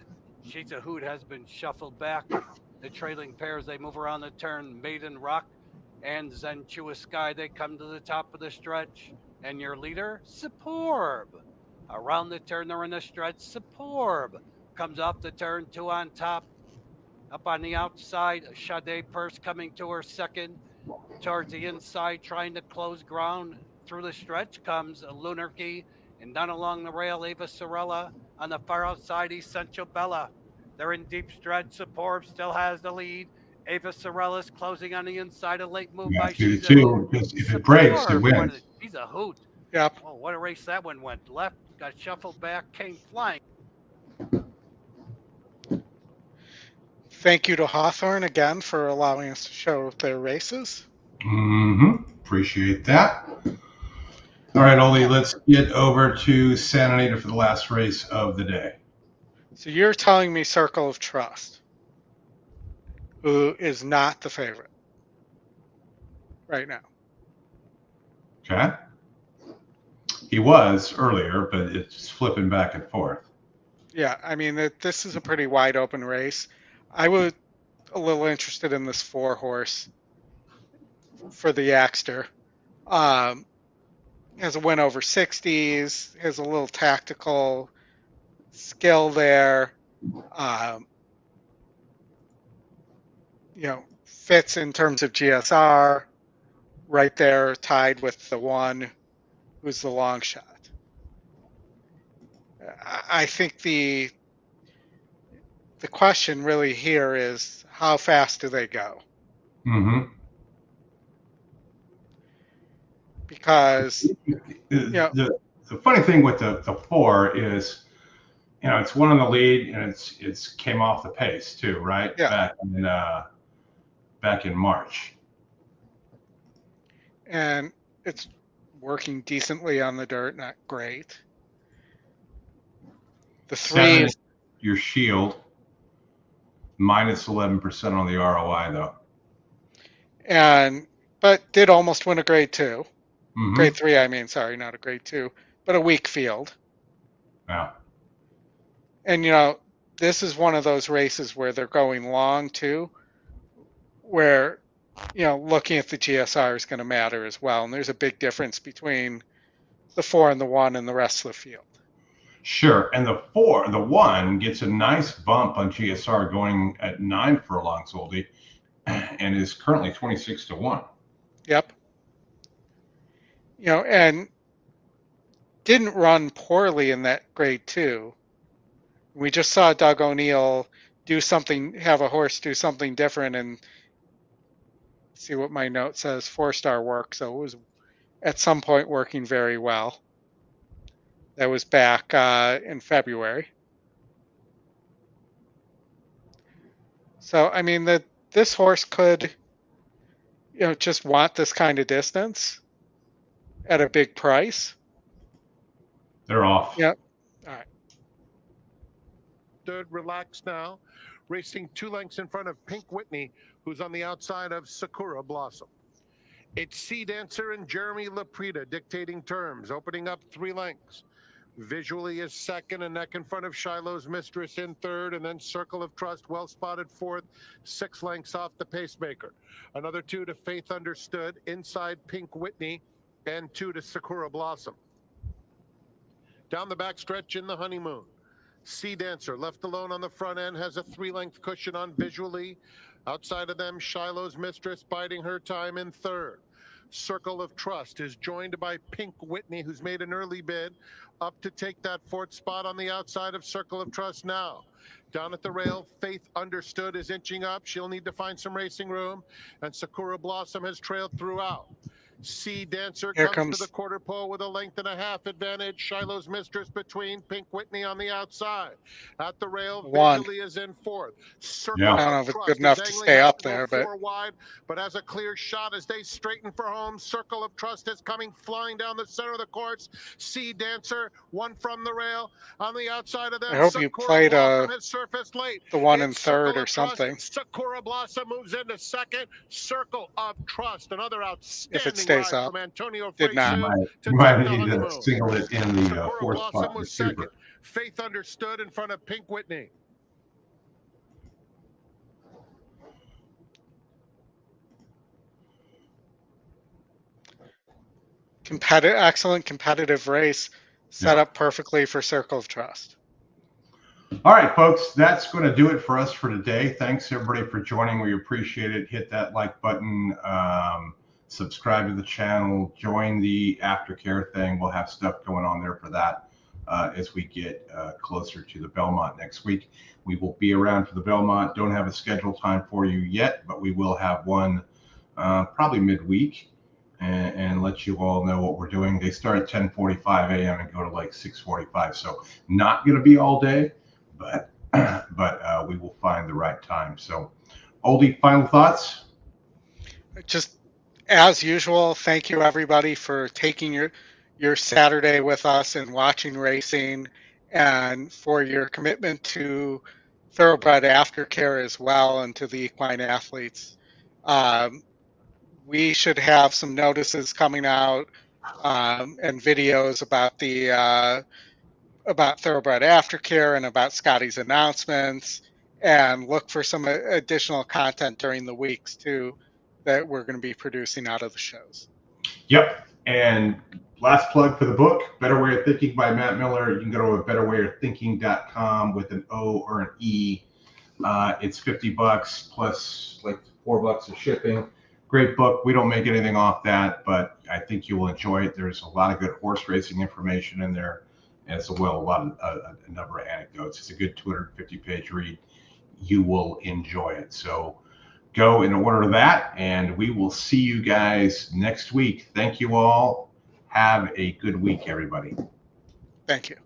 She's a Hoot has been shuffled back. The trailing pairs, they move around the turn. Maiden Rock and Zenchua Sky, they come to the top of the stretch. And your leader, Superb. Around the turn, they're in the stretch. Superb comes off the turn, 2 on top. Up on the outside, Sade Purse coming to her second. Towards the inside, trying to close ground. Through the stretch comes Lunarchy. And down along the rail, Ava Sorella. On the far outside, Essential Bella. They're in deep stretch. Superb still has the lead. Ava Sorella's closing on the inside. A late move by She's a Hoot. Because if it breaks, it wins. She's a Hoot. Yep. Oh, what a race that one went. Left, got shuffled back, came flying. Thank you to Hawthorne again for allowing us to show their races. Appreciate that. All right, Oldy, let's get over to Santa Anita for the last race of the day. So you're telling me Circle of Trust, who is not the favorite right now. Okay. He was earlier, but it's flipping back and forth. Yeah, I mean, this is a pretty wide open race. I was a little interested in this 4-horse for the Yaxter. Has a win over 60s, has a little tactical skill there. Fits in terms of GSR, right there, tied with the one who's the long shot. I think the question really here is how fast do they go? Because the funny thing with the 4 is, it's one on the lead and it's came off the pace too, right? Yeah. Back in March. And it's working decently on the dirt, not great. The 3 is your Shield, minus 11% on the ROI though. But did almost win a grade 2. Grade 3, I mean, sorry, not a grade 2, but a weak field. Yeah. And, this is one of those races where they're going long too, where, looking at the GSR is going to matter as well. And there's a big difference between the 4 and the 1 and the rest of the field. Sure. And the 1 gets a nice bump on GSR going at 9 furlongs, Oldy, and is currently 26-1. Yep. And didn't run poorly in that grade 2. We just saw Doug O'Neill have a horse do something different, and see what my note says, 4-star work. So it was at some point working very well. That was back in February. So, I mean, this horse could, just want this kind of distance at a big price. They're off. Yep. All right. Stood relaxed now, racing 2 lengths in front of Pink Whitney, who's on the outside of Sakura Blossom. It's Sea Dancer and Jeremy Laprida dictating terms, opening up 3 lengths. Visually is second, and neck in front of Shiloh's Mistress in third, and then Circle of Trust, well spotted fourth, 6 lengths off the pacemaker. Another 2 to Faith Understood, inside Pink Whitney, and 2 to Sakura Blossom. Down the back stretch in the Honeymoon. Sea Dancer, left alone on the front end, has a 3-length cushion on Visually. Outside of them, Shiloh's Mistress biding her time in third. Circle of Trust is joined by Pink Whitney, who's made an early bid, up to take that 4th spot on the outside of Circle of Trust now. Down at the rail, Faith Understood is inching up. She'll need to find some racing room, and Sakura Blossom has trailed throughout. Sea Dancer Here comes to the quarter pole with a length and a half advantage. Shiloh's Mistress between. Pink Whitney on the outside. At the rail, Visually is in fourth. Circle I don't know if it's good enough to stay up there, but four wide, but has a clear shot as they straighten for home. Circle of Trust is coming flying down the center of the course. Sea Dancer, one from the rail on the outside of them. I hope you played has surfaced late. the one in It's third Circle or of Trust. something. Sakura Blossom moves into second. Circle of Trust, another outstanding If it stays ride up, from Antonio did not. You might need to single it in the fourth Blossom spot. was second. Faith Understood in front of Pink Whitney. Excellent competitive race, set up perfectly for Circle of Trust. All right, folks, that's going to do it for us for today. Thanks, everybody, for joining. We appreciate it. Hit that like button, subscribe to the channel, join the Aftercare thing. We'll have stuff going on there for that as we get closer to the Belmont next week. We will be around for the Belmont. Don't have a scheduled time for you yet, but we will have one probably midweek and let you all know what we're doing. They start at 10:45 a.m. and go to like 6:45. So not going to be all day, but we will find the right time. So, Oldy, final thoughts? Just as usual, thank you everybody for taking your Saturday with us and watching racing, and for your commitment to Thoroughbred Aftercare as well, and to the equine athletes. We should have some notices coming out and videos about the about Thoroughbred Aftercare and about Scotty's announcements, and look for some additional content during the weeks too that we're going to be producing out of the shows. Yep. And last plug for the book, Better Way of Thinking by Matt Miller. You can go to betterwayofthinking.com with an O or an E. It's $50 plus like $4 of shipping. Great book. We don't make anything off that, but I think you will enjoy it. There's a lot of good horse racing information in there, as well a number of anecdotes. It's a good 250-page read. You will enjoy it. So go and order that, and we will see you guys next week. Thank you all. Have a good week, everybody. Thank you.